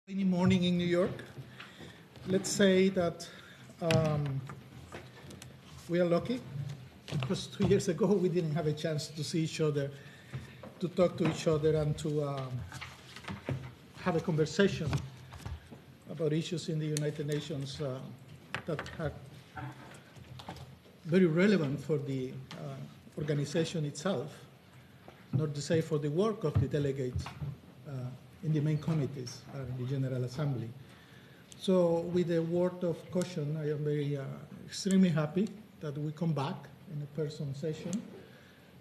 Rainy morning in New York. Let's say that we are lucky because 2 years ago we didn't have a chance to see each other, to talk to each other, and to have a conversation about issues in the United Nations that are very relevant for the organization itself, not to say for the work of the delegates in the main committees in the General Assembly. So with a word of caution, I am very extremely happy that we come back in a person session,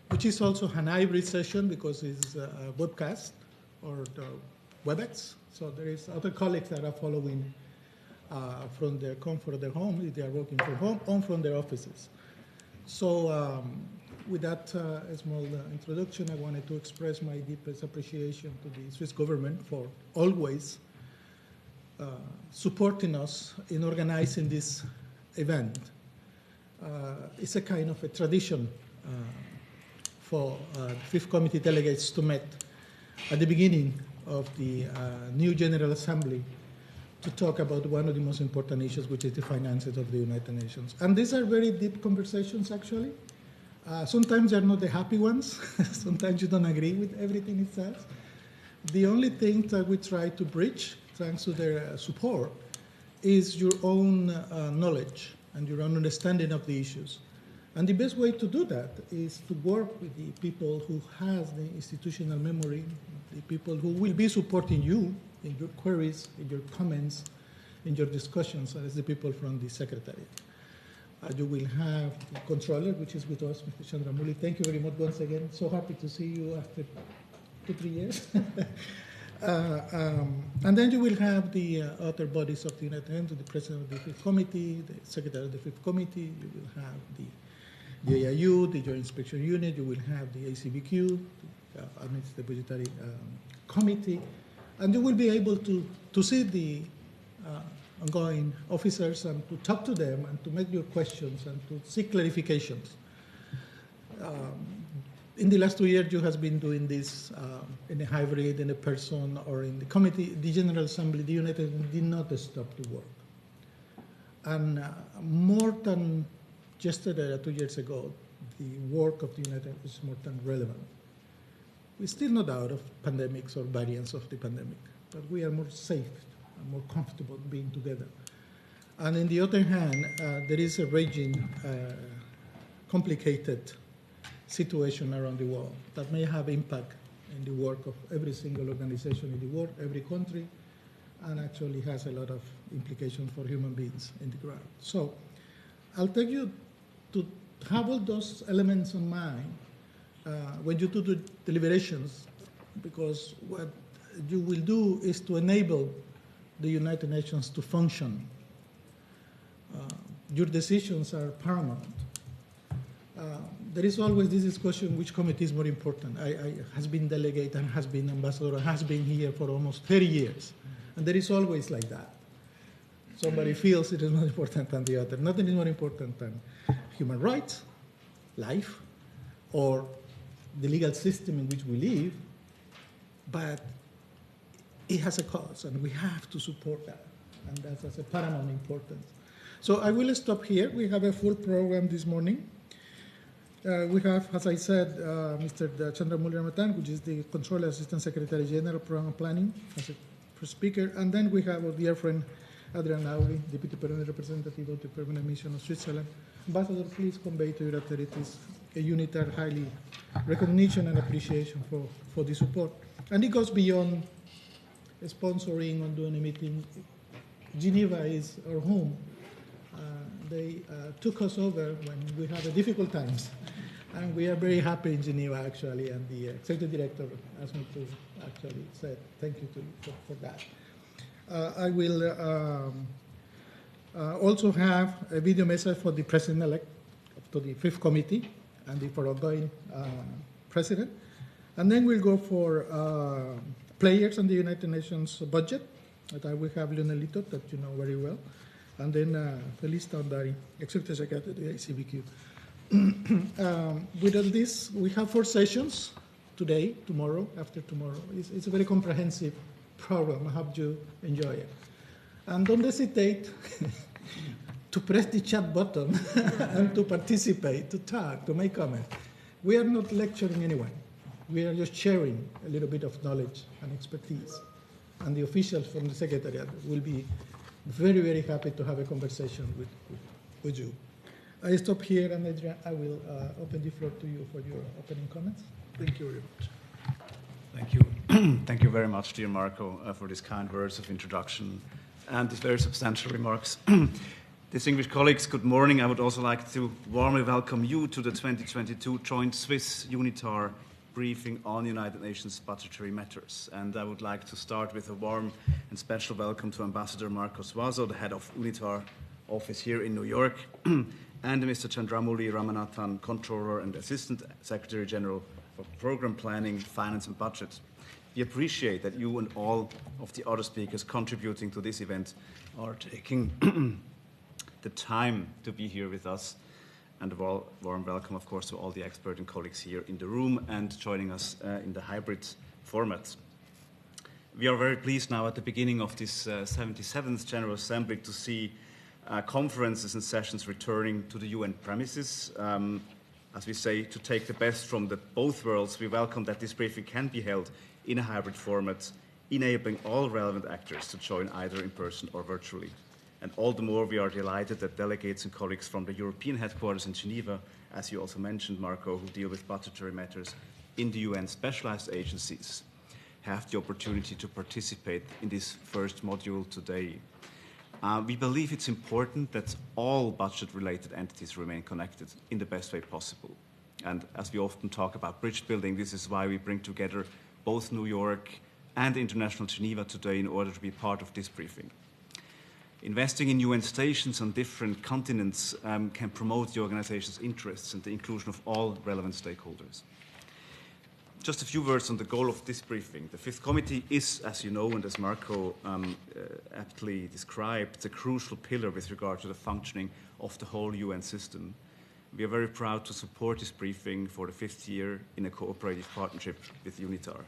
which is also an hybrid session because it's a webcast or the WebEx. So there is other colleagues that are following from their comfort of their home, if they are working from home, or from their offices. So with that small introduction, I wanted to express my deepest appreciation to the Swiss government for always supporting us in organizing this event. It's a kind of a tradition for the Fifth Committee delegates to meet at the beginning of the new General Assembly to talk about one of the most important issues, which is the finances of the United Nations. And these are very deep conversations, actually. Sometimes they're not the happy ones. Sometimes you don't agree with everything it says. The only thing that we try to bridge, thanks to their support, is your own knowledge and your own understanding of the issues. And the best way to do that is to work with the people who have the institutional memory, the people who will be supporting you in your queries, in your comments, in your discussions, as the people from the Secretariat. You will have the controller, which is with us, Mr. Chandramouli. Thank you very much once again. So happy to see you after 2-3 years. And then you will have the other bodies of the United Nations, the President of the Fifth Committee, the Secretary of the Fifth Committee. You will have the JIU, the Joint Inspection Unit. You will have the ACABQ, the Budgetary Committee. And you will be able to see the ongoing officers and to talk to them and to make your questions and to seek clarifications. In the last 2 years, you have been doing this in a hybrid, in a person, or in the committee. The General Assembly, the United Nations did not stop to work. And more than yesterday or 2 years ago, the work of the United Nations is more than relevant. We're still not out of pandemics or variants of the pandemic, but we are more safe and more comfortable being together. And on the other hand, there is a raging, complicated situation around the world that may have impact in the work of every single organization in the world, every country, and actually has a lot of implications for human beings in the ground. So I'll take you to have all those elements in mind when you do the deliberations, because what you will do is to enable the United Nations to function. Your decisions are paramount. There is always this discussion, which committee is more important. I has been delegate and has been ambassador and has been here for almost 30 years. And there is always like that. Somebody feels it is more important than the other. Nothing is more important than human rights, life, or the legal system in which we live, but it has a cause, and we have to support that, and that's a paramount importance. So I will stop here. We have a full program this morning. We have, as I said, Mr. Chandramouli, which is the Controller Assistant Secretary General Program Planning, as a first speaker, and then we have our dear friend Adrian Auri, Deputy Permanent Representative of the Permanent Mission of Switzerland. Ambassador, please convey to your authorities a UNITAR highly recognition and appreciation for the support. And it goes beyond sponsoring or doing a meeting. Geneva is our home. They took us over when we had difficult times. And we are very happy in Geneva, actually, and the executive director asked me to actually say thank you to you for that. I will also have a video message for the President-elect to the Fifth Committee and the outgoing President. And then we'll go for players on the United Nations budget. That I will have Leonelito, that you know very well. And then Felice Tandari, Executive Secretary of the ACABQ. With all this, we have 4 sessions today, tomorrow, after tomorrow. It's a very comprehensive problem. I hope you enjoy it. And don't hesitate to press the chat button and to participate, to talk, to make comments. We are not lecturing anyone. We are just sharing a little bit of knowledge and expertise. And the officials from the Secretariat will be very, very happy to have a conversation with you. I stop here, and Adrian, I will open the floor to you for your opening comments. Thank you very much. Thank you. Thank you very much, dear Marco, for these kind words of introduction and these very substantial remarks. Distinguished colleagues, good morning. I would also like to warmly welcome you to the 2022 joint Swiss-UNITAR briefing on United Nations budgetary matters. And I would like to start with a warm and special welcome to Ambassador Marco Suazo, the head of UNITAR office here in New York, and Mr. Chandramuli Ramanathan, Controller and Assistant Secretary General for Program Planning, Finance and Budget. We appreciate that you and all of the other speakers contributing to this event are taking the time to be here with us. And a warm welcome, of course, to all the expert and colleagues here in the room and joining us in the hybrid format. We are very pleased now at the beginning of this 77th General Assembly to see conferences and sessions returning to the UN premises. As we say, to take the best from both worlds, we welcome that this briefing can be held in a hybrid format, enabling all relevant actors to join either in person or virtually. And all the more we are delighted that delegates and colleagues from the European headquarters in Geneva, as you also mentioned, Marco, who deal with budgetary matters in the UN specialized agencies, have the opportunity to participate in this first module today. We believe it's important that all budget-related entities remain connected in the best way possible. And as we often talk about bridge building, this is why we bring together both New York and International Geneva today in order to be part of this briefing. Investing in UN stations on different continents can promote the organization's interests and the inclusion of all relevant stakeholders. Just a few words on the goal of this briefing. The Fifth Committee is, as you know, and as Marco aptly described, the crucial pillar with regard to the functioning of the whole UN system. We are very proud to support this briefing for the 5th year in a cooperative partnership with UNITAR.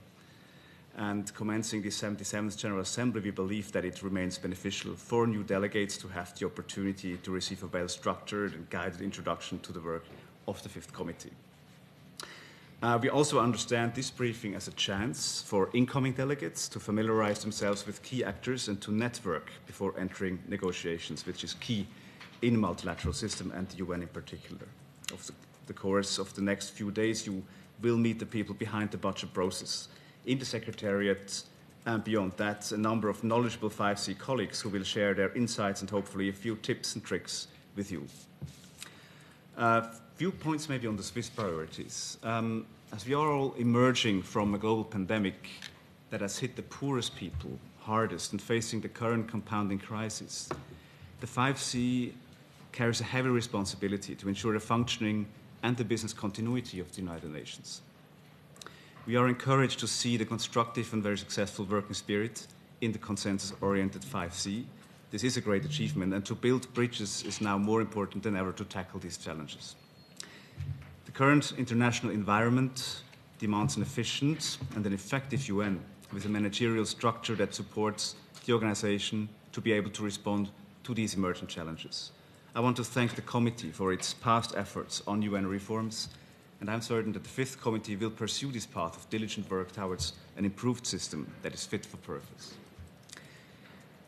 And commencing the 77th General Assembly, we believe that it remains beneficial for new delegates to have the opportunity to receive a well-structured and guided introduction to the work of the Fifth Committee. We also understand this briefing as a chance for incoming delegates to familiarize themselves with key actors and to network before entering negotiations, which is key in a multilateral system and the UN in particular. Over the course of the next few days, you will meet the people behind the budget process in the Secretariat, and beyond that, a number of knowledgeable 5C colleagues who will share their insights and hopefully a few tips and tricks with you. Few points maybe on the Swiss priorities. As we are all emerging from a global pandemic that has hit the poorest people hardest and facing the current compounding crisis, the 5C carries a heavy responsibility to ensure the functioning and the business continuity of the United Nations. We are encouraged to see the constructive and very successful working spirit in the consensus-oriented 5C. This is a great achievement, and to build bridges is now more important than ever to tackle these challenges. The current international environment demands an efficient and an effective UN with a managerial structure that supports the organization to be able to respond to these emergent challenges. I want to thank the committee for its past efforts on UN reforms, and I'm certain that the Fifth Committee will pursue this path of diligent work towards an improved system that is fit for purpose.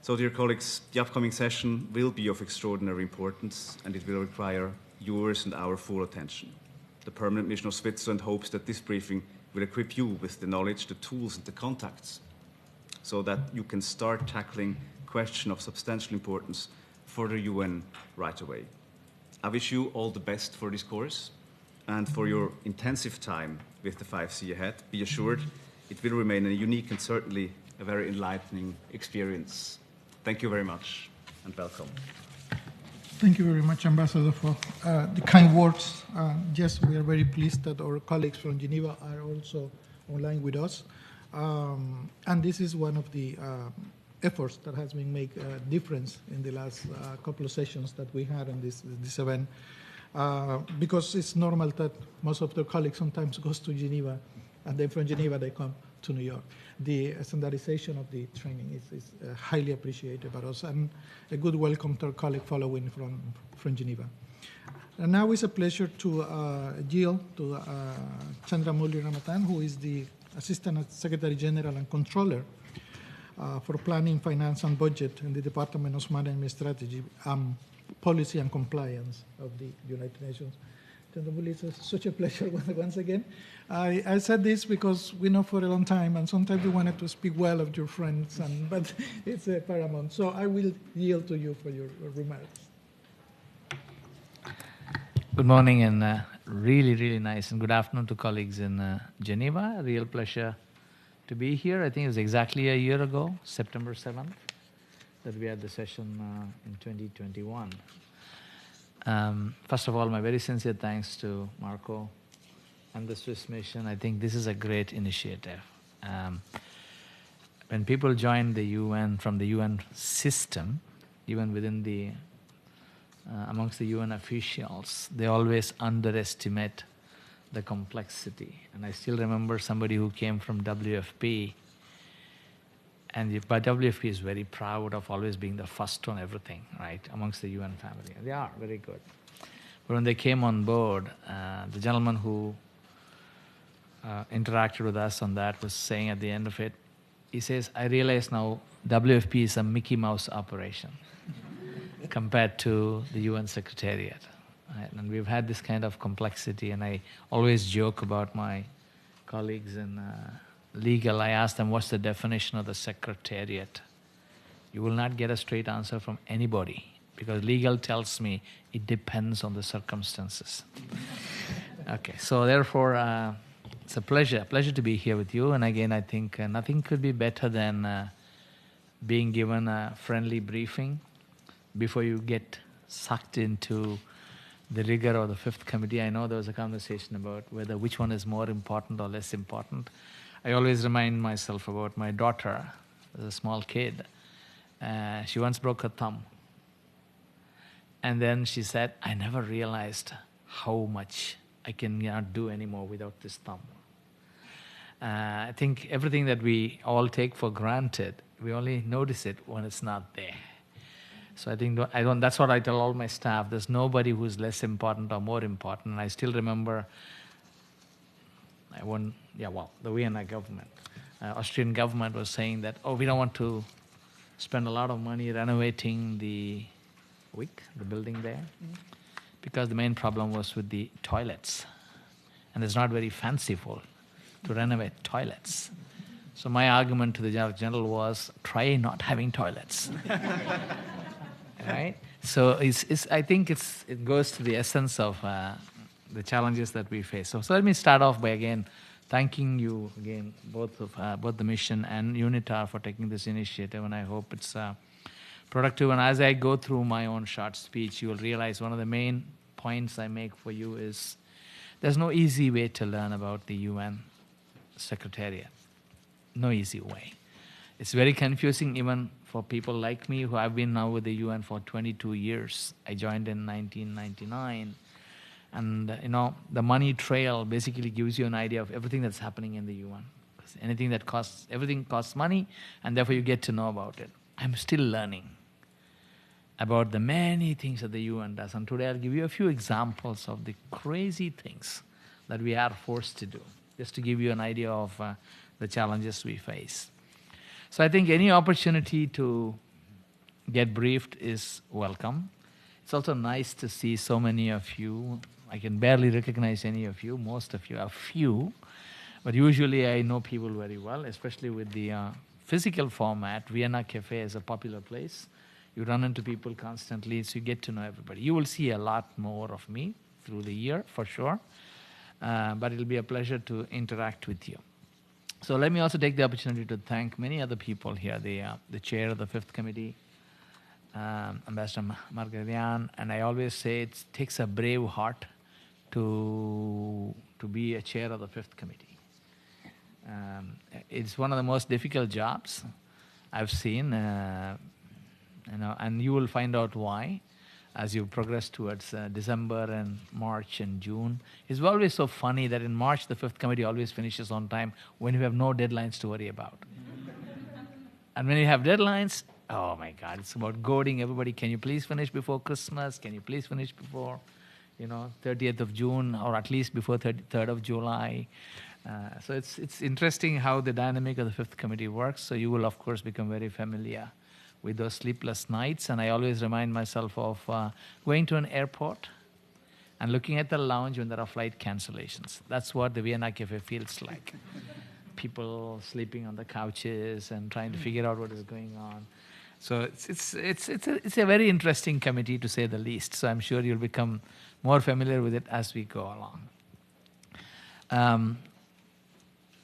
So, dear colleagues, the upcoming session will be of extraordinary importance, and it will require yours and our full attention. The Permanent Mission of Switzerland hopes that this briefing will equip you with the knowledge, the tools, and the contacts so that you can start tackling questions of substantial importance for the UN right away. I wish you all the best for this course and for your intensive time with the 5C ahead. Be assured it will remain a unique and certainly a very enlightening experience. Thank you very much and welcome. Thank you very much, Ambassador, for the kind words. Yes, we are very pleased that our colleagues from Geneva are also online with us. And this is one of the efforts that has been make a difference in the last couple of sessions that we had on this event. Because it's normal that most of the colleagues sometimes goes to Geneva, and then from Geneva they come to New York. The standardization of the training is highly appreciated by us, and a good welcome to our colleague following from Geneva. And now it's a pleasure to yield to Chandramouli Ramathan, who is the Assistant Secretary General and Controller for Planning, Finance, and Budget in the Department of Management Strategy, Policy and Compliance of the United Nations. Chandramouli, it's such a pleasure once again. I said this because we know for a long time, and sometimes we wanted to speak well of your friends, but it's paramount. So I will yield to you for your remarks. Good morning, and really, really nice, and good afternoon to colleagues in Geneva. A real pleasure to be here. I think it was exactly a year ago, September 7th, that we had the session in 2021. First of all, my very sincere thanks to Marco and the Swiss mission. I think this is a great initiative. When people join the UN from the UN system, even within the amongst the UN officials, they always underestimate the complexity. And I still remember somebody who came from WFP, and but WFP is very proud of always being the first on everything, right, amongst the UN family. And they are very good. But when they came on board, the gentleman who interacted with us on that was saying at the end of it, he says, I realize now WFP is a Mickey Mouse operation compared to the UN Secretariat. Right? And we've had this kind of complexity, and I always joke about my colleagues in legal. I ask them, what's the definition of the Secretariat? You will not get a straight answer from anybody, because legal tells me it depends on the circumstances. Okay, so therefore, it's a pleasure to be here with you. And again, I think nothing could be better than being given a friendly briefing before you get sucked into the rigor of the fifth committee. I know there was a conversation about which one is more important or less important. I always remind myself about my daughter, as a small kid. She once broke her thumb. And then she said, I never realized how much I cannot do anymore without this thumb. I think everything that we all take for granted, we only notice it when it's not there. So I think that's what I tell all my staff. There's nobody who's less important or more important. And I still remember the Vienna government, Austrian government was saying that, we don't want to spend a lot of money renovating the building there, because the main problem was with the toilets. And it's not very fanciful to renovate toilets. So my argument to the General was, try not having toilets. Right? So I think it goes to the essence of the challenges that we face. So let me start off by again thanking you again, both the mission and UNITAR, for taking this initiative, and I hope it's productive. And as I go through my own short speech, you will realize one of the main points I make for you is there's no easy way to learn about the UN Secretariat. No easy way. It's very confusing even for people like me who have been now with the UN for 22 years. I joined in 1999. And, the money trail basically gives you an idea of everything that's happening in the UN. Everything costs money, and therefore you get to know about it. I'm still learning about the many things that the UN does. And today I'll give you a few examples of the crazy things that we are forced to do, just to give you an idea of the challenges we face. So I think any opportunity to get briefed is welcome. It's also nice to see so many of you. I can barely recognize any of you. Most of you are few. But usually I know people very well, especially with the physical format. Vienna Cafe is a popular place. You run into people constantly, so you get to know everybody. You will see a lot more of me through the year, for sure. But it'll be a pleasure to interact with you. So let me also take the opportunity to thank many other people here, the chair of the fifth committee, Ambassador Margarian, and I always say it takes a brave heart to be a chair of the fifth committee. It's one of the most difficult jobs I've seen, and you will find out why. as you progress towards December and March and June. It's always so funny that in March, the fifth committee always finishes on time when you have no deadlines to worry about. And when you have deadlines, oh my God, it's about goading everybody. Can you please finish before Christmas? Can you please finish before, 30th of June, or at least before 3rd of July? So it's interesting how the dynamic of the fifth committee works. So you will, of course, become very familiar with those sleepless nights. And I always remind myself of going to an airport and looking at the lounge when there are flight cancellations. That's what the Vienna Cafe feels like. People sleeping on the couches and trying to figure out what is going on. So it's a very interesting committee, to say the least. So I'm sure you'll become more familiar with it as we go along.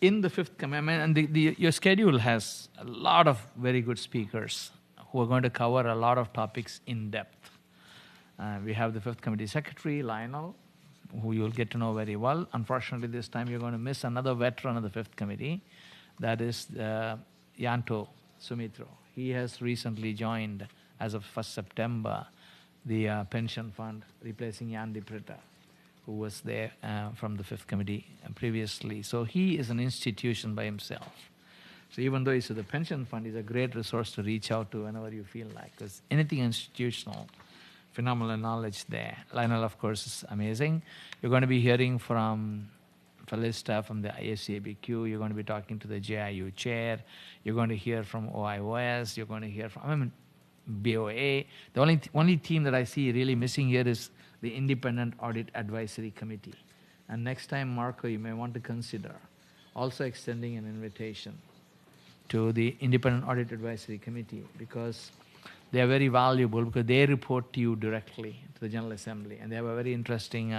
In the fifth committee, and your schedule has a lot of very good speakers who are going to cover a lot of topics in depth. We have the fifth committee secretary, Lionel, who you'll get to know very well. Unfortunately, this time you're going to miss another veteran of the fifth committee. That is Yanto Sumitro. He has recently joined, as of 1st September, the pension fund, replacing Yandy Prita, who was there from the fifth committee previously. So he is an institution by himself. So even though he's with the pension fund, he's a great resource to reach out to whenever you feel like. Because anything institutional, phenomenal knowledge there. Lionel, of course, is amazing. You're going to be hearing from Felista from the ACABQ. You're going to be talking to the JIU chair. You're going to hear from OIOS. You're going to hear from BOA. The only team that I see really missing here is the Independent Audit Advisory Committee. And next time, Marco, you may want to consider also extending an invitation to the Independent Audit Advisory Committee, because they are very valuable, because they report to you directly to the General Assembly, and they have a very interesting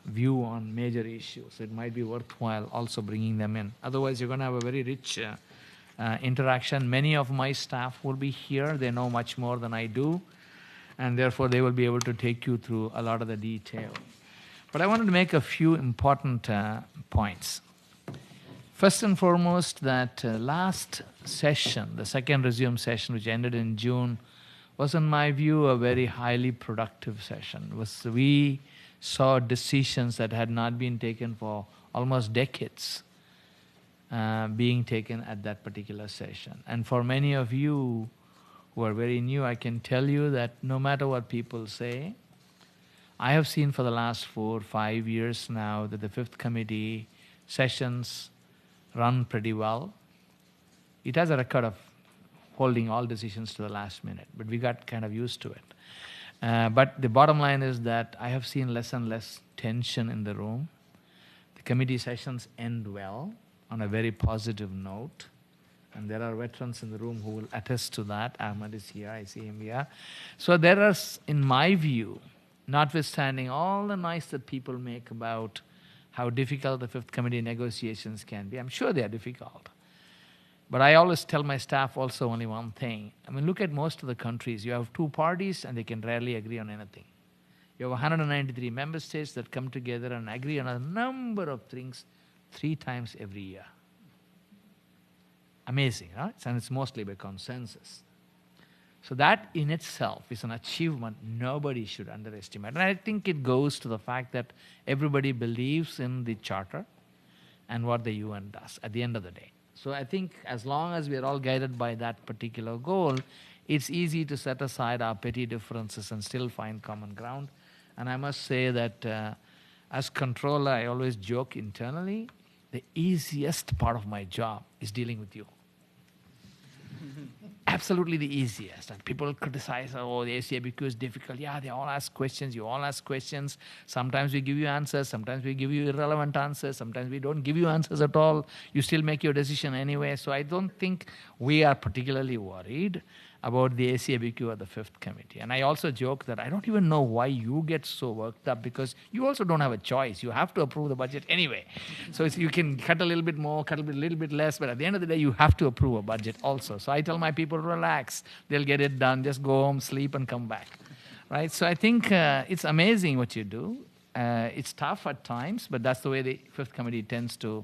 view on major issues. So it might be worthwhile also bringing them in. Otherwise, you're going to have a very rich interaction. Many of my staff will be here. They know much more than I do, and therefore they will be able to take you through a lot of the detail. But I wanted to make a few important points. First and foremost, that last session, the second resume session, which ended in June, was, in my view, a very highly productive session. We saw decisions that had not been taken for almost decades being taken at that particular session. And for many of you who are very new, I can tell you that no matter what people say, I have seen for the last 4 or 5 years now that the fifth committee sessions run pretty well. It has a record of holding all decisions to the last minute, but we got kind of used to it. But the bottom line is that I have seen less and less tension in the room. The committee sessions end well on a very positive note, and there are veterans in the room who will attest to that. Ahmed is here, I see him here. So there are, in my view, notwithstanding all the noise that people make about how difficult the fifth committee negotiations can be, I'm sure they are difficult. But I always tell my staff also only one thing. I mean, look at most of the countries. You have two parties and they can rarely agree on anything. You have 193 member states that come together and agree on a number of things 3 times every year. Amazing, right? And it's mostly by consensus. So that in itself is an achievement nobody should underestimate. And I think it goes to the fact that everybody believes in the charter and what the UN does at the end of the day. So I think as long as we are all guided by that particular goal, it's easy to set aside our petty differences and still find common ground. And I must say that as controller, I always joke internally, the easiest part of my job is dealing with you. Absolutely the easiest. And people criticize, oh, the ACABQ is difficult. Yeah, they all ask questions. You all ask questions. Sometimes we give you answers. Sometimes we give you irrelevant answers. Sometimes we don't give you answers at all. You still make your decision anyway. So I don't think we are particularly worried about the ACABQ or the fifth committee. And I also joke that I don't even know why you get so worked up, because you also don't have a choice. You have to approve the budget anyway. So you can cut a little bit more, cut a little bit less, but at the end of the day, you have to approve a budget also. So I tell my people, relax. They'll get it done. Just go home, sleep, and come back. Right? So I think it's amazing what you do. It's tough at times, but that's the way the fifth committee tends to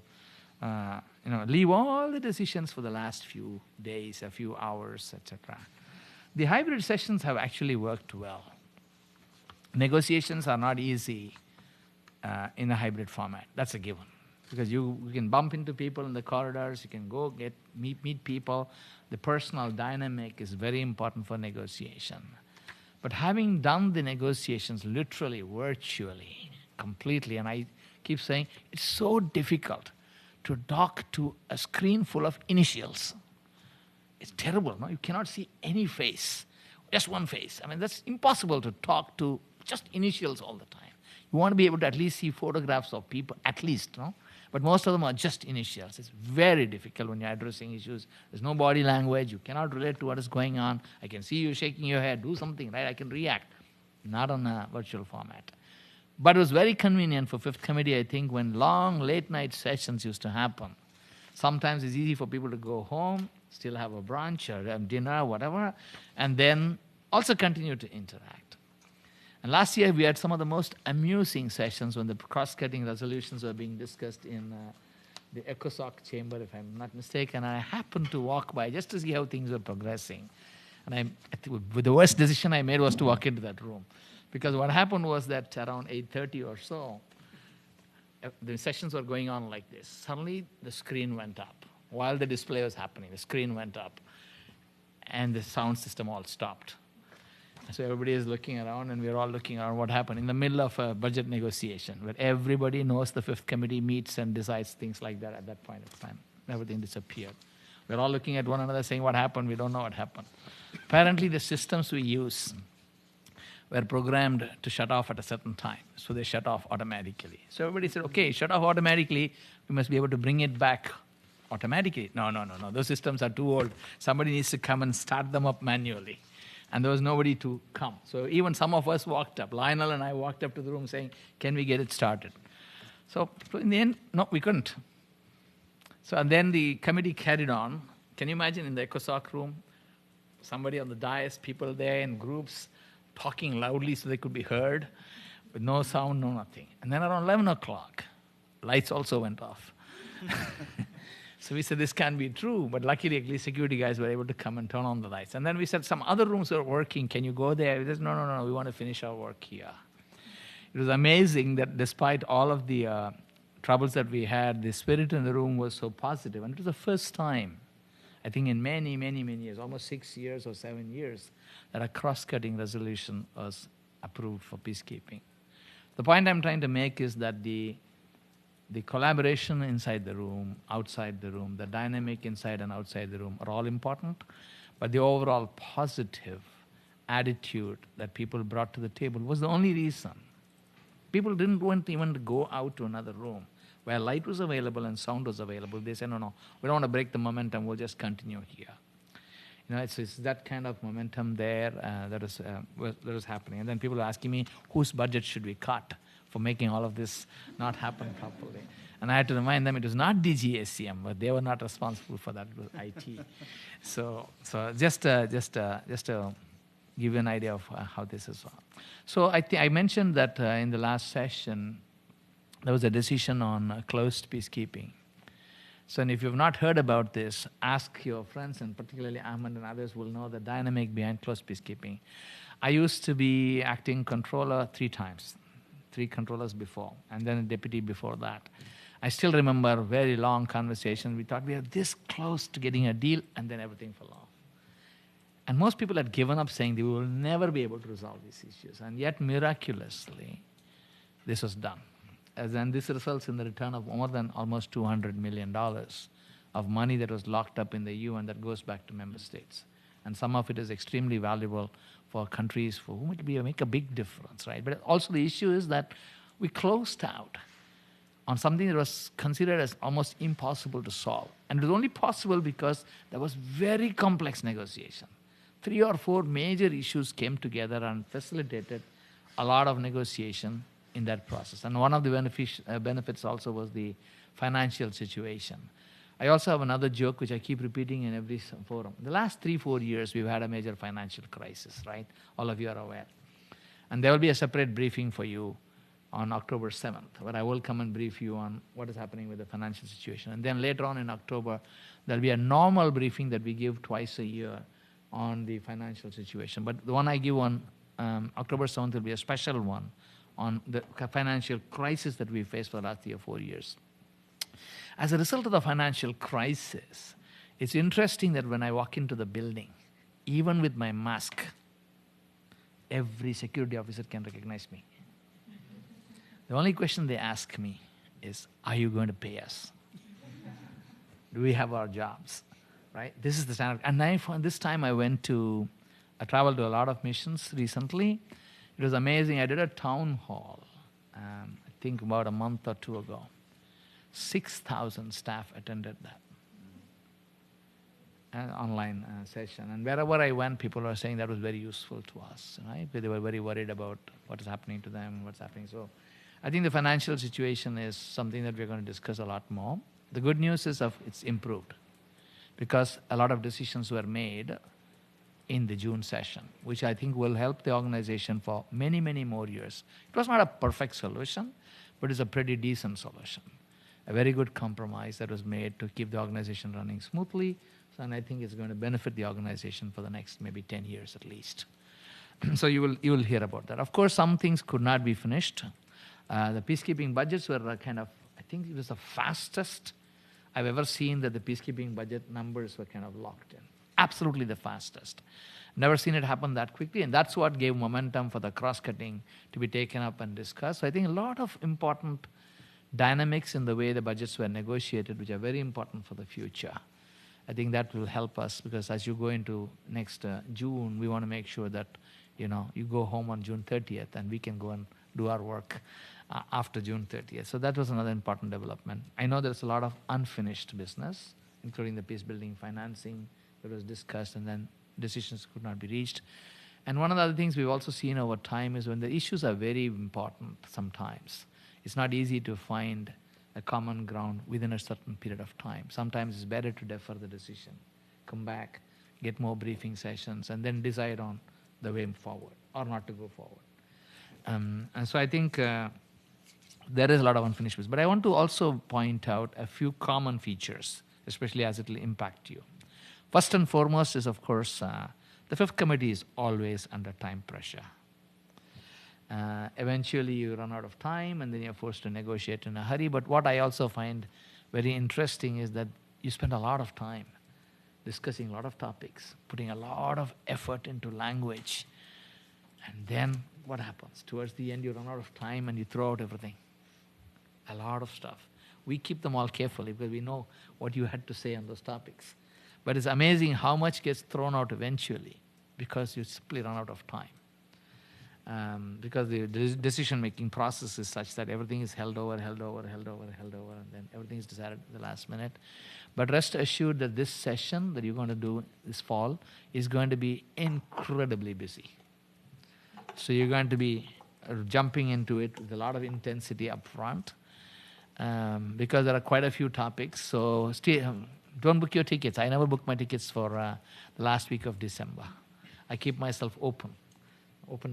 leave all the decisions for the last few days, a few hours, etc. The hybrid sessions have actually worked well. negotiations are not easy in a hybrid format. That's a given. Because you can bump into people in the corridors, you can go meet people. The personal dynamic is very important for negotiation. But having done the negotiations literally, virtually, completely, and I keep saying, it's so difficult to talk to a screen full of initials. It's terrible, no? You cannot see any face, just one face. I mean, that's impossible to talk to just initials all the time. You want to be able to at least see photographs of people, at least, no? But most of them are just initials. It's very difficult when you're addressing issues. There's no body language. You cannot relate to what is going on. I can see you shaking your head. Do something, right? I can react. Not on a virtual format. But it was very convenient for Fifth Committee, I think, when long late-night sessions used to happen. Sometimes it's easy for people to go home, still have a brunch or dinner, whatever, and then also continue to interact. And last year, we had some of the most amusing sessions when the cross-cutting resolutions were being discussed in the ECOSOC chamber, if I'm not mistaken. And I happened to walk by just to see how things were progressing. And the worst decision I made was to walk into that room. Because what happened was that around 8:30 or so, the sessions were going on like this. Suddenly, the screen went up. While the display was happening, the screen went up. And the sound system all stopped. So everybody is looking around, and we're all looking around what happened in the middle of a budget negotiation, where everybody knows the Fifth Committee meets and decides things like that at that point of time. Everything disappeared. We're all looking at one another saying, what happened? We don't know what happened. Apparently, the systems we use were programmed to shut off at a certain time. So they shut off automatically. So everybody said, okay, shut off automatically. We must be able to bring it back automatically. No. Those systems are too old. Somebody needs to come and start them up manually. And there was nobody to come. So even some of us walked up. Lionel and I walked up to the room saying, can we get it started? So in the end, no, we couldn't. So and then the committee carried on. Can you imagine in the ECOSOC room, somebody on the dais, people there in groups, talking loudly so they could be heard, with no sound, no nothing. And then around 11 o'clock, lights also went off. So we said, this can't be true, but luckily at least security guys were able to come and turn on the lights. And then we said, some other rooms are working, can you go there? We said, no, we want to finish our work here. It was amazing that despite all of the troubles that we had, the spirit in the room was so positive. And it was the first time, I think in many, many, many years, almost 6 years or 7 years, that a cross-cutting resolution was approved for peacekeeping. The point I'm trying to make is that the collaboration inside the room, outside the room, the dynamic inside and outside the room are all important, but the overall positive attitude that people brought to the table was the only reason. People didn't want even to go out to another room where light was available and sound was available. They said, no, we don't want to break the momentum, we'll just continue here. You know, it's that kind of momentum there that is happening. And then people are asking me, whose budget should we cut for making all of this not happen properly? And I had to remind them it was not DGACM, but they were not responsible for that, it was IT. So just to give you an idea of how this is. So I mentioned that in the last session, there was a decision on closed peacekeeping. So and if you've not heard about this, ask your friends, and particularly Ahmed and others will know the dynamic behind closed peacekeeping. I used to be acting controller 3 times, 3 controllers before, and then a deputy before that. I still remember very long conversations. We thought we are this close to getting a deal, and then everything fell off. And most people had given up saying they will never be able to resolve these issues. And yet, miraculously, this was done. And this results in the return of more than almost $200 million of money that was locked up in the EU and that goes back to member states. And some of it is extremely valuable for countries for whom it will make a big difference, right? But also the issue is that we closed out on something that was considered as almost impossible to solve. And it was only possible because there was very complex negotiation. 3 or 4 major issues came together and facilitated a lot of negotiation in that process. And one of the benefits also was the financial situation. I also have another joke which I keep repeating in every forum. The last 3-4 years, we've had a major financial crisis, right? All of you are aware. And there will be a separate briefing for you on October 7th, where I will come and brief you on what is happening with the financial situation. And then later on in October, there'll be a normal briefing that we give twice a year on the financial situation. But the one I give on October 7th will be a special one on the financial crisis that we faced for the last 3 or 4 years. As a result of the financial crisis, it's interesting that when I walk into the building, even with my mask, every security officer can recognize me. The only question they ask me is, are you going to pay us? Do we have our jobs? Right? This is the standard. And this time I traveled to a lot of missions recently. It was amazing. I did a town hall, I think about a month or 2 ago. 6,000 staff attended that online session. And wherever I went, people were saying that was very useful to us. Right? They were very worried about what is happening to them, what's happening. So I think the financial situation is something that we're going to discuss a lot more. The good news is it's improved because a lot of decisions were made in the June session, which I think will help the organization for many, many more years. It was not a perfect solution, but it's a pretty decent solution. A very good compromise that was made to keep the organization running smoothly, and I think it's going to benefit the organization for the next maybe 10 years at least. So you will hear about that. Of course, some things could not be finished. The peacekeeping budgets were kind of, I think it was the fastest I've ever seen that the peacekeeping budget numbers were kind of locked in. Absolutely the fastest. Never seen it happen that quickly, and that's what gave momentum for the cross-cutting to be taken up and discussed. So I think a lot of important dynamics in the way the budgets were negotiated, which are very important for the future. I think that will help us because as you go into next June, we want to make sure that you go home on June 30th and we can go and do our work after June 30th. So that was another important development. I know there's a lot of unfinished business, including the peace building financing that was discussed and then decisions could not be reached. And one of the other things we've also seen over time is when the issues are very important sometimes, it's not easy to find a common ground within a certain period of time. Sometimes it's better to defer the decision, come back, get more briefing sessions, and then decide on the way forward or not to go forward. And so I think there is a lot of unfinished business. But I want to also point out a few common features, especially as it will impact you. First and foremost is, of course, the fifth committee is always under time pressure. Eventually you run out of time and then you're forced to negotiate in a hurry. But what I also find very interesting is that you spend a lot of time discussing a lot of topics, putting a lot of effort into language. And then what happens? Towards the end, you run out of time and you throw out everything. A lot of stuff. We keep them all carefully because we know what you had to say on those topics. But it's amazing how much gets thrown out eventually because you simply run out of time. Because the decision-making process is such that everything is held over, and then everything is decided at the last minute. But rest assured that this session that you're going to do this fall is going to be incredibly busy. So you're going to be jumping into it with a lot of intensity up front because there are quite a few topics. So don't book your tickets. I never book my tickets for the last week of December. I keep myself open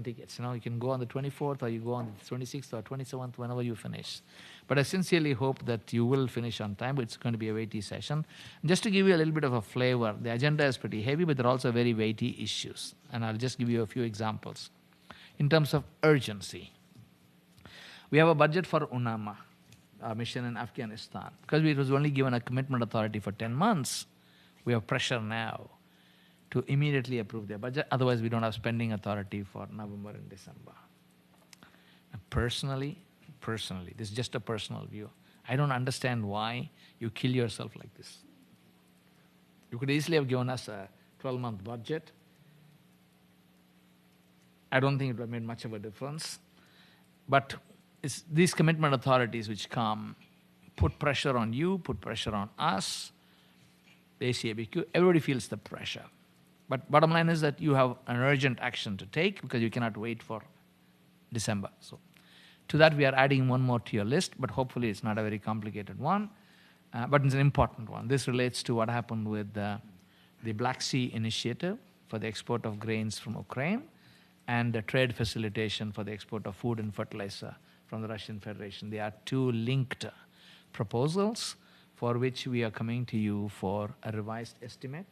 tickets. You can go on the 24th or you go on the 26th or 27th, whenever you finish. But I sincerely hope that you will finish on time, but it's going to be a weighty session. Just to give you a little bit of a flavor, the agenda is pretty heavy, but there are also very weighty issues. And I'll just give you a few examples. In terms of urgency, we have a budget for UNAMA, our mission in Afghanistan. Because it was only given a commitment authority for 10 months, we have pressure now to immediately approve their budget. Otherwise, we don't have spending authority for November and December. And personally, this is just a personal view. I don't understand why you kill yourself like this. You could easily have given us a 12-month budget. I don't think it would have made much of a difference. But it's these commitment authorities which come, put pressure on you, put pressure on us, the ACABQ, everybody feels the pressure. But bottom line is that you have an urgent action to take because you cannot wait for December. So to that, we are adding one more to your list, but hopefully it's not a very complicated one, but it's an important one. This relates to what happened with the Black Sea Initiative for the export of grains from Ukraine and the trade facilitation for the export of food and fertilizer from the Russian Federation. They are two linked proposals for which we are coming to you for a revised estimate.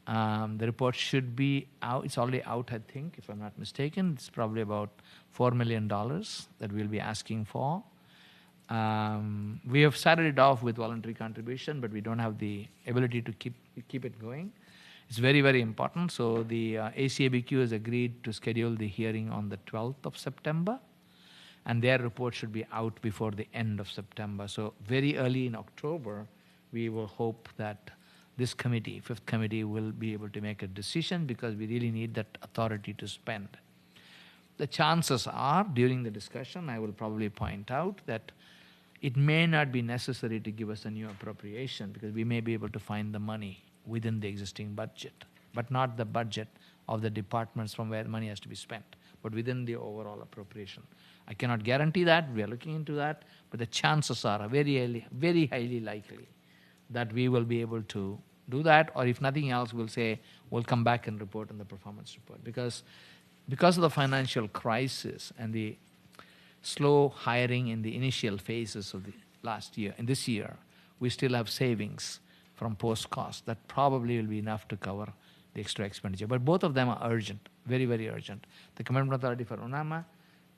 The report should be out. It's already out, I think, if I'm not mistaken. It's probably about $4 million that we'll be asking for. We have started it off with voluntary contribution, but we don't have the ability to keep it going. It's very, very important. So the ACABQ has agreed to schedule the hearing on the 12th of September, and their report should be out before the end of September. So very early in October, we will hope that this committee, fifth committee, will be able to make a decision because we really need that authority to spend. The chances are, during the discussion, I will probably point out that it may not be necessary to give us a new appropriation because we may be able to find the money within the existing budget, but not the budget of the departments from where money has to be spent, but within the overall appropriation. I cannot guarantee that. We are looking into that, but the chances are very highly likely that we will be able to do that, or if nothing else, we'll say we'll come back and report on the performance report because of the financial crisis and the slow hiring in the initial phases of the last year, in this year, we still have savings from post-cost that probably will be enough to cover the extra expenditure. But both of them are urgent, very, very urgent. The Commitment Authority for UNAMA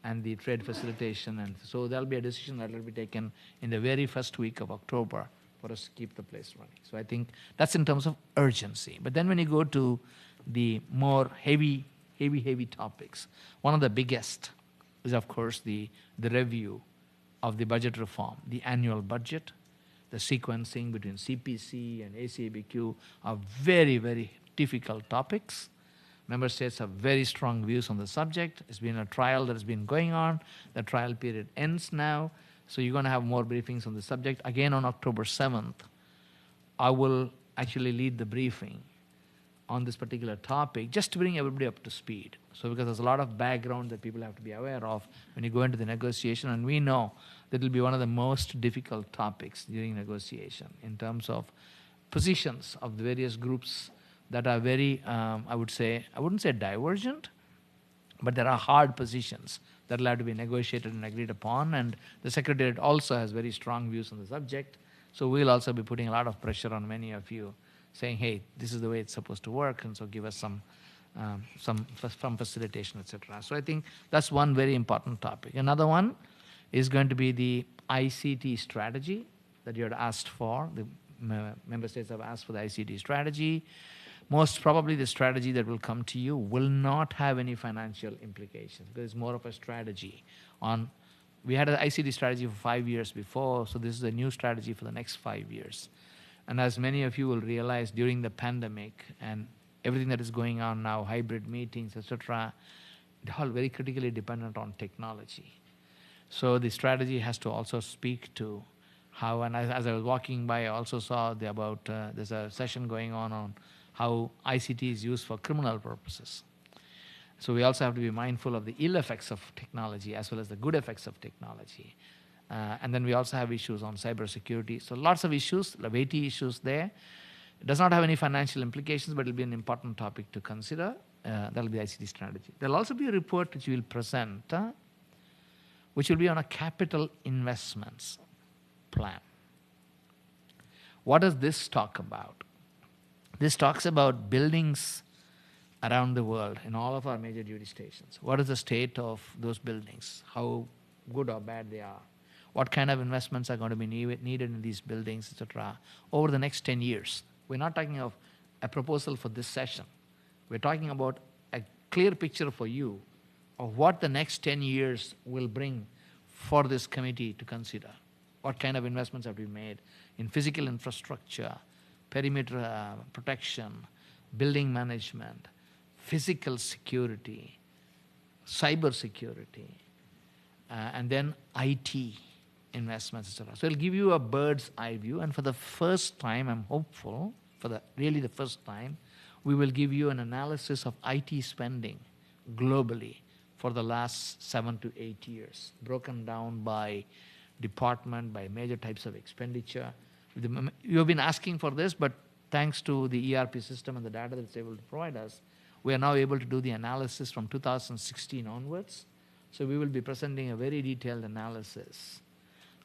and the trade facilitation. And so there'll be a decision that will be taken in the very first week of October for us to keep the place running. So I think that's in terms of urgency. But then when you go to the more heavy topics, one of the biggest is, of course, the review of the budget reform, the annual budget, the sequencing between CPC and ACABQ are very, very difficult topics. Member states have very strong views on the subject. It's been a trial that has been going on. The trial period ends now. So you're going to have more briefings on the subject. Again, on October 7th, I will actually lead the briefing on this particular topic just to bring everybody up to speed. So because there's a lot of background that people have to be aware of when you go into the negotiation, and we know that will be one of the most difficult topics during negotiation in terms of positions of the various groups that are very, I wouldn't say divergent, but there are hard positions that will have to be negotiated and agreed upon, and the Secretariat also has very strong views on the subject. So we'll also be putting a lot of pressure on many of you, saying, hey, this is the way it's supposed to work, and so give us some facilitation, etc. So I think that's one very important topic. Another one is going to be the ICT strategy that you had asked for. The member states have asked for the ICT strategy. Most probably the strategy that will come to you will not have any financial implications because it's more of a strategy. We had an ICT strategy for 5 years before, so this is a new strategy for the next 5 years. And as many of you will realize during the pandemic and everything that is going on now, hybrid meetings, etc., it's all very critically dependent on technology. So the strategy has to also speak to how, and as I was walking by, I also saw there's a session going on how ICT is used for criminal purposes. So we also have to be mindful of the ill effects of technology as well as the good effects of technology. And then we also have issues on cybersecurity. So lots of issues, weighty issues there. It does not have any financial implications, but it will be an important topic to consider. That will be ICT strategy. There will also be a report which we will present, which will be on a capital investments plan. What does this talk about? This talks about buildings around the world in all of our major duty stations. What is the state of those buildings? How good or bad they are? What kind of investments are going to be needed in these buildings, etc., over the next 10 years? We're not talking of a proposal for this session. We're talking about a clear picture for you of what the next 10 years will bring for this committee to consider. What kind of investments have to be made in physical infrastructure, perimeter protection, building management, physical security, cyber security, and then IT investments, etc. So it'll give you a bird's eye view, and for the first time, I'm hopeful, really the first time, we will give you an analysis of IT spending globally for the last 7 to 8 years, broken down by department, by major types of expenditure. You have been asking for this, but thanks to the ERP system and the data that it's able to provide us, we are now able to do the analysis from 2016 onwards. So we will be presenting a very detailed analysis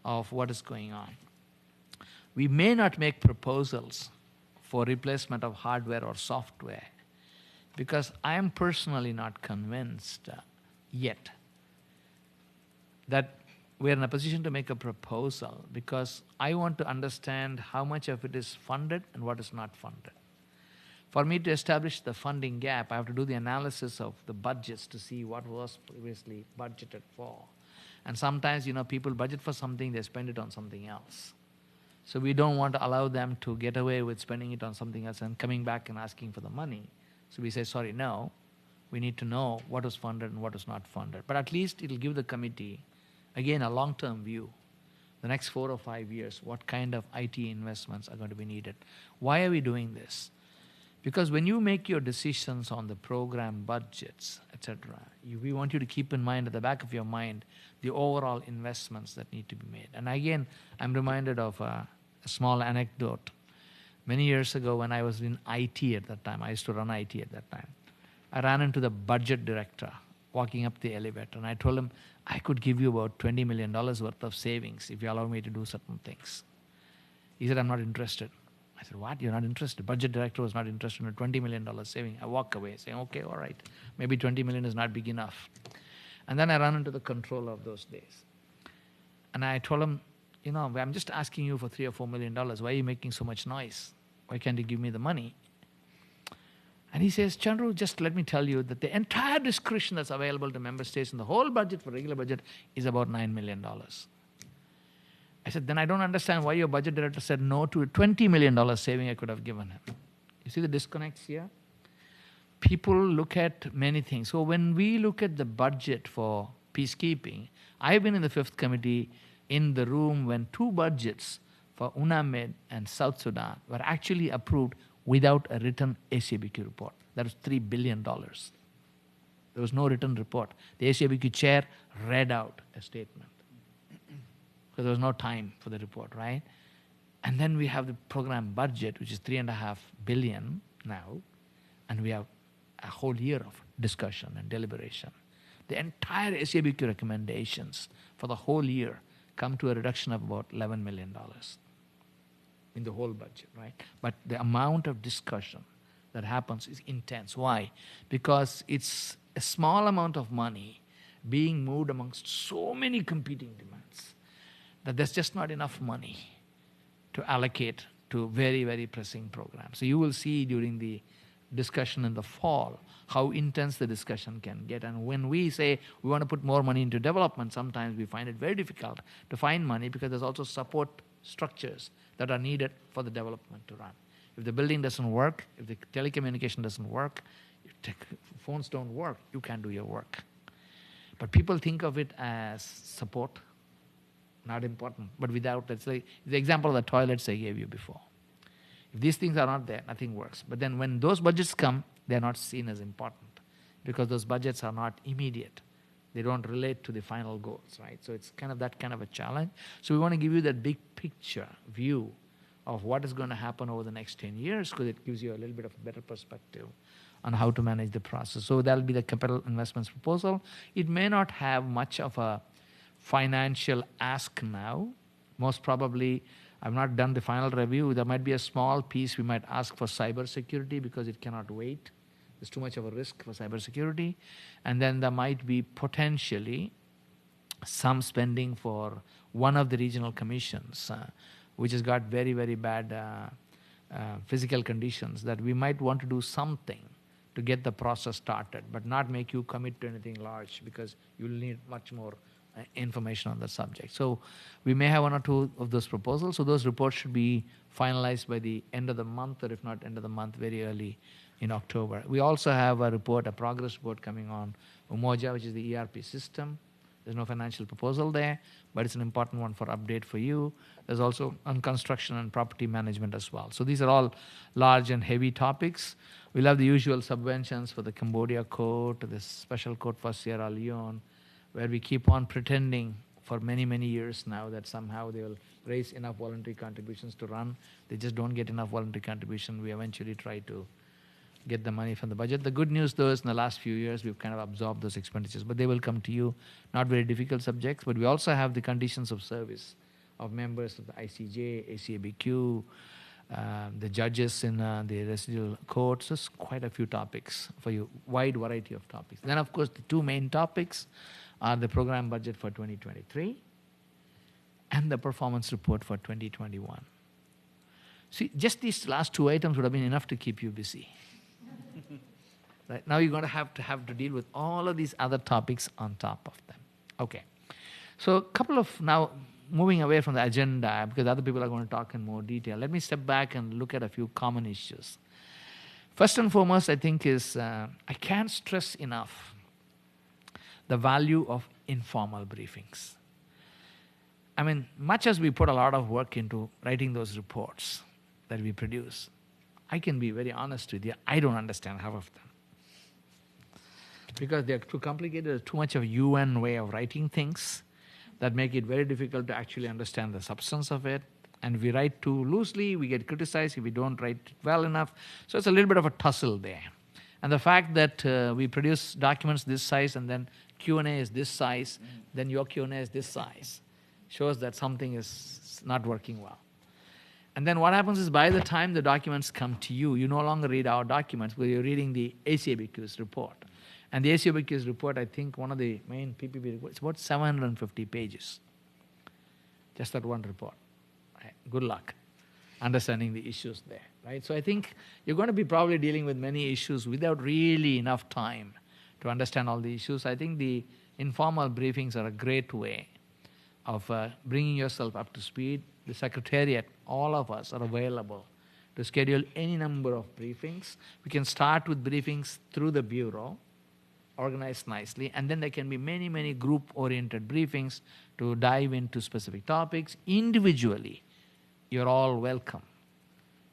of what is going on. We may not make proposals for replacement of hardware or software. Because I am personally not convinced yet that we're in a position to make a proposal, because I want to understand how much of it is funded and what is not funded. For me to establish the funding gap, I have to do the analysis of the budgets to see what was previously budgeted for. And sometimes, people budget for something, they spend it on something else. So we don't want to allow them to get away with spending it on something else and coming back and asking for the money. So we say, sorry, no. We need to know what was funded and what was not funded. But at least it'll give the committee, again, a long-term view. The next 4 or 5 years, what kind of IT investments are going to be needed. Why are we doing this? Because when you make your decisions on the program budgets, etc., we want you to keep in mind, at the back of your mind, the overall investments that need to be made. And again, I'm reminded of a small anecdote. Many years ago, when I was in IT at that time, I used to run IT at that time, I ran into the budget director walking up the elevator, and I told him, I could give you about $20 million worth of savings if you allow me to do certain things. He said, I'm not interested. I said, what? You're not interested? Budget director was not interested in a $20 million saving. I walk away saying, okay, all right. Maybe $20 million is not big enough. And then I ran into the controller of those days. And I told him, I'm just asking you for $3 or $4 million. Why are you making so much noise? Why can't you give me the money? And he says, Chandru, just let me tell you that the entire discretion that's available to member states in the whole budget for regular budget is about $9 million. I said, then I don't understand why your budget director said no to a $20 million saving I could have given him. You see the disconnects here? People look at many things. So when we look at the budget for peacekeeping, I've been in the 5th committee in the room when 2 budgets for UNAMID and South Sudan were actually approved without a written ACABQ report. That was $3 billion. There was no written report. The ACABQ chair read out a statement, because there was no time for the report, right? And then we have the program budget, which is $3.5 billion now, and we have a whole year of discussion and deliberation. The entire ACABQ recommendations for the whole year come to a reduction of about $11 million in the whole budget, right? But the amount of discussion that happens is intense. Why? Because it's a small amount of money being moved amongst so many competing demands that there's just not enough money to allocate to very, very pressing programs. So you will see during the discussion in the fall how intense the discussion can get. And when we say we want to put more money into development, sometimes we find it very difficult to find money, because there's also support structures that are needed for the development to run. If the building doesn't work, if the telecommunication doesn't work, if phones don't work, you can't do your work. But people think of it as support, not important. But without, let's say, the example of the toilets I gave you before. If these things are not there, nothing works. But then when those budgets come, they're not seen as important, because those budgets are not immediate. They don't relate to the final goals, right? So it's that kind of a challenge. So we want to give you that big picture view of what is going to happen over the next 10 years, because it gives you a little bit of a better perspective on how to manage the process. So that'll be the capital investments proposal. It may not have much of a financial ask now. Most probably, I've not done the final review. There might be a small piece we might ask for cybersecurity, because it cannot wait. There's too much of a risk for cybersecurity. And then there might be potentially some spending for one of the regional commissions, which has got very, very bad physical conditions, that we might want to do something to get the process started, but not make you commit to anything large, because you'll need much more information on the subject. So we may have 1 or 2 of those proposals. So those reports should be finalized by the end of the month, or if not end of the month, very early in October. We also have a progress report coming on Umoja, which is the ERP system. There's no financial proposal there, but it's an important one for update for you. There's also on construction and property management as well. So these are all large and heavy topics. We'll have the usual subventions for the Cambodia court, the special court for Sierra Leone, where we keep on pretending for many, many years now that somehow they will raise enough voluntary contributions to run. They just don't get enough voluntary contribution. We eventually try to get the money from the budget. The good news, though, is in the last few years, we've kind of absorbed those expenditures, but they will come to you. Not very difficult subjects, but we also have the conditions of service of members of the ICJ, ACABQ, the judges in the residual courts. There's quite a few topics for you, wide variety of topics. Then, of course, the two main topics are the program budget for 2023 and the performance report for 2021. See, just these last two items would have been enough to keep you busy. Right? Now you're going to have to deal with all of these other topics on top of them. Okay. So a couple of, now moving away from the agenda, because other people are going to talk in more detail, let me step back and look at a few common issues. First and foremost, I think is, I can't stress enough the value of informal briefings. I mean, much as we put a lot of work into writing those reports that we produce, I can be very honest with you, I don't understand half of them. Because they're too complicated, there's too much of a UN way of writing things that make it very difficult to actually understand the substance of it. And if we write too loosely, we get criticized if we don't write well enough. So it's a little bit of a tussle there. And the fact that we produce documents this size and then Q&A is this size, then your Q&A is this size, shows that something is not working well. And then what happens is by the time the documents come to you, you no longer read our documents, but you're reading the ACABQ's report. And the ACABQ's report, I think one of the main PPP reports, it's about 750 pages. Just that one report. Right? Good luck understanding the issues there. Right? So I think you're going to be probably dealing with many issues without really enough time to understand all the issues. I think the informal briefings are a great way of bringing yourself up to speed. The Secretariat, all of us are available to schedule any number of briefings. We can start with briefings through the Bureau, organized nicely, and then there can be many, many group-oriented briefings to dive into specific topics. Individually, you're all welcome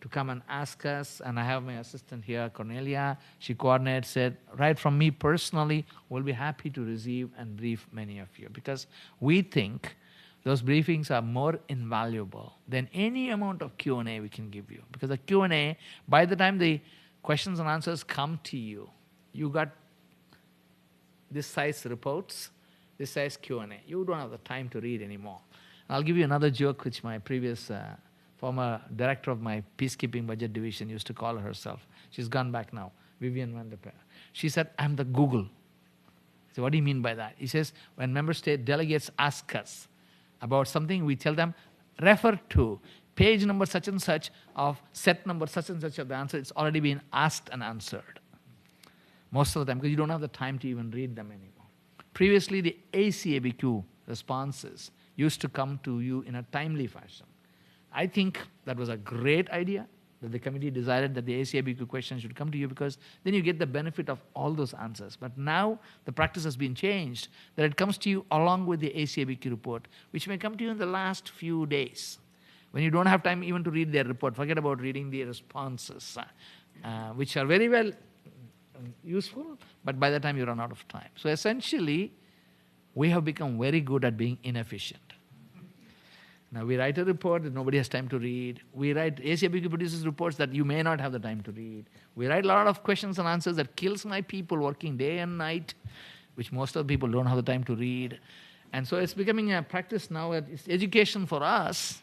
to come and ask us, and I have my assistant here, Cornelia. She coordinates it. Right from me personally, we'll be happy to receive and brief many of you, because we think those briefings are more invaluable than any amount of Q&A we can give you. Because the Q&A, by the time the questions and answers come to you, you got this size reports, this size Q&A. You don't have the time to read anymore. I'll give you another joke which my previous former director of my Peacekeeping Budget division used to call herself. She's gone back now, Vivian van der Peer. She said, I'm the Google. So what do you mean by that? He says, when member state delegates ask us about something, we tell them, refer to page number such and such of set number such and such of the answer. It's already been asked and answered. Most of the time, because you don't have the time to even read them anymore. Previously, the ACABQ responses used to come to you in a timely fashion. I think that was a great idea, that the committee decided that the ACABQ questions should come to you, because then you get the benefit of all those answers. But now the practice has been changed, that it comes to you along with the ACABQ report, which may come to you in the last few days, when you don't have time even to read their report. Forget about reading the responses, which are very well useful, but by the time you run out of time. So essentially, we have become very good at being inefficient. Now we write a report that nobody has time to read. We write, ACABQ produces reports that you may not have the time to read. We write a lot of questions and answers that kills my people working day and night, which most of the people don't have the time to read. And so it's becoming a practice now. It's education for us,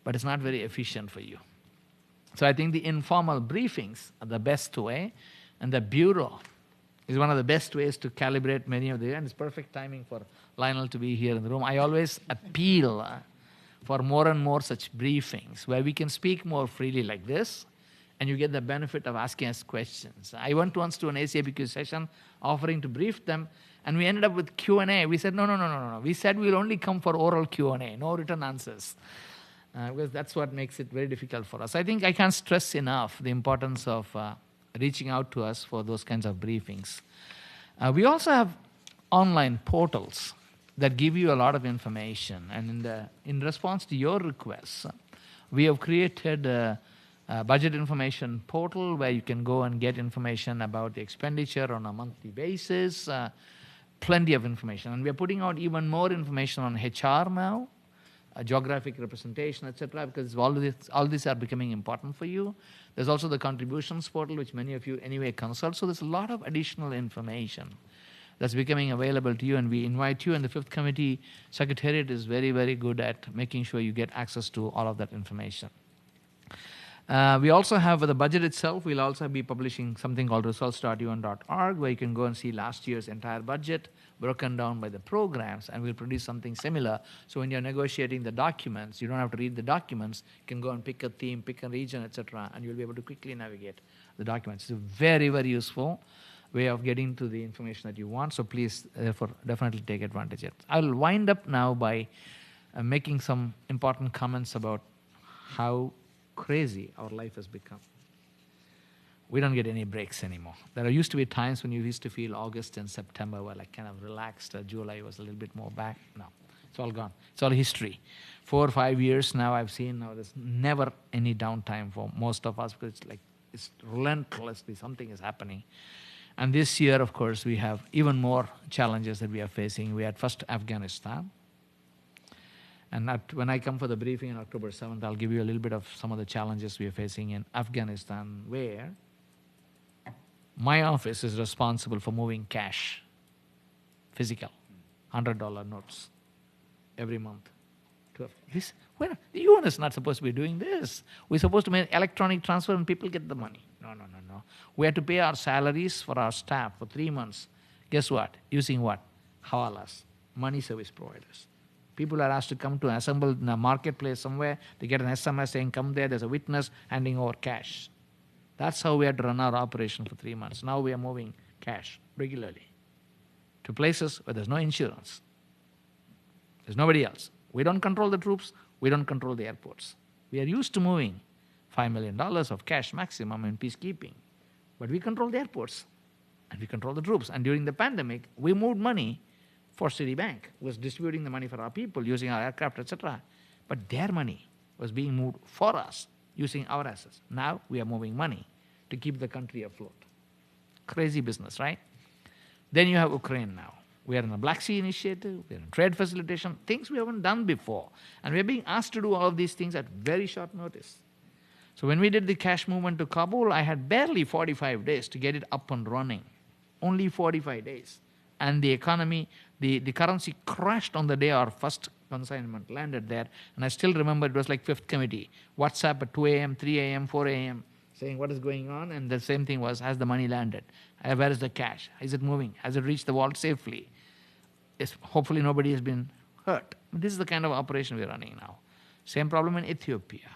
but it's not very efficient for you. So I think the informal briefings are the best way. And the Bureau is one of the best ways to calibrate many of the, and it's perfect timing for Lionel to be here in the room. I always appeal for more and more such briefings where we can speak more freely like this, and you get the benefit of asking us questions. I went once to an ACABQ session offering to brief them, and we ended up with Q&A. We said, no. We said we'll only come for oral Q&A, no written answers. Because that's what makes it very difficult for us. I think I can't stress enough the importance of reaching out to us for those kinds of briefings. We also have online portals that give you a lot of information. And in response to your requests, we have created a budget information portal where you can go and get information about the expenditure on a monthly basis, plenty of information. And we are putting out even more information on HR now, geographic representation, etc., because all these are becoming important for you. There's also the contributions portal, which many of you anyway consult. So there's a lot of additional information that's becoming available to you, and we invite you. And the Fifth Committee Secretariat is very, very good at making sure you get access to all of that information. We also have the budget itself. We'll also be publishing something called results.un.org, where you can go and see last year's entire budget broken down by the programs, and we'll produce something similar. So when you're negotiating the documents, you don't have to read the documents. You can go and pick a theme, pick a region, etc., and you'll be able to quickly navigate the documents. It's a very, very useful way of getting to the information that you want. So please, therefore, definitely take advantage of it. I'll wind up now by making some important comments about how crazy our life has become. We don't get any breaks anymore. There used to be times when you used to feel August and September were like kind of relaxed. July was a little bit more back. No, it's all gone. It's all history. 4 or 5 years now I've seen now there's never any downtime for most of us because it's relentlessly something is happening. And this year, of course, we have even more challenges that we are facing. We had first Afghanistan. And when I come for the briefing on October 7th, I'll give you a little bit of some of the challenges we are facing in Afghanistan, where my office is responsible for moving cash, physical, $100 notes every month. The UN is not supposed to be doing this. We're supposed to make electronic transfer and people get the money. No. We have to pay our salaries for our staff for 3 months. Guess what? Using what? Hawalas, money service providers. People are asked to come to assemble in a marketplace somewhere. They get an SMS saying, come there, there's a witness handing over cash. That's how we had to run our operation for 3 months. Now we are moving cash regularly to places where there's no insurance. There's nobody else. We don't control the troops. We don't control the airports. We are used to moving $5 million of cash maximum in peacekeeping. But we control the airports and we control the troops. And during the pandemic, we moved money for Citibank, was distributing the money for our people using our aircraft, etc. But their money was being moved for us using our assets. Now we are moving money to keep the country afloat. Crazy business, right? Then you have Ukraine now. We are in a Black Sea initiative, we are in trade facilitation, things we haven't done before. And we are being asked to do all of these things at very short notice. So when we did the cash movement to Kabul, I had barely 45 days to get it up and running. Only 45 days. And the economy, the currency crashed on the day our first consignment landed there. And I still remember it was like fifth committee. WhatsApp at 2 a.m., 3 a.m., 4 a.m. saying what is going on. And the same thing was, has the money landed? Where is the cash? Is it moving? Has it reached the vault safely? Hopefully nobody has been hurt. This is the kind of operation we're running now. Same problem in Ethiopia,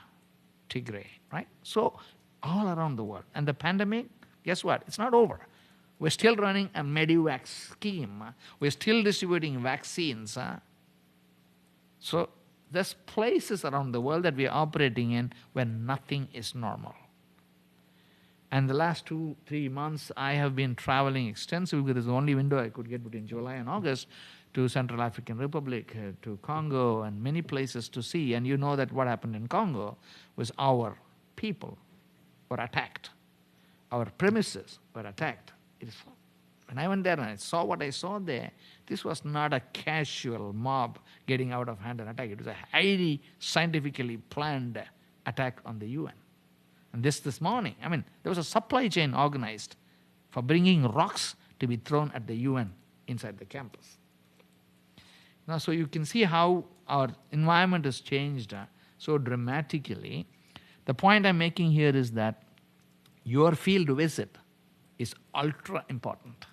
Tigray, right? So all around the world. And the pandemic, guess what? It's not over. We're still running a Medivac scheme. We're still distributing vaccines. So there's places around the world that we are operating in where nothing is normal. And the last 2-3 months, I have been traveling extensively because it's the only window I could get between July and August to Central African Republic, to Congo, and many places to see. And you know that what happened in Congo was our people were attacked. Our premises were attacked. When I went there and I saw what I saw there, this was not a casual mob getting out of hand and attack. It was a highly scientifically planned attack on the UN. And this morning, there was a supply chain organized for bringing rocks to be thrown at the UN inside the campus. Now, so you can see how our environment has changed so dramatically. The point I'm making here is that your field visit is ultra important.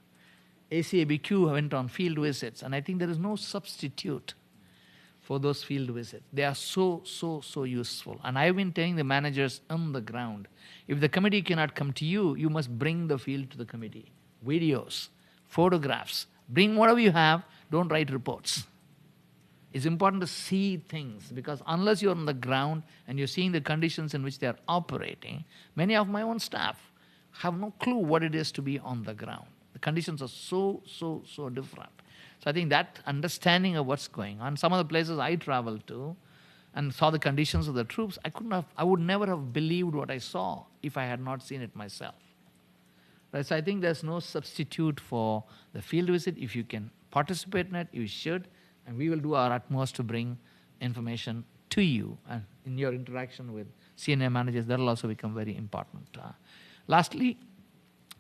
ACABQ went on field visits, and I think there is no substitute for those field visits. They are so useful. And I've been telling the managers on the ground, if the committee cannot come to you, you must bring the field to the committee. Videos, photographs, bring whatever you have, don't write reports. It's important to see things because unless you're on the ground and you're seeing the conditions in which they're operating, many of my own staff have no clue what it is to be on the ground. The conditions are so different. So I think that understanding of what's going on, some of the places I traveled to and saw the conditions of the troops, I would never have believed what I saw if I had not seen it myself. Right? So I think there's no substitute for the field visit. If you can participate in it, you should, and we will do our utmost to bring information to you. And in your interaction with senior managers, that will also become very important. Lastly,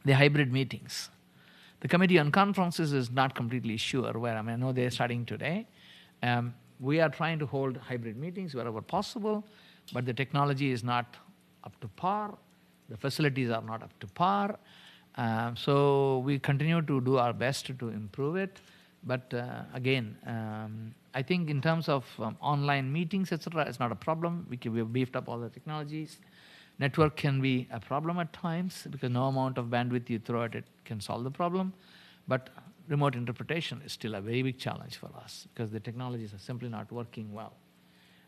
the hybrid meetings. The Committee on Conferences is not completely sure where. I know they're starting today. We are trying to hold hybrid meetings wherever possible, but the technology is not up to par. The facilities are not up to par. So we continue to do our best to improve it. But again, I think in terms of online meetings, etc., it's not a problem. We've beefed up all the technologies. Network can be a problem at times because no amount of bandwidth you throw at it can solve the problem. But remote interpretation is still a very big challenge for us because the technologies are simply not working well.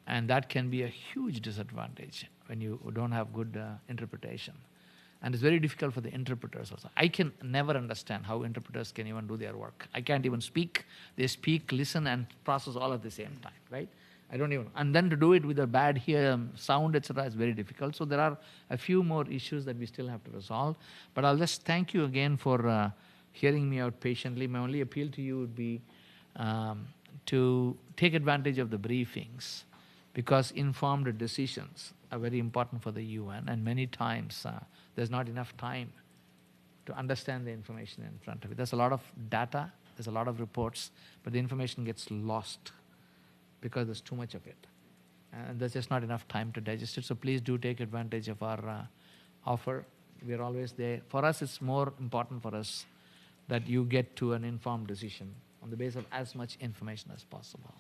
And that can be a huge disadvantage when you don't have good interpretation. And it's very difficult for the interpreters also. I can never understand how interpreters can even do their work. I can't even speak. They speak, listen, and process all at the same time, right? I don't even. And then to do it with a bad sound, etc., is very difficult. So there are a few more issues that we still have to resolve. But I'll just thank you again for hearing me out patiently. My only appeal to you would be to take advantage of the briefings because informed decisions are very important for the UN, and many times there's not enough time to understand the information in front of you. There's a lot of data, there's a lot of reports, but the information gets lost because there's too much of it. And there's just not enough time to digest it. So please do take advantage of our offer. We're always there. For us, it's more important for us that you get to an informed decision on the basis of as much information as possible.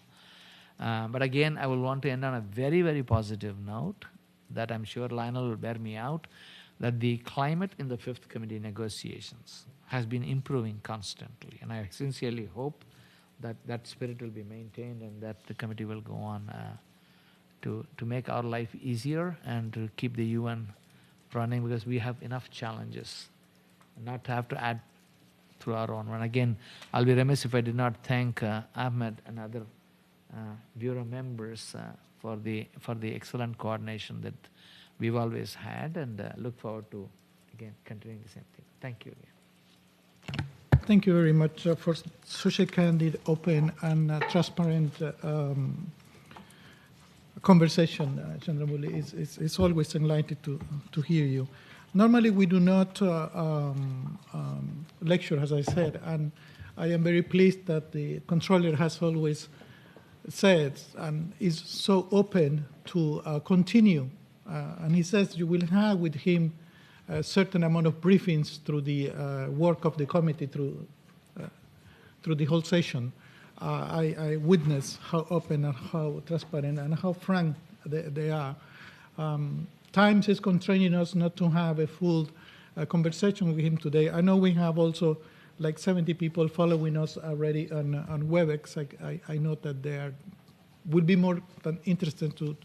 But again, I will want to end on a very, very positive note that I'm sure Lionel will bear me out, that the climate in the Fifth Committee negotiations has been improving constantly. And I sincerely hope that that spirit will be maintained and that the committee will go on to make our life easier and to keep the UN running because we have enough challenges and not to have to add through our own one. Again, I'll be remiss if I did not thank Ahmed and other Bureau members for the excellent coordination that we've always had, and look forward to, again, continuing the same thing. Thank you again. Thank you very much for such a candid, open, and transparent conversation, Chandramouli. It's always enlightening to hear you. Normally, we do not lecture, as I said, and I am very pleased that the controller has always said and is so open to continue. And he says you will have with him a certain amount of briefings through the work of the committee through the whole session. I witness how open and how transparent and how frank they are. Times is constraining us not to have a full conversation with him today. I know we have also like 70 people following us already on WebEx. I know that they will be more than interested to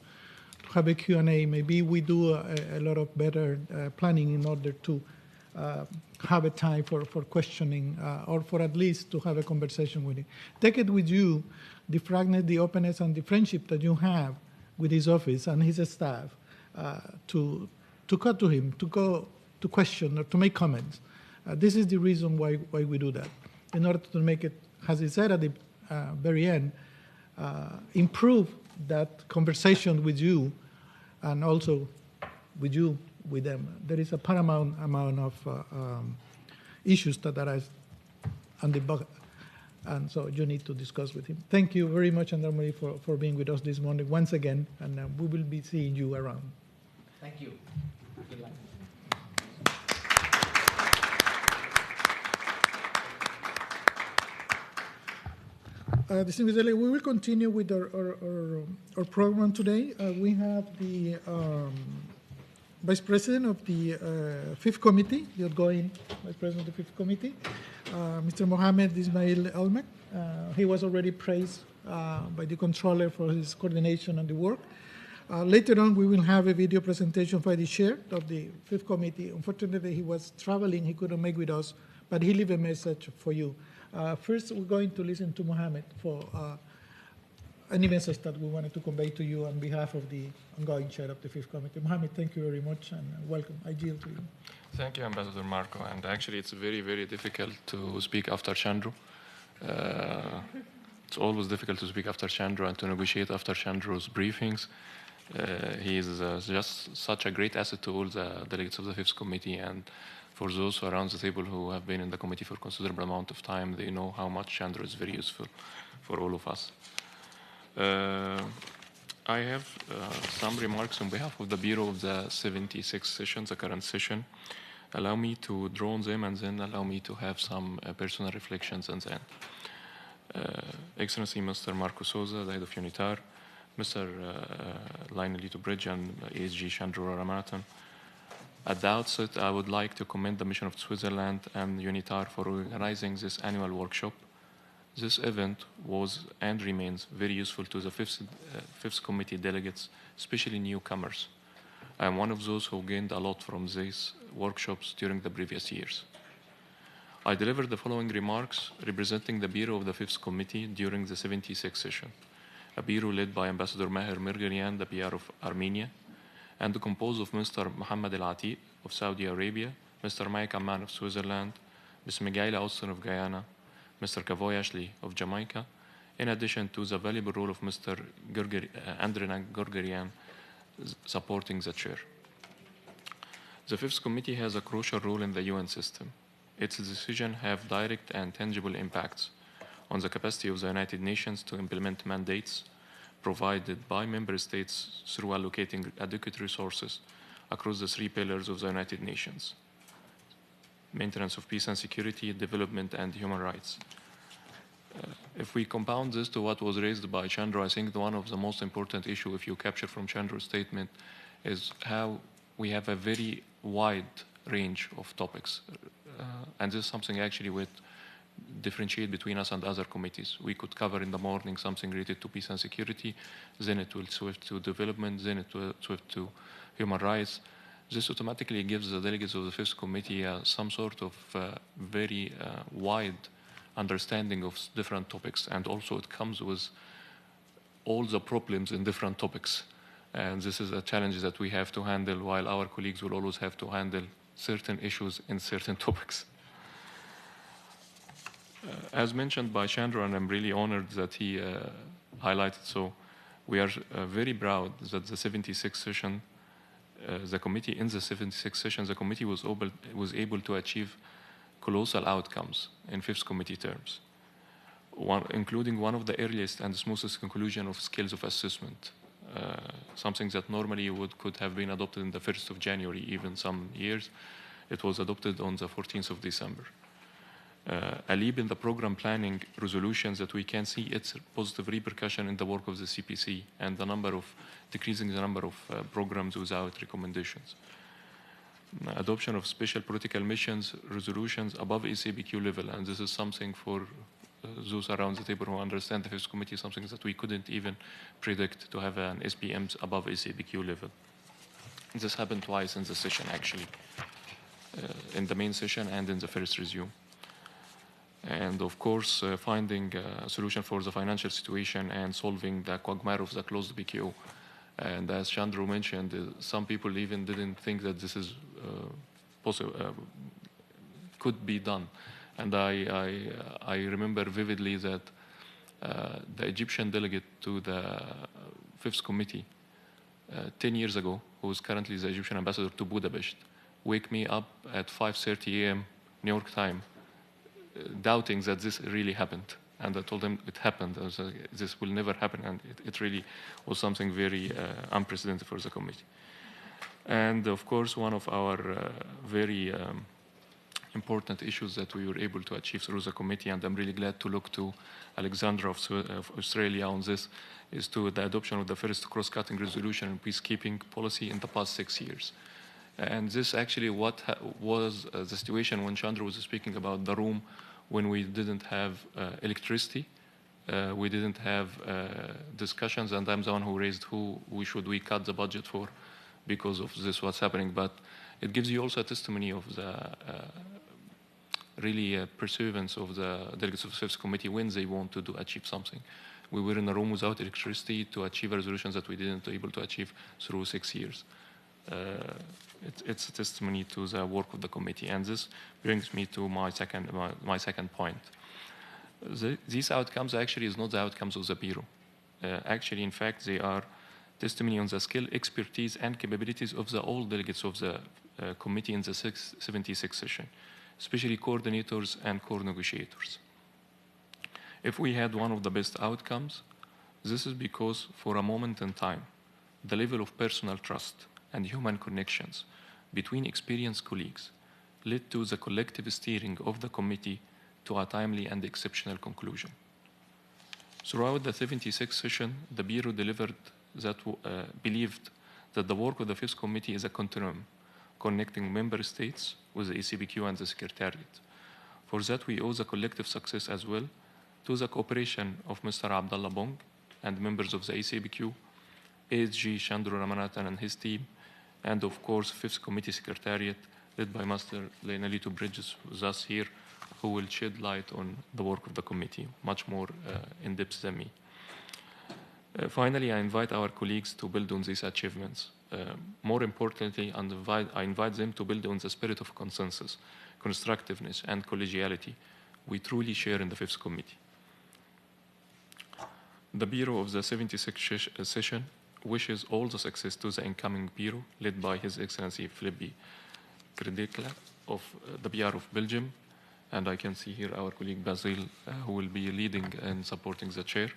have a Q&A. Maybe we do a lot of better planning in order to have a time for questioning or for at least to have a conversation with him. Take it with you, the frankness, the openness, and the friendship that you have with his office and his staff to go to him, to go to question or to make comments. This is the reason why we do that, in order to make it, as he said at the very end, improve that conversation with you and also with you, with them. There is a paramount amount of issues that are on the bucket, and so you need to discuss with him. Thank you very much, Chandramouli, for being with us this morning once again, and we will be seeing you around. Thank you. Good luck. Distinguished delegate, we will continue with our program today. We have the Vice President of the Fifth Committee, the outgoing Vice President of the Fifth Committee, Mr. Mohamed Ismail Elmek. He was already praised by the controller for his coordination and the work. Later on, we will have a video presentation by the chair of the Fifth Committee. Unfortunately, he was traveling, he couldn't make with us, but he left a message for you. First, we're going to listen to Mohamed for any message that we wanted to convey to you on behalf of the ongoing chair of the Fifth Committee. Mohamed, thank you very much and welcome. I yield to you. Thank you, Ambassador Marco. And actually, it's very, very difficult to speak after Chandru. It's always difficult to speak after Chandru and to negotiate after Chandru's briefings. He is just such a great asset to all the delegates of the Fifth Committee, and for those who are around the table who have been in the committee for a considerable amount of time, they know how much Chandru is very useful for all of us. I have some remarks on behalf of the Bureau of the 76th session, the current session. Allow me to draw on them and then allow me to have some personal reflections and then. Excellency Mr. Marco Souza, the head of UNITAR, Mr. Lionelito Bridge and ASG Chandra Ramanathan. At the outset, I would like to commend the mission of Switzerland and UNITAR for organizing this annual workshop. This event was and remains very useful to the Fifth Committee delegates, especially newcomers. I am one of those who gained a lot from these workshops during the previous years. I delivered the following remarks representing the Bureau of the Fifth Committee during the 76th session, a bureau led by Ambassador Maher Mirgarian, the PR of Armenia, and composed of Mr. Mohammed Al-Atiq of Saudi Arabia, Mr. Mike Amman of Switzerland, Ms. Migaila Austin of Guyana, Mr. Kavoy Ashley of Jamaica, in addition to the valuable role of Mr. Andrenak Gorgarian supporting the chair. The Fifth Committee has a crucial role in the UN system. Its decisions have direct and tangible impacts on the capacity of the United Nations to implement mandates provided by member states through allocating adequate resources across the three pillars of the United Nations: maintenance of peace and security, development, and human rights. If we compound this to what was raised by Chandra, I think one of the most important issues, if you capture from Chandra's statement, is how we have a very wide range of topics. And this is something actually would differentiate between us and other committees. We could cover in the morning something related to peace and security, then it will swift to development, then it will swift to human rights. This automatically gives the delegates of the Fifth Committee some sort of very wide understanding of different topics, and also it comes with all the problems in different topics. And this is a challenge that we have to handle, while our colleagues will always have to handle certain issues in certain topics. As mentioned by Chandra, and I'm really honored that he highlighted so, we are very proud that the 76th session, the committee in the 76th session, the committee was able to achieve colossal outcomes in Fifth Committee terms, including one of the earliest and smoothest conclusion of skills of assessment, something that normally could have been adopted in the 1st of January, even some years. It was adopted on the 14th of December. A leap in the program planning resolutions that we can see its positive repercussion in the work of the CPC and the number of decreasing the number of programs without recommendations. Adoption of special political missions resolutions above ACABQ level, and this is something for those around the table who understand the Fifth Committee, something that we couldn't even predict, to have an SPMs above ACABQ level. This happened twice in the session, actually, in the main session and in the first review. And of course, finding a solution for the financial situation and solving the quagmire of the closed BQO. And as Chandra mentioned, some people even didn't think that this is possible, could be done. And I remember vividly that the Egyptian delegate to the Fifth Committee 10 years ago, who is currently the Egyptian ambassador to Budapest, wake me up at 5:30 a.m. New York time, doubting that this really happened. And I told him it happened. I was like, this will never happen. And it really was something very unprecedented for the committee. And of course, one of our very important issues that we were able to achieve through the committee, and I'm really glad to look to Alexandra of Australia on this, is to the adoption of the first cross-cutting resolution and peacekeeping policy in the past 6 years. And this actually was the situation when Chandra was speaking about the room when we didn't have electricity, we didn't have discussions, and I'm the one who raised who should we cut the budget for because of this what's happening. But it gives you also a testimony of the really perseverance of the delegates of the Fifth Committee when they want to achieve something. We were in a room without electricity to achieve a resolution that we didn't able to achieve through 6 years. It's a testimony to the work of the committee, and this brings me to my second point. These outcomes actually is not the outcomes of the Bureau. Actually, in fact, they are testimony on the skill, expertise, and capabilities of all delegates of the committee in the 76th session, especially coordinators and core negotiators. If we had one of the best outcomes, This is because for a moment in time, the level of personal trust and human connections between experienced colleagues led to the collective steering of the committee to a timely and exceptional conclusion. Throughout the 76th session, the Bureau believed that the work of the Fifth Committee is a continuum connecting member states with the ACABQ and the Secretariat. For that, we owe the collective success as well to the cooperation of Mr. Abdullah Bong and members of the ACABQ, ASG Chandru Ramanathan and his team, and of course, Fifth Committee Secretariat, led by Master Leonelito Bridges, with us here, who will shed light on the work of the committee, much more in depth than me. Finally, I invite our colleagues to build on these achievements. More importantly, I invite them to build on the spirit of consensus, constructiveness, and collegiality we truly share in the Fifth Committee. The Bureau of the 76th session wishes all the success to the incoming Bureau, led by His Excellency Philippe Credekla of the PR of Belgium, and I can see here our colleague Basil, who will be leading and supporting the chair.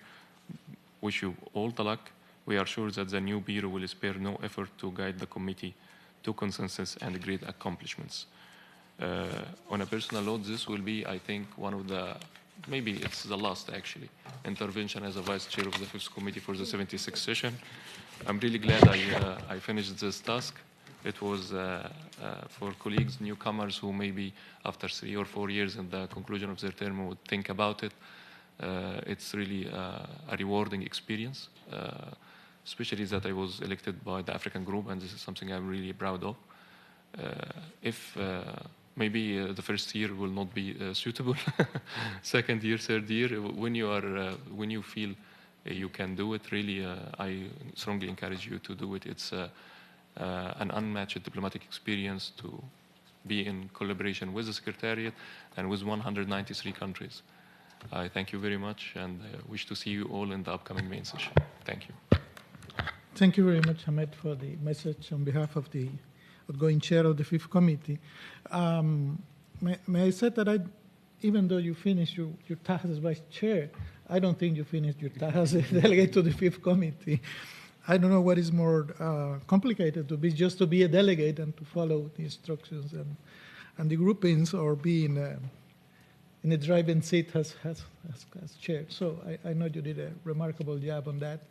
Wish you all the luck. We are sure that the new Bureau will spare no effort to guide the committee to consensus and great accomplishments. On a personal note, this will be, I think, one of the, maybe it's the last actually, intervention as a vice chair of the Fifth Committee for the 76th session. I'm really glad I finished this task. It was for colleagues, newcomers who maybe after 3 or 4 years in the conclusion of their term would think about it. It's really a rewarding experience, especially that I was elected by the African group, and this is something I'm really proud of. If maybe the first year will not be suitable, second year, third year, when you feel you can do it, really, I strongly encourage you to do it. It's an unmatched diplomatic experience to be in collaboration with the Secretariat and with 193 countries. I thank you very much and wish to see you all in the upcoming main session. Thank you. Thank you very much, Ahmed, for the message on behalf of the outgoing chair of the Fifth Committee. May I say that even though you finished your task as vice chair, I don't think you finished your task as a delegate to the Fifth Committee. I don't know what is more complicated to be just to be a delegate and to follow the instructions and the groupings, or be in a driving seat as chair. So I know you did a remarkable job on that.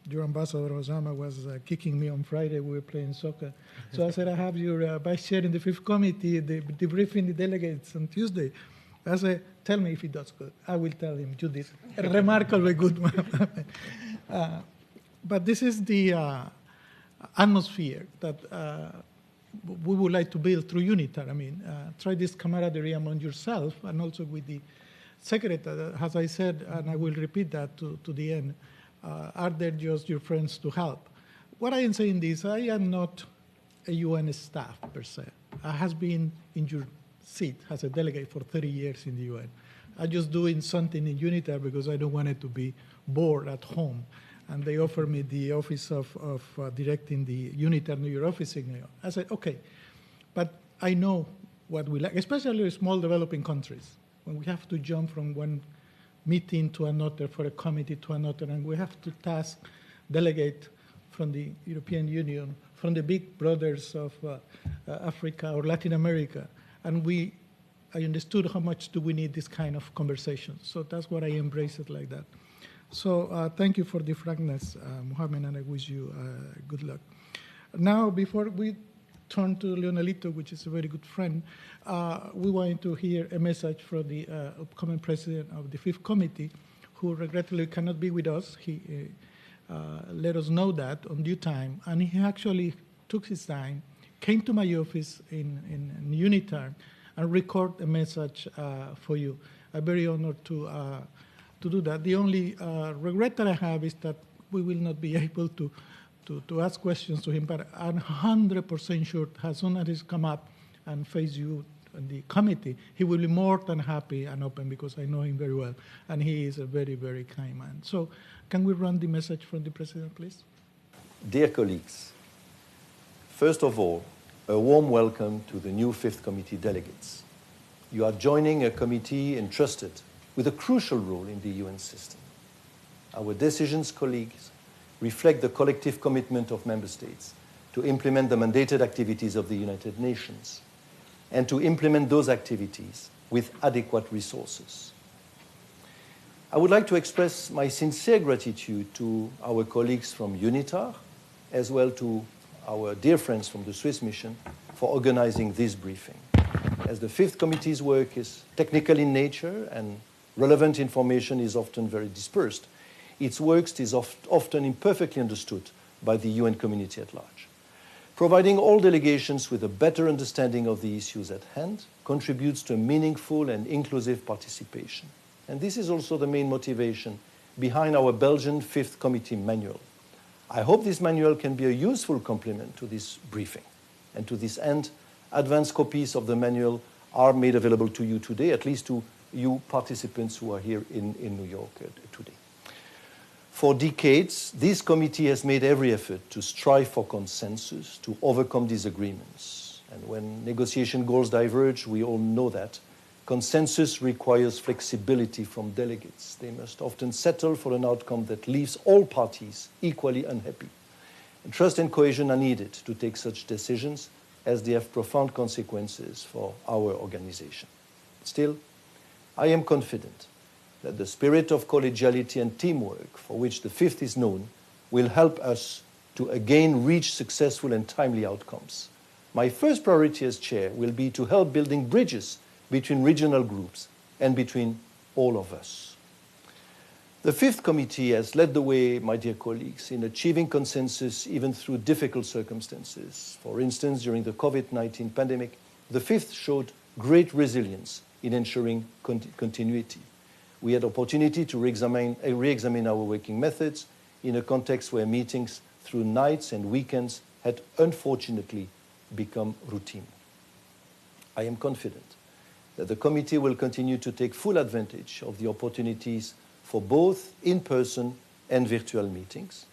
Your ambassador Osama was kicking me on Friday. We were playing soccer. So I said, I have your vice chair in the Fifth Committee, debriefing the delegates on Tuesday. I said, tell me if he does good. I will tell him, you did a remarkably good one. But this is the atmosphere that we would like to build through UNITAR. I mean, try this camaraderie among yourself and also with the secretary. As I said, and I will repeat that to the end, are there just your friends to help? What I am saying is, I am not a UN staff per se. I have been in your seat as a delegate for 30 years in the UN. I'm just doing something in UNITAR because I don't want it to be bored at home. And they offered me the office of directing the UNITAR New York office in New York. I said, okay, but I know what we like, especially small developing countries, when we have to jump from one meeting to another, for a committee to another, and we have to task delegate from the European Union, from the big brothers of Africa or Latin America. And I understood how much do we need this kind of conversation. So that's what I embraced it like that. So thank you for the frankness, Mohammed, and I wish you good luck. Now, before we turn to Leonelito, which is a very good friend, we want to hear a message from the upcoming president of the Fifth Committee, who regrettably cannot be with us. He let us know that on due time, and he actually took his time, came to my office in UNITAR, and recorded a message for you. I'm very honored to do that. The only regret that I have is that we will not be able to ask questions to him, but I'm 100% sure as soon as he's come up and face you and the committee, he will be more than happy and open, because I know him very well, and he is a very, very kind man. So can we run the message from the president, please? Dear colleagues, first of all, a warm welcome to the new Fifth Committee delegates. You are joining a committee entrusted with a crucial role in the UN system. Our decisions, colleagues, reflect the collective commitment of member states to implement the mandated activities of the United Nations and to implement those activities with adequate resources. I would like to express my sincere gratitude to our colleagues from UNITAR, as well to our dear friends from the Swiss mission, for organizing this briefing. As the Fifth Committee's work is technical in nature and relevant information is often very dispersed, its work is often imperfectly understood by the UN community at large. Providing all delegations with a better understanding of the issues at hand contributes to a meaningful and inclusive participation. And this is also the main motivation behind our Belgian Fifth Committee manual. I hope this manual can be a useful complement to this briefing. And to this end, advanced copies of the manual are made available to you today, at least to you participants who are here in New York today. For decades, this committee has made every effort to strive for consensus, to overcome disagreements. And when negotiation goals diverge, we all know that consensus requires flexibility from delegates. They must often settle for an outcome that leaves all parties equally unhappy. And trust and cohesion are needed to take such decisions, as they have profound consequences for our organization. Still, I am confident that the spirit of collegiality and teamwork for which the Fifth is known will help us to again reach successful and timely outcomes. My first priority as chair will be to help building bridges between regional groups and between all of us. The Fifth Committee has led the way, my dear colleagues, in achieving consensus even through difficult circumstances. For instance, during the COVID-19 pandemic, the Fifth showed great resilience in ensuring continuity. We had opportunity to re-examine our working methods in a context where meetings through nights and weekends had unfortunately become routine. I am confident that the committee will continue to take full advantage of the opportunities for both in-person and virtual meetings.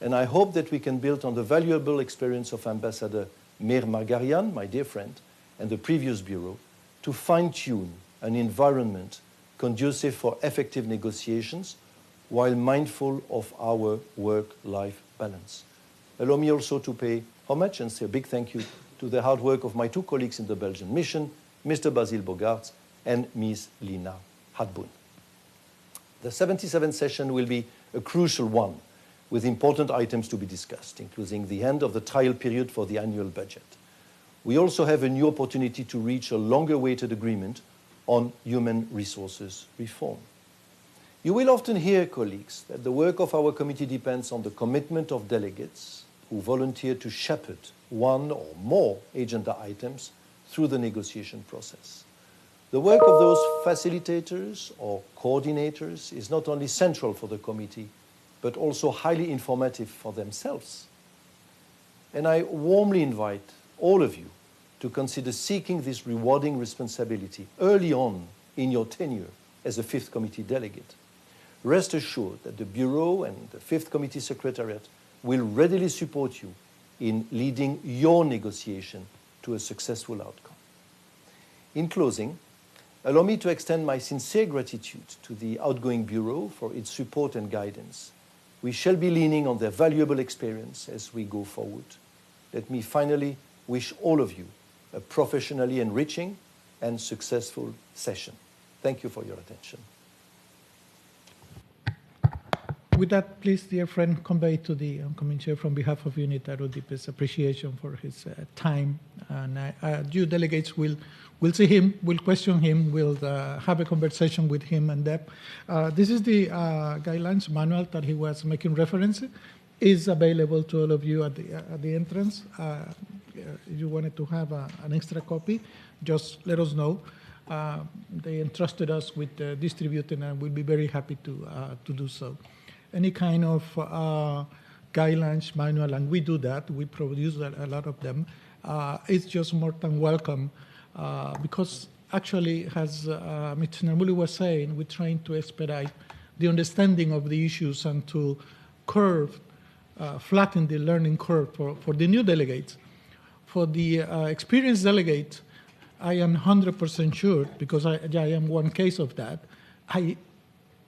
And I hope that we can build on the valuable experience of Ambassador Mir Margarian, my dear friend, and the previous bureau to fine-tune an environment conducive for effective negotiations while mindful of our work-life balance. Allow me also to pay homage and say a big thank you to the hard work of my two colleagues in the Belgian mission, Mr. Basil Bogaerts and Ms. Lina Hadboun. The 77th session will be a crucial one, with important items to be discussed, including the end of the trial period for the annual budget. We also have a new opportunity to reach a longer-awaited agreement on human resources reform. You will often hear, colleagues, that the work of our committee depends on the commitment of delegates who volunteer to shepherd one or more agenda items through the negotiation process. The work of those facilitators or coordinators is not only central for the committee, but also highly informative for themselves. And I warmly invite all of you to consider seeking this rewarding responsibility early on in your tenure as a Fifth Committee delegate. Rest assured that the Bureau and the Fifth Committee Secretariat will readily support you in leading your negotiation to a successful outcome. In closing, allow me to extend my sincere gratitude to the outgoing Bureau for its support and guidance. We shall be leaning on their valuable experience as we go forward. Let me finally wish all of you a professionally enriching and successful session. Thank you for your attention. With that, please, dear friend, convey to the incoming chair from behalf of UNITAR our deepest appreciation for his time. And you delegates will see him, will question him, will have a conversation with him and depth. This is the guidelines manual that he was making reference. Is available to all of you at the entrance. If you wanted to have an extra copy, just let us know. They entrusted us with distributing, and we'll be very happy to do so. Any kind of guidelines, manual, and we do that. We produce a lot of them. It's just more than welcome because actually, as Mr. Namuli was saying, we're trying to expedite the understanding of the issues and to flatten the learning curve for the new delegates. For the experienced delegates, I am 100% sure, because I am one case of that, I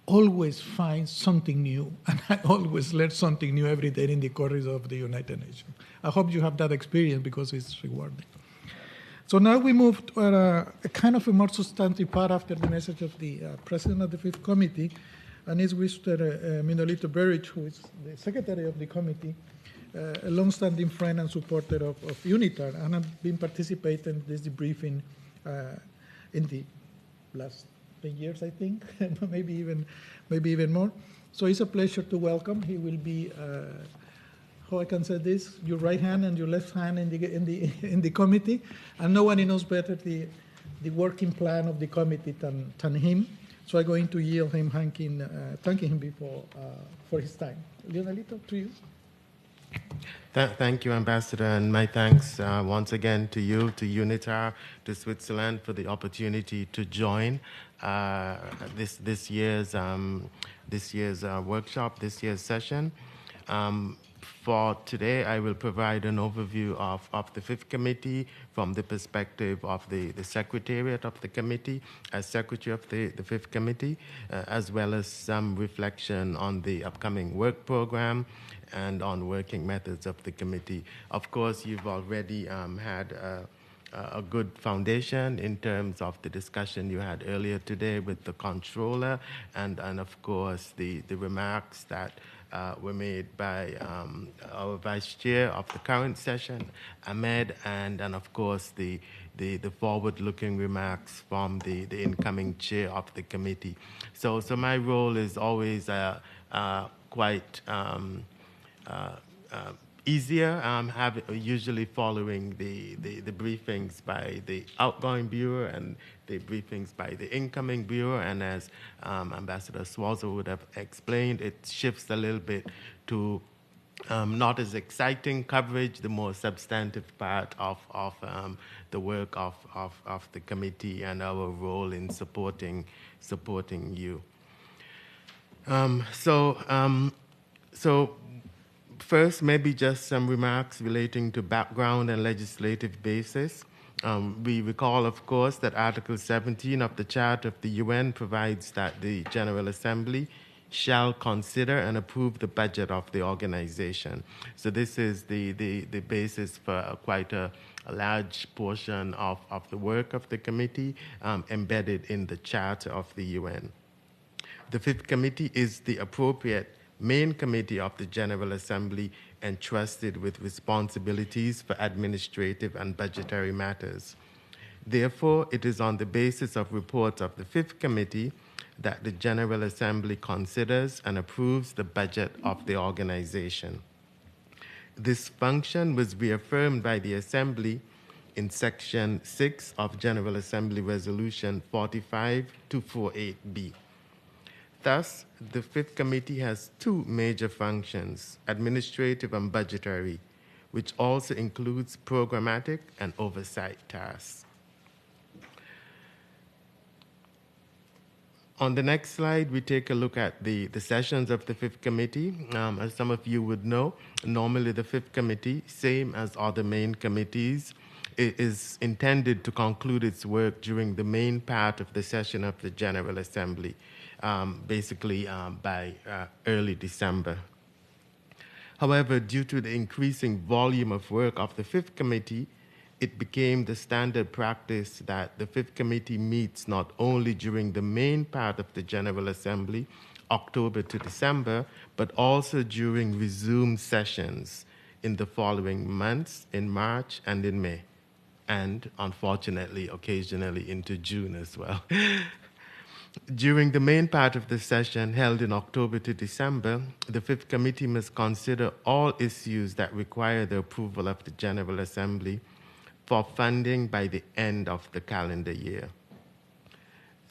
always find something new, and I always learn something new every day in the corridors of the United Nations. I hope you have that experience because it's rewarding. So now we move to a kind of a more substantive part after the message of the President of the Fifth Committee, and it's Mr. Minolito Beric, who is the Secretary of the Committee, a long-standing friend and supporter of UNITAR, and I've been participating in this debriefing in the last 10 years, I think, maybe even more. So it's a pleasure to welcome. He will be, how I can say this, your right hand and your left hand in the committee, and no one knows better the working plan of the committee than him. So I'm going to yield him, thanking him for his time. Leonelito, to you. Thank you, Ambassador, and my thanks once again to you, to UNITAR, to Switzerland for the opportunity to join this year's workshop, this year's session. For today, I will provide an overview of the Fifth Committee from the perspective of the Secretariat of the Committee as Secretary of the Fifth Committee, as well as some reflection on the upcoming work program and on working methods of the committee. Of course, you've already had a good foundation in terms of the discussion you had earlier today with the controller, and of course the remarks that were made by our vice chair of the current session, Ahmed, and of course the forward-looking remarks from the incoming chair of the committee. So my role is always quite easier, usually following the briefings by the outgoing bureau and the briefings by the incoming bureau, and as Ambassador Swazo would have explained, it shifts a little bit to not as exciting coverage, the more substantive part of the work of the committee and our role in supporting you. So first, maybe just some remarks relating to background and legislative basis. We recall, of course, that Article 17 of the Charter of the UN provides that the General Assembly shall consider and approve the budget of the organization. So this is the basis for quite a large portion of the work of the committee embedded in the Charter of the UN. The Fifth Committee is the appropriate main committee of the General Assembly entrusted with responsibilities for administrative and budgetary matters. Therefore, it is on the basis of reports of the Fifth Committee that the General Assembly considers and approves the budget of the organization. This function was reaffirmed by the Assembly in Section 6 of General Assembly Resolution 45-248B. Thus, the Fifth Committee has two major functions, administrative and budgetary, which also includes programmatic and oversight tasks. On the next slide, we take a look at the sessions of the Fifth Committee. As some of you would know, normally the Fifth Committee, same as other main committees, is intended to conclude its work during the main part of the session of the General Assembly, basically by early December. However, due to the increasing volume of work of the Fifth Committee, it became the standard practice that the Fifth Committee meets not only during the main part of the General Assembly, October to December, but also during resumed sessions in the following months, in March and in May, and unfortunately, occasionally into June as well. During the main part of the session held in October to December, the Fifth Committee must consider all issues that require the approval of the General Assembly for funding by the end of the calendar year.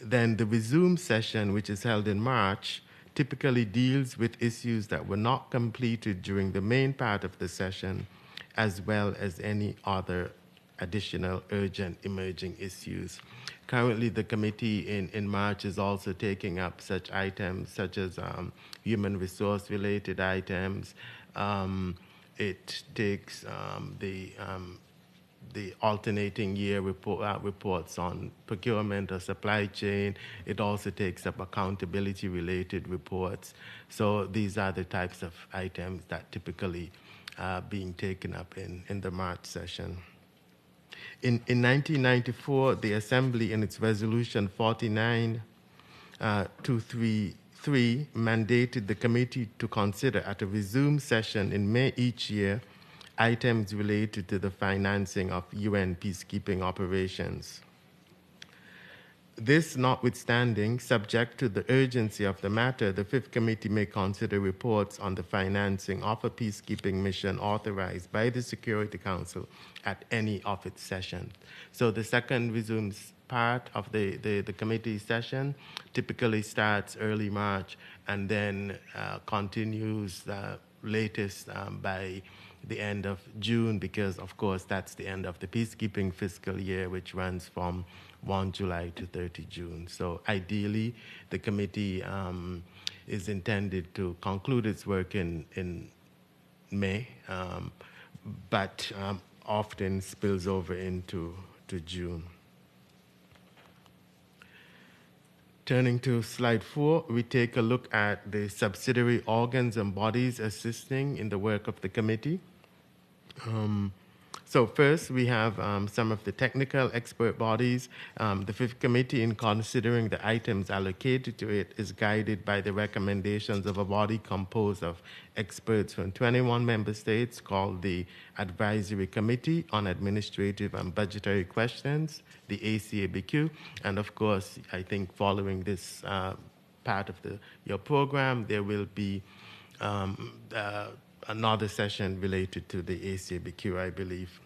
Then the resumed session, which is held in March, typically deals with issues that were not completed during the main part of the session, as well as any other additional urgent emerging issues. Currently, the committee in March is also taking up such items such as human resource related items. It takes the the alternating year reports on procurement or supply chain. It also takes up accountability-related reports. So these are the types of items that typically are being taken up in the March session. In 1994, the Assembly, in its resolution 49-233, mandated the committee to consider at a resumed session in May each year items related to the financing of UN peacekeeping operations. This notwithstanding, subject to the urgency of the matter, the Fifth Committee may consider reports on the financing of a peacekeeping mission authorized by the Security Council at any of its sessions. So the second resumes part of the committee session typically starts early March and then continues latest by the end of June, because of course that's the end of the peacekeeping fiscal year, which runs from 1 July to 30 June. So ideally, the committee is intended to conclude its work in May, but often spills over into June. Turning to slide 4, we take a look at the subsidiary organs and bodies assisting in the work of the committee. So first, we have some of the technical expert bodies. The Fifth Committee, in considering the items allocated to it, is guided by the recommendations of a body composed of experts from 21 member states called the Advisory Committee on Administrative and Budgetary Questions, the ACABQ. And of course, I think following this part of your program, there will be another session related to the ACABQ, I believe.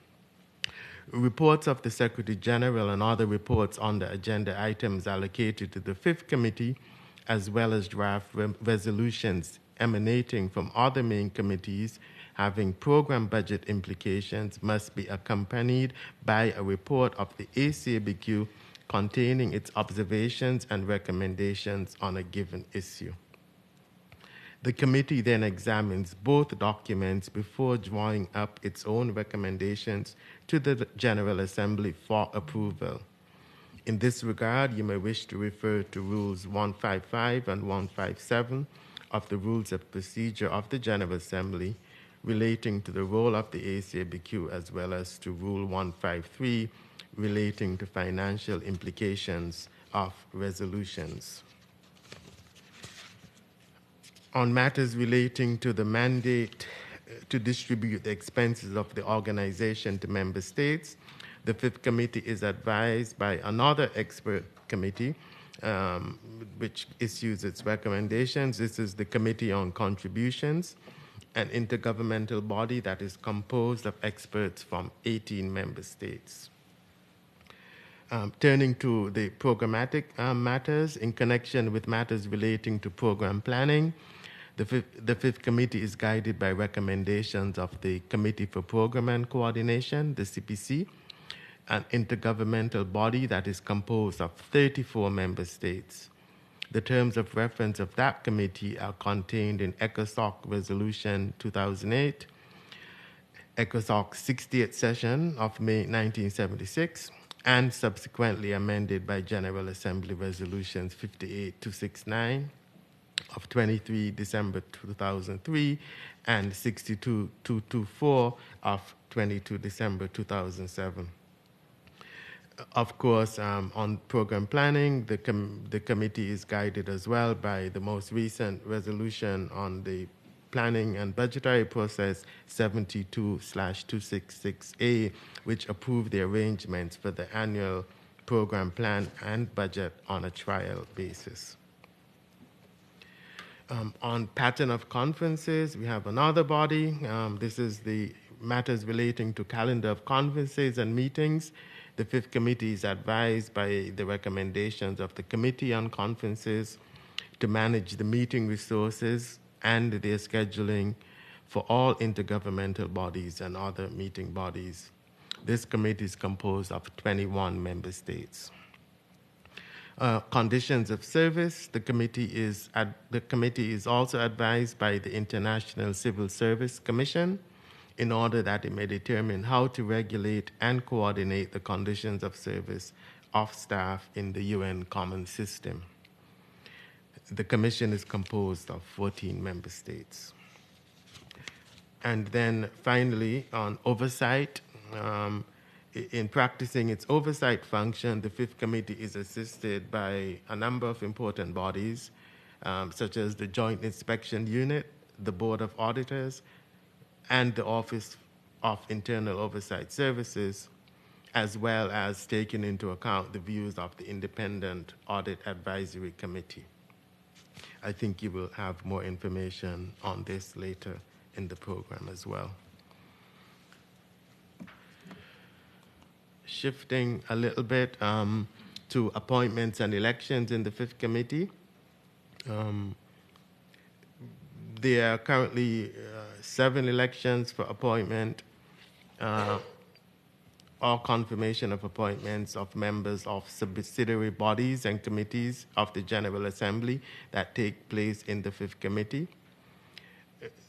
Reports of the Secretary General and other reports on the agenda items allocated to the Fifth Committee, as well as draft resolutions emanating from other main committees having program budget implications, must be accompanied by a report of the ACABQ containing its observations and recommendations on a given issue. The committee then examines both documents before drawing up its own recommendations to the General Assembly for approval. In this regard, you may wish to refer to Rules 155 and 157 of the Rules of Procedure of the General Assembly relating to the role of the ACABQ, as well as to Rule 153 relating to financial implications of resolutions. On matters relating to the mandate to distribute the expenses of the organization to member states, the Fifth Committee is advised by another expert committee which issues its recommendations. This is the Committee on Contributions, an intergovernmental body that is composed of experts from 18 member states. Turning to the programmatic matters, in connection with matters relating to program planning, the Fifth Committee is guided by recommendations of the Committee for Program and Coordination, the CPC, an intergovernmental body that is composed of 34 member states. The terms of reference of that committee are contained in ECOSOC Resolution 2008, ECOSOC 60th session of May 1976, and subsequently amended by General Assembly Resolutions 58-269 of 23 December 2003 and 62-224 of 22 December 2007. Of course, on program planning, the committee is guided as well by the most recent resolution on the planning and budgetary process 72/266A, which approved the arrangements for the annual program plan and budget on a trial basis. On pattern of conferences, we have another body. This is the matters relating to calendar of conferences and meetings. The Fifth Committee is advised by the recommendations of the Committee on Conferences to manage the meeting resources and their scheduling for all intergovernmental bodies and other meeting bodies. This committee is composed of 21 member states. Conditions of service, the committee is also advised by the International Civil Service Commission in order that it may determine how to regulate and coordinate the conditions of service of staff in the UN Common System. The Commission is composed of 14 member states. And then finally, on oversight, in practicing its oversight function, the Fifth Committee is assisted by a number of important bodies, such as the Joint Inspection Unit, the Board of Auditors, and the Office of Internal Oversight Services, as well as taking into account the views of the Independent Audit Advisory Committee. I think you will have more information on this later in the program as well. Shifting a little bit to appointments and elections in the Fifth Committee. There are currently 7 elections for appointment or confirmation of appointments of members of subsidiary bodies and committees of the General Assembly that take place in the Fifth Committee.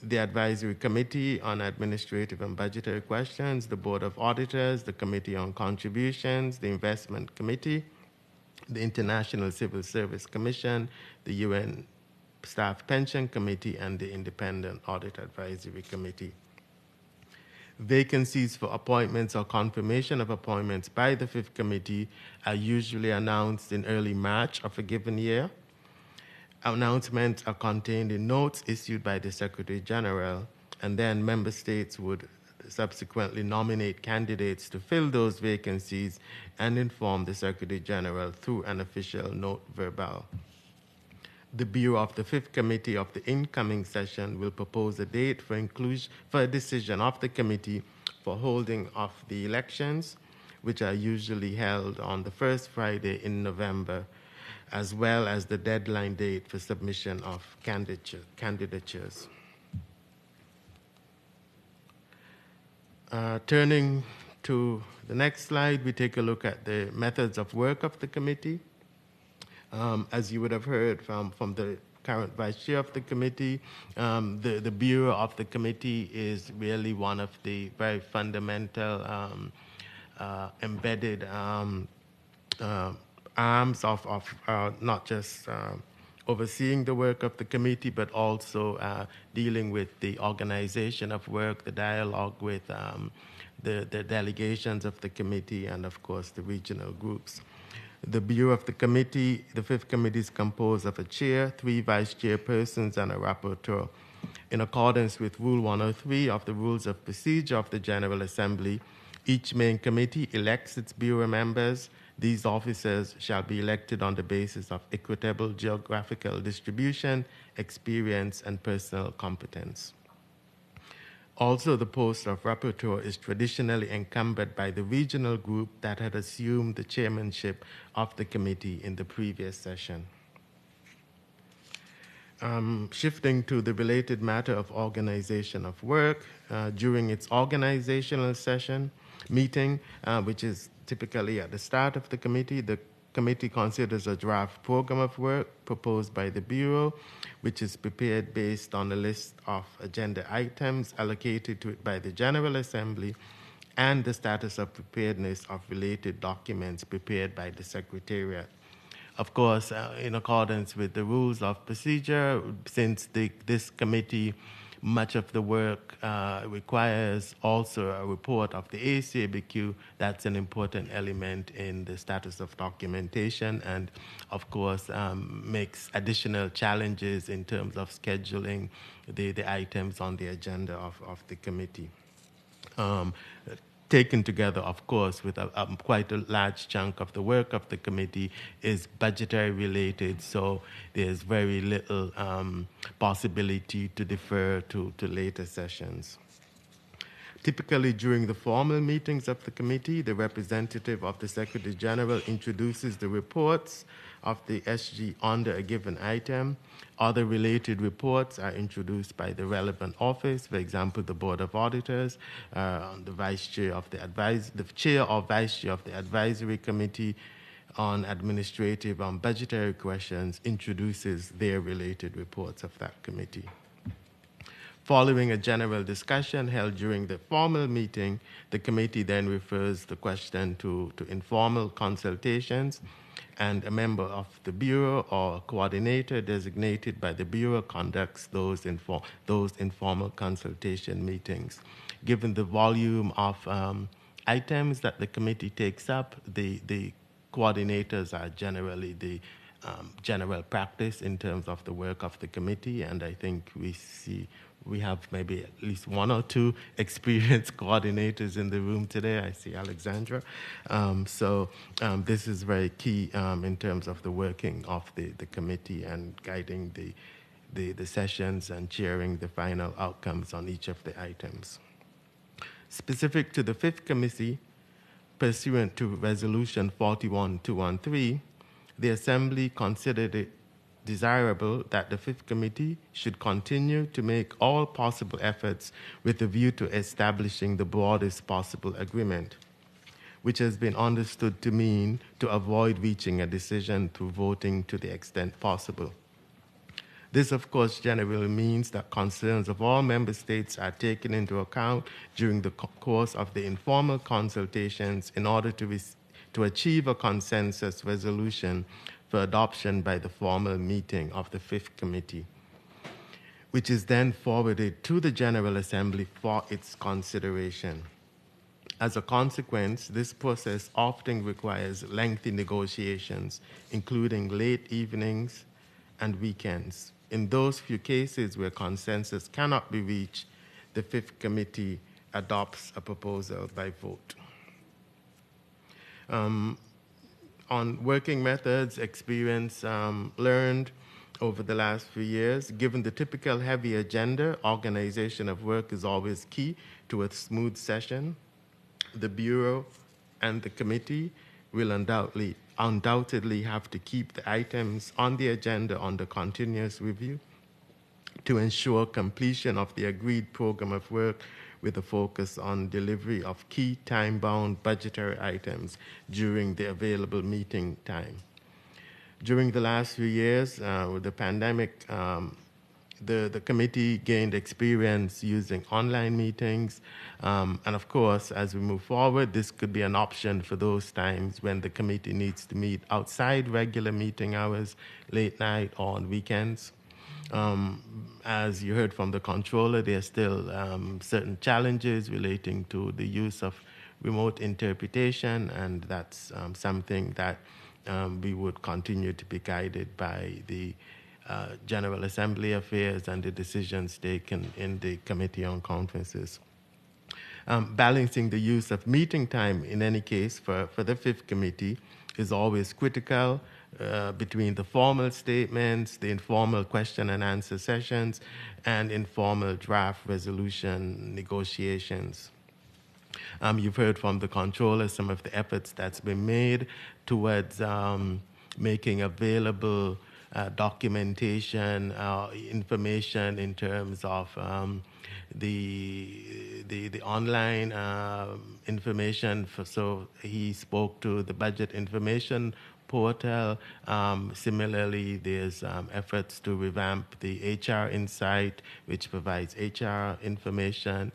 The Advisory Committee on Administrative and Budgetary Questions, the Board of Auditors, the Committee on Contributions, the Investment Committee, the International Civil Service Commission, the UN Staff Pension Committee, and the Independent Audit Advisory Committee. Vacancies for appointments or confirmation of appointments by the Fifth Committee are usually announced in early March of a given year. Announcements are contained in notes issued by the Secretary General, and then member states would subsequently nominate candidates to fill those vacancies and inform the Secretary General through an official note verbal. The Bureau of the Fifth Committee of the incoming session will propose a date for a decision of the committee for holding of the elections, which are usually held on the first Friday in November, as well as the deadline date for submission of candidatures. Turning to the next slide, we take a look at the methods of work of the committee. As you would have heard from the current vice chair of the committee, the bureau of the committee is really one of the very fundamental embedded arms of not just overseeing the work of the committee, but also dealing with the organization of work, the dialogue with the delegations of the committee, and of course the regional groups. The Bureau of the Committee, the Fifth Committee, is composed of a chair, 3 vice chairpersons, and a rapporteur. In accordance with Rule 103 of the Rules of Procedure of the General Assembly, each main committee elects its bureau members. These officers shall be elected on the basis of equitable geographical distribution, experience, and personal competence. Also, the post of rapporteur is traditionally encumbered by the regional group that had assumed the chairmanship of the committee in the previous session. Shifting to the related matter of organization of work, during its organizational meeting, which is typically at the start of the committee considers a draft program of work proposed by the Bureau, which is prepared based on a list of agenda items allocated to it by the General Assembly and the status of preparedness of related documents prepared by the Secretariat. Of course, in accordance with the rules of procedure, since this committee, much of the work requires also a report of the ACABQ. That's an important element in the status of documentation and, of course, makes additional challenges in terms of scheduling the items on the agenda of the committee. Taken together, of course, with quite a large chunk of the work of the committee is budgetary related, so there's very little possibility to defer to later sessions. Typically, during the formal meetings of the committee, the representative of the Secretary General introduces the reports of the SG under a given item. Other related reports are introduced by the relevant office, for example, the Board of Auditors, the vice chair of the chair or vice chair of the Advisory Committee on Administrative and Budgetary Questions introduces their related reports of that committee. Following a general discussion held during the formal meeting, the committee then refers the question to informal consultations, and a member of the Bureau or coordinator designated by the Bureau conducts those informal consultation meetings. Given the volume of items that the committee takes up, the coordinators are generally the general practice in terms of the work of the committee, and I think we have maybe at least one or two experienced coordinators in the room today. I see Alexandra. So this is very key in terms of the working of the committee and guiding the sessions and chairing the final outcomes on each of the items. Specific to the fifth committee, pursuant to Resolution 41213, the Assembly considered it desirable that the Fifth Committee should continue to make all possible efforts with a view to establishing the broadest possible agreement, which has been understood to mean to avoid reaching a decision through voting to the extent possible. This, of course, generally means that concerns of all member states are taken into account during the course of the informal consultations in order to achieve a consensus resolution for adoption by the formal meeting of the Fifth Committee, which is then forwarded to the General Assembly for its consideration. As a consequence, this process often requires lengthy negotiations, including late evenings and weekends. In those few cases where consensus cannot be reached, the Fifth Committee adopts a proposal by vote. On working methods, experience learned over the last few years, given the typical heavy agenda, organization of work is always key to a smooth session. The Bureau and the committee will undoubtedly have to keep the items on the agenda under continuous review to ensure completion of the agreed program of work with a focus on delivery of key time-bound budgetary items during the available meeting time. During the last few years, with the pandemic, the committee gained experience using online meetings, and of course, as we move forward, this could be an option for those times when the committee needs to meet outside regular meeting hours, late night, or on weekends. As you heard from the controller, there are still certain challenges relating to the use of remote interpretation, and that's something that we would continue to be guided by the General Assembly Affairs and the decisions taken in the Committee on Conferences. Balancing the use of meeting time, in any case, for the Fifth Committee is always critical between the formal statements, the informal question and answer sessions, and informal draft resolution negotiations. You've heard from the controller some of the efforts that's been made towards making available documentation, information in terms of the online information. So he spoke to the budget information portal. Similarly, there's efforts to revamp the HR Insight, which provides HR information.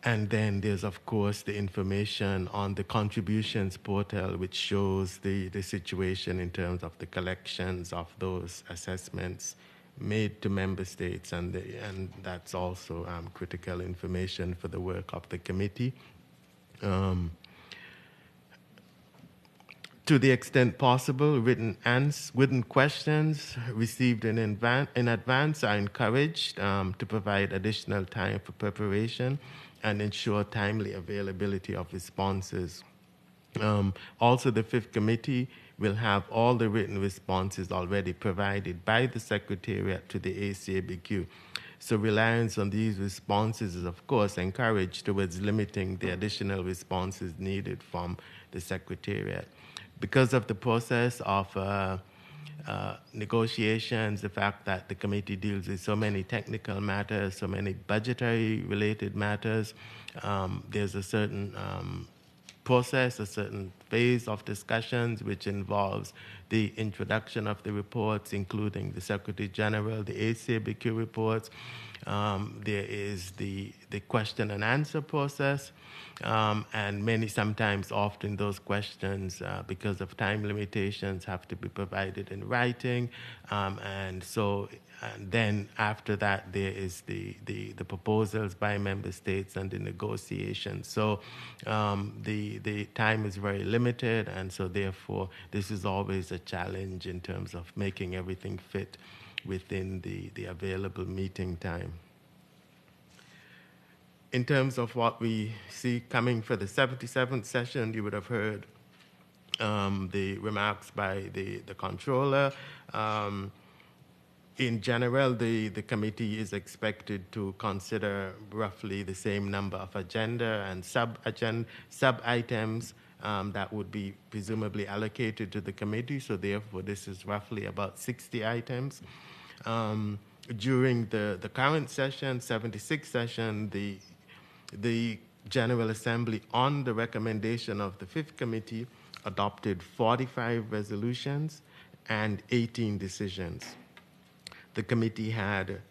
And then there's, of course, the information on the contributions portal, which shows the situation in terms of the collections of those assessments made to member states, and that's also critical information for the work of the committee. To the extent possible, written questions received in advance are encouraged to provide additional time for preparation and ensure timely availability of responses. Also, the Fifth Committee will have all the written responses already provided by the Secretariat to the ACABQ. So reliance on these responses is, of course, encouraged towards limiting the additional responses needed from the Secretariat. Because of the process of negotiations, the fact that the committee deals with so many technical matters, so many budgetary-related matters, there's a certain process, a certain phase of discussions, which involves the introduction of the reports, including the Secretary General, the ACABQ reports. There is the question and answer process, and sometimes often those questions, because of time limitations, have to be provided in writing, and then after that there is the proposals by member states and the negotiations. So the time is very limited, and so therefore this is always a challenge in terms of making everything fit within the available meeting time. In terms of what we see coming for the 77th session, you would have heard the remarks by the controller. In general, the committee is expected to consider roughly the same number of agenda and sub-items that would be presumably allocated to the committee. So therefore, this is roughly about 60 items. During the current session, 76th session, the General Assembly, on the recommendation of the Fifth Committee, adopted 45 resolutions and 18 decisions. The committee had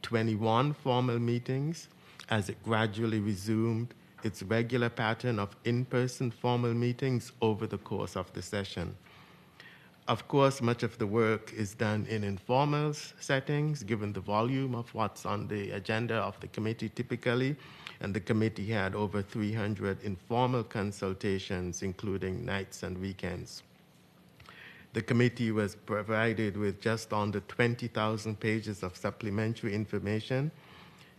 21 formal meetings as it gradually resumed its regular pattern of in-person formal meetings over the course of the session. Of course, much of the work is done in informal settings, given the volume of what's on the agenda of the committee typically, and the committee had over 300 informal consultations, including nights and weekends. The committee was provided with just under 20,000 pages of supplementary information,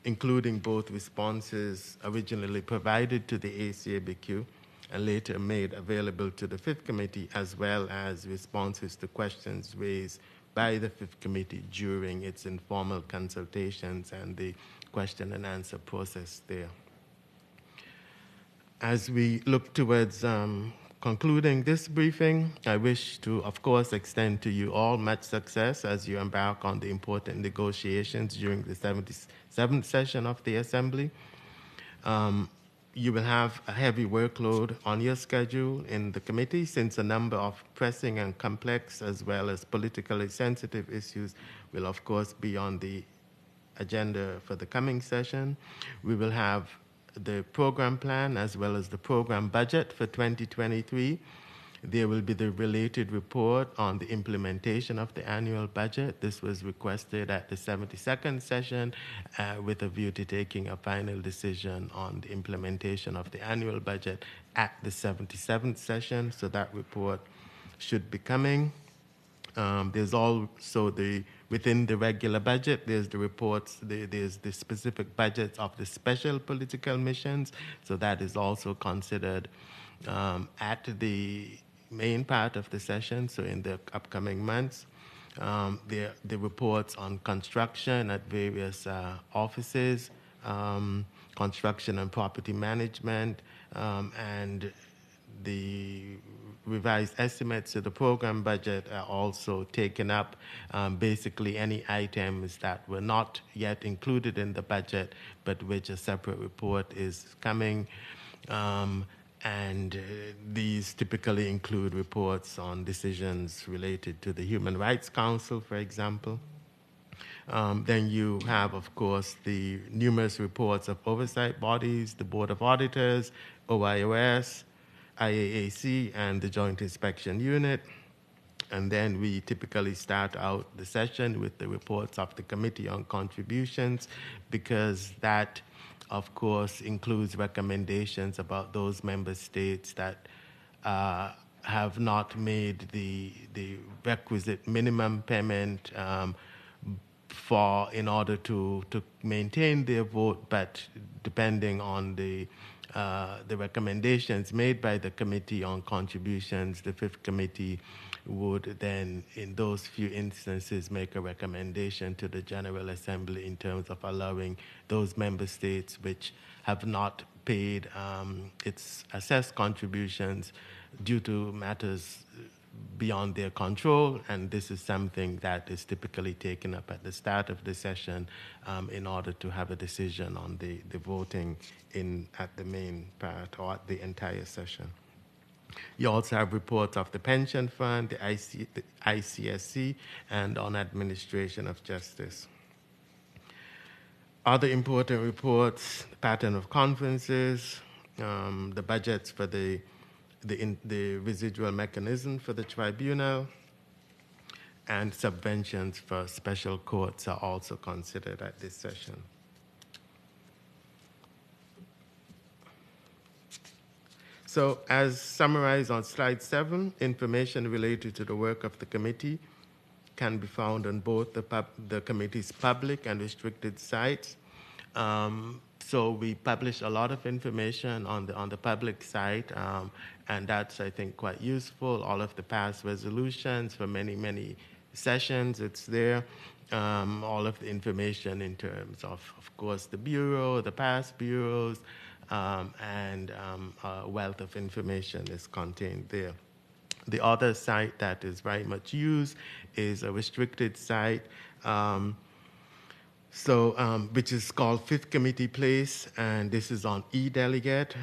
including both responses originally provided to the ACABQ and later made available to the Fifth Committee, as well as responses to questions raised by the Fifth Committee during its informal consultations and the question and answer process there. As we look towards concluding this briefing, I wish to, of course, extend to you all much success as you embark on the important negotiations during the 77th session of the Assembly. You will have a heavy workload on your schedule in the committee, since a number of pressing and complex as well as politically sensitive issues will, of course, be on the agenda for the coming session. We will have the program plan as well as the program budget for 2023. There will be the related report on the implementation of the annual budget. This was requested at the 72nd session with a view to taking a final decision on the implementation of the annual budget at the 77th session. So that report should be coming. There's also within the regular budget, there's the reports, there's the specific budgets of the special political missions. So that is also considered at the main part of the session, so in the upcoming months. The reports on construction at various offices, construction and property management, and the revised estimates of the program budget are also taken up. Basically, any items that were not yet included in the budget, but which a separate report is coming. And these typically include reports on decisions related to the Human Rights Council, for example. Then you have, of course, the numerous reports of oversight bodies, the Board of Auditors, OIOS, IAAC, and the Joint Inspection Unit. And then we typically start out the session with the reports of the Committee on Contributions, because that, of course, includes recommendations about those member states that have not made the requisite minimum payment in order to maintain their vote, but depending on the recommendations made by the Committee on Contributions, the Fifth Committee would then, in those few instances, make a recommendation to the General Assembly in terms of allowing those member states which have not paid its assessed contributions due to matters beyond their control, and this is something that is typically taken up at the start of the session in order to have a decision on the voting at the main part or at the entire session. You also have reports of the Pension Fund, the ICSC, and on administration of justice. Other important reports: pattern of conferences, the budgets for the residual mechanism for the tribunal, and subventions for special courts are also considered at this session. So, as summarized on slide 7, information related to the work of the committee can be found on both the committee's public and restricted sites. So we publish a lot of information on the public site, and that's, I think, quite useful. All of the past resolutions for many sessions, it's there. All of the information in terms of course, the bureau, the past bureaus, and a wealth of information is contained there. The other site that is very much used is a restricted site, which is called Fifth Committee Place, and this is on eDelegate.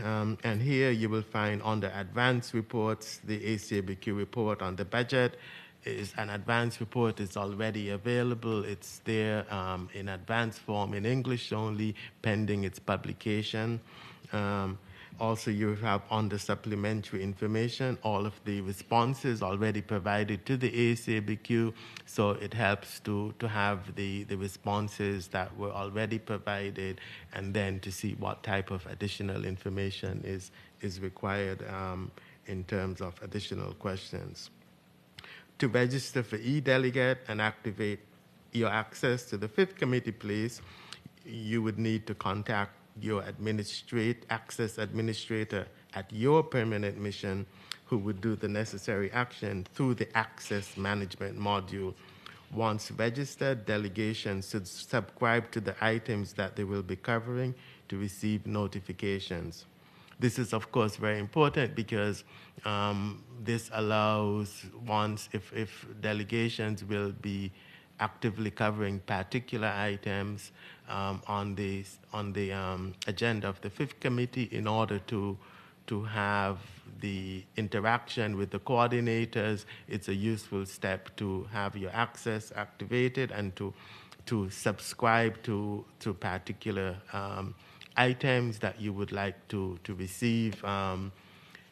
And here you will find on the advance reports, the ACABQ report on the budget is an advance report. It's already available. It's there in advance form in English only, pending its publication. Also, you have on the supplementary information all of the responses already provided to the ACABQ, so it helps to have the responses that were already provided, and then to see what type of additional information is required in terms of additional questions. To register for eDelegate and activate your access to the Fifth Committee Place, you would need to contact your access administrator at your permanent mission, who would do the necessary action through the access management module. Once registered, delegations should subscribe to the items that they will be covering to receive notifications. This is, of course, very important because this allows, if delegations will be actively covering particular items on the agenda of the Fifth Committee, in order to have the interaction with the coordinators, it's a useful step to have your access activated and to subscribe to particular items that you would like to receive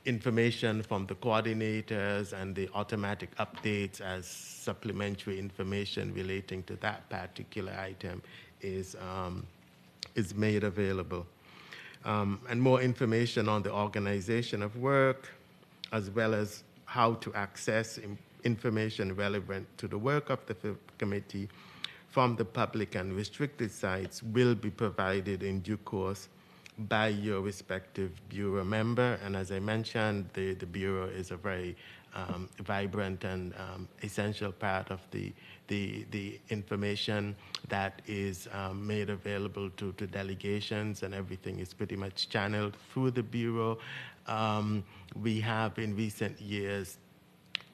information from the coordinators, and the automatic updates as supplementary information relating to that particular item is made available. And more information on the organization of work, as well as how to access information relevant to the work of the Fifth Committee from the public and restricted sites, will be provided in due course by your respective bureau member. And as I mentioned, the bureau is a very vibrant and essential part of the information that is made available to delegations, and everything is pretty much channeled through the bureau. We have in recent years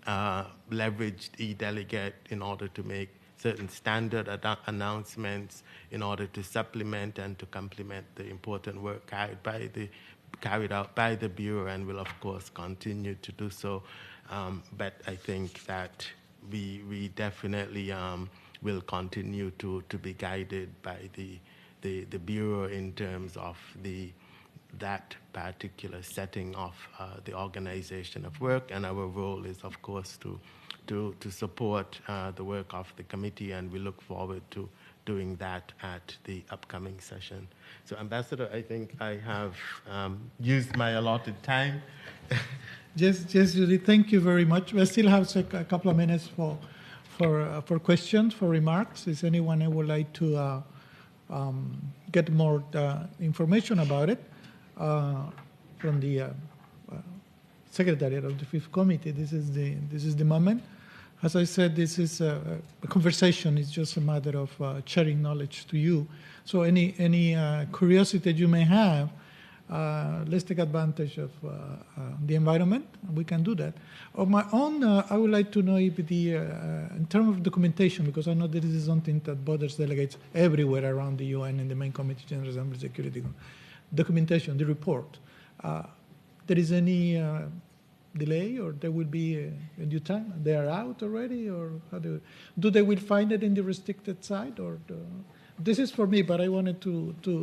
leveraged eDelegate in order to make certain standard announcements, in order to supplement and to complement the important work carried out by the Bureau, and will, of course, continue to do so. But I think that we definitely will continue to be guided by the Bureau in terms of that particular setting of the organization of work, and our role is, of course, to support the work of the committee, and we look forward to doing that at the upcoming session. So, Ambassador, I think I have used my allotted time. Yes, Judy, thank you very much. We still have a couple of minutes for questions, for remarks. Is anyone who would like to get more information about it from the Secretariat of the Fifth Committee? This is the moment. As I said, this is a conversation. It's just a matter of sharing knowledge to you. So any curiosity that you may have, let's take advantage of the environment. We can do that. Of my own, I would like to know if in terms of documentation, because I know that this is something that bothers delegates everywhere around the UN and the main committee, General Assembly Security, documentation, the report. There is any delay, or there will be a due time? They are out already, or how do they will find it in the restricted side, or this is for me? But I wanted to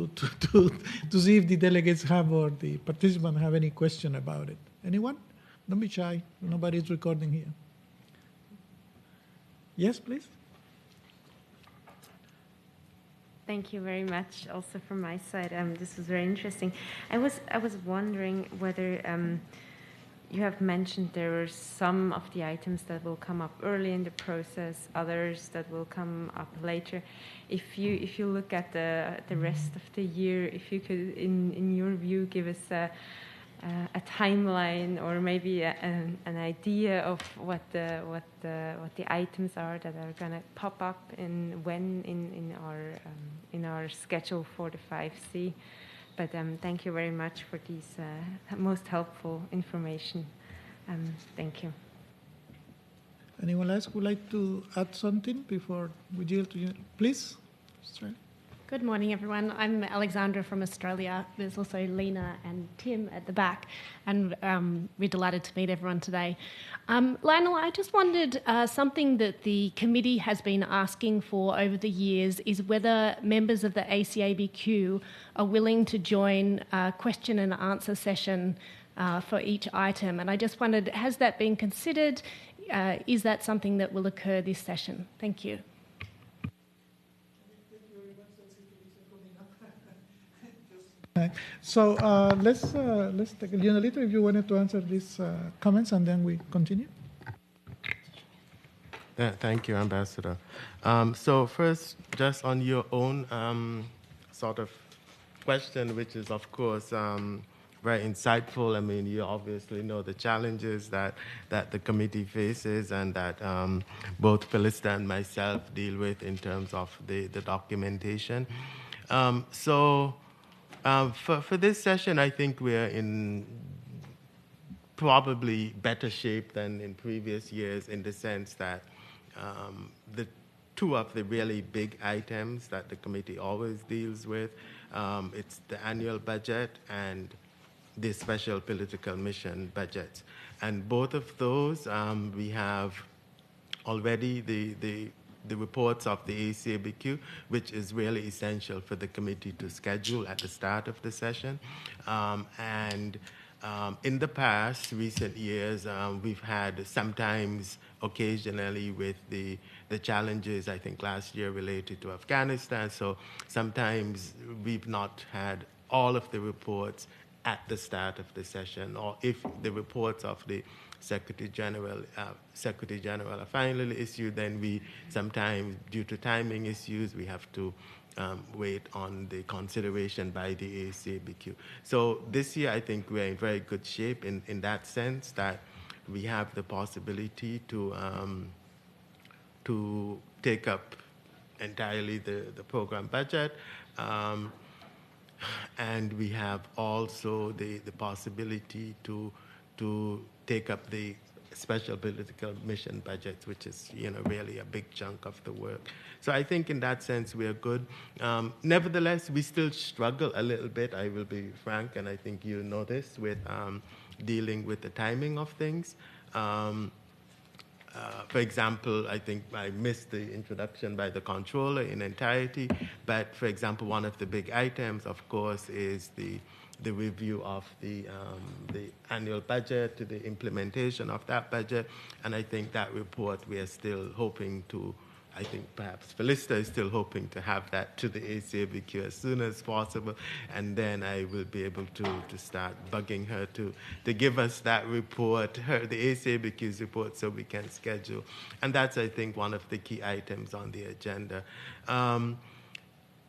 see if the delegates have or the participants have any question about it. Anyone? Don't be shy. Nobody's recording here. Yes, please. Thank you very much. Also from my side, this was very interesting. I was wondering whether you have mentioned there were some of the items that will come up early in the process, others that will come up later. If you look at the rest of the year, if you could, in your view, give us a timeline or maybe an idea of what the items are that are going to pop up in our schedule for the 5C. But thank you very much for these most helpful information. Thank you. Anyone else would like to add something before we yield to you? Please. Australia. Good morning, everyone. I'm Alexandra from Australia. There's also Lena and Tim at the back, and we're delighted to meet everyone today. Lionel, I just wondered, something that the committee has been asking for over the years is whether members of the ACABQ are willing to join a question and answer session for each item. And I just wondered, has that been considered? Is that something that will occur this session? Thank you. So let's take a little if you wanted to answer these comments, and then we continue. Thank you, Ambassador. So first, just on your own sort of question, which is, of course, very insightful. I mean, you obviously know the challenges that the committee faces and that both Felista and myself deal with in terms of the documentation. For this session, I think we're in probably better shape than in previous years in the sense that the two of the really big items that the committee always deals with, it's the annual budget and the special political mission budgets. And both of those, we have already the reports of the ACABQ, which is really essential for the committee to schedule at the start of the session. In the past, recent years, we've had sometimes, occasionally, with the challenges, I think last year related to Afghanistan, so sometimes we've not had all of the reports at the start of the session, or if the reports of the Secretary General are finally issued, then we sometimes, due to timing issues, we have to wait on the consideration by the ACABQ. So this year, I think we're in very good shape in that sense that we have the possibility to take up entirely the program budget. And we have also the possibility to take up the special political mission budget, which is really a big chunk of the work. So I think in that sense we are good. Nevertheless, we still struggle a little bit, I will be frank, and I think you know this, with dealing with the timing of things. For example, I think I missed the introduction by the controller in entirety, but for example, one of the big items, of course, is the review of the annual budget, the implementation of that budget, and I think that report we are still hoping to, I think perhaps Felista is still hoping to have that to the ACABQ as soon as possible, and then I will be able to start bugging her to give us that report, the ACABQ's report, so we can schedule. And that's, I think, one of the key items on the agenda.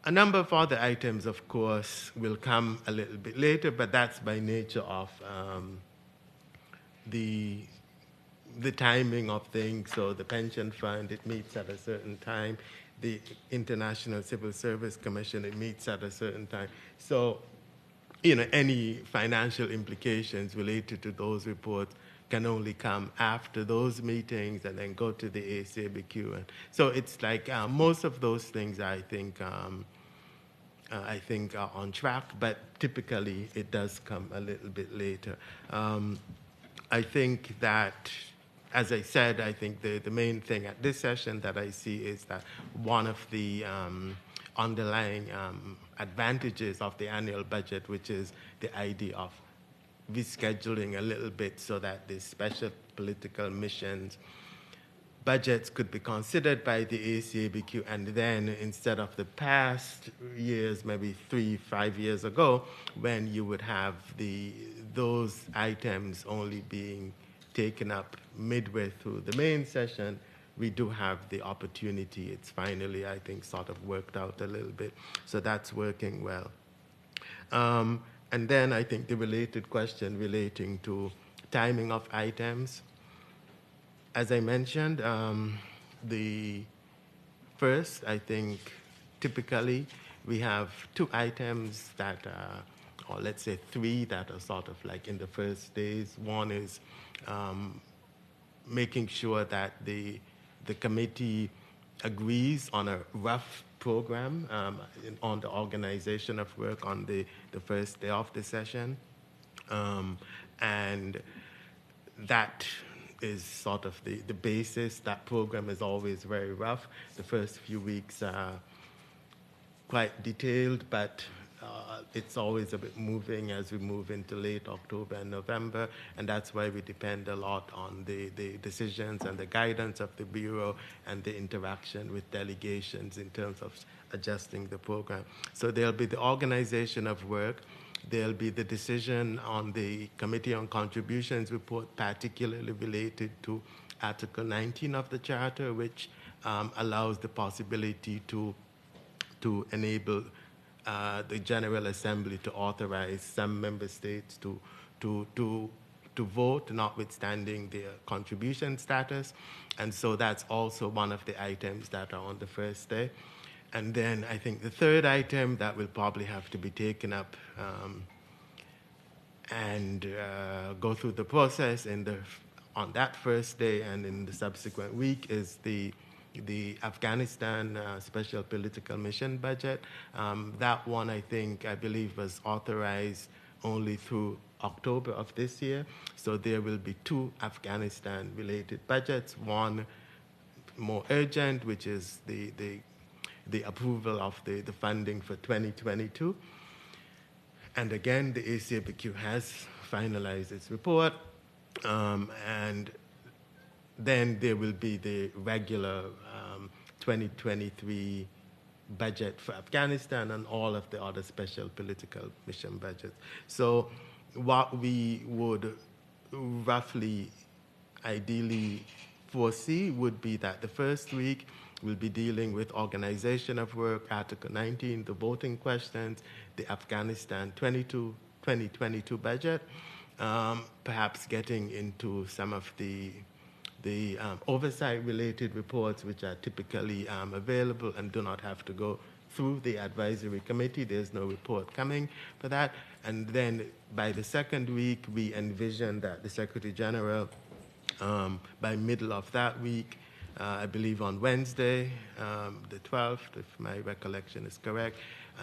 A number of other items, of course, will come a little bit later, but that's by nature of the timing of things. So the pension fund, it meets at a certain time. The International Civil Service Commission, it meets at a certain time. So, any financial implications related to those reports can only come after those meetings and then go to the ACABQ. And so it's like most of those things, I think are on track, but typically it does come a little bit later. I think that, as I said, I think the main thing at this session that I see is that one of the underlying advantages of the annual budget, which is the idea of rescheduling a little bit so that the special political missions budgets could be considered by the ACABQ, and then instead of the past years, maybe 3-5 years ago, when you would have those items only being taken up midway through the main session, we do have the opportunity. It's finally, I think, sort of worked out a little bit. So that's working well. And then I think the related question relating to timing of items. As I mentioned, the first, I think, typically we have 2 items that are, or let's say 3 that are sort of like in the first days. One is making sure that the committee agrees on a rough program on the organization of work on the first day of the session. And that is sort of the basis. That program is always very rough. The first few weeks are quite detailed, but it's always a bit moving as we move into late October and November, and that's why we depend a lot on the decisions and the guidance of the Bureau and the interaction with delegations in terms of adjusting the program. So there'll be the organization of work. There'll be the decision on the Committee on Contributions report, particularly related to Article 19 of the Charter, which allows the possibility to enable the General Assembly to authorize some member states to vote, notwithstanding their contribution status. And so that's also one of the items that are on the first day. And then I think the third item that will probably have to be taken up and go through the process on that first day and in the subsequent week is the Afghanistan Special Political Mission budget. That one, I believe, was authorized only through October of this year. So there will be 2 Afghanistan-related budgets, one more urgent, which is the approval of the funding for 2022. And again, the ACABQ has finalized its report, and then there will be the regular 2023 budget for Afghanistan and all of the other special political mission budgets. So what we would roughly ideally foresee would be that the first week we'll be dealing with organization of work, Article 19, the voting questions, the Afghanistan 2022 budget, perhaps getting into some of the oversight-related reports, which are typically available and do not have to go through the advisory committee. There's no report coming for that. And then by the second week, we envision that the Secretary General, by middle of that week, I believe on Wednesday, the 12th, if my recollection is correct,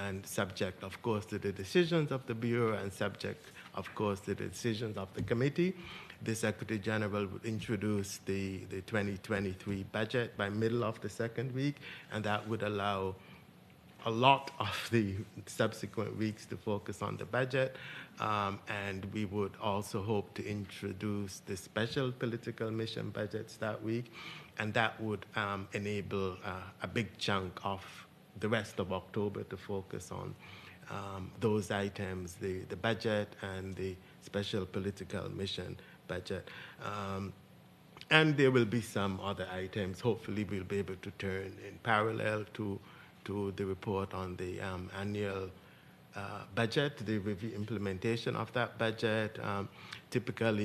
and subject, of course, to the decisions of the Bureau and subject, of course, to the decisions of the committee, the Secretary General would introduce the 2023 budget by middle of the second week, and that would allow a lot of the subsequent weeks to focus on the budget. And we would also hope to introduce the special political mission budgets that week, and that would enable a big chunk of the rest of October to focus on those items, the budget and the special political mission budget. And there will be some other items. Hopefully we'll be able to turn in parallel to the report on the annual budget, the review implementation of that budget. Typically,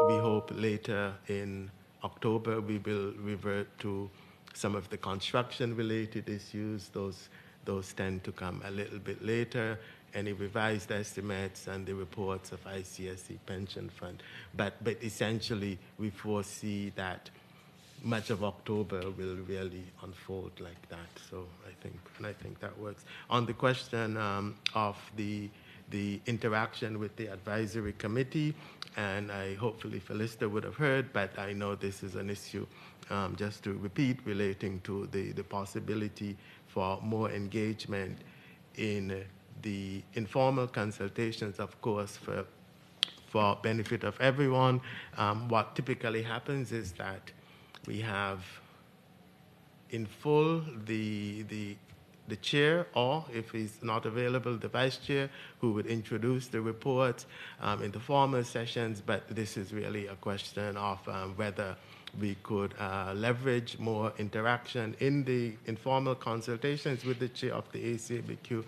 we hope later in October we will revert to some of the construction-related issues. Those tend to come a little bit later. Any revised estimates and the reports of ICSC pension fund. But essentially, we foresee that much of October will really unfold like that. So I think that works. On the question of the the interaction with the advisory committee, and hopefully Felista would have heard, but I know this is an issue, just to repeat, relating to the possibility for more engagement in the informal consultations, of course, for benefit of everyone. What typically happens is that we have in full the chair, or if he's not available, the vice chair, who would introduce the reports in the formal sessions, but this is really a question of whether we could leverage more interaction in the informal consultations with the chair of the ACABQ.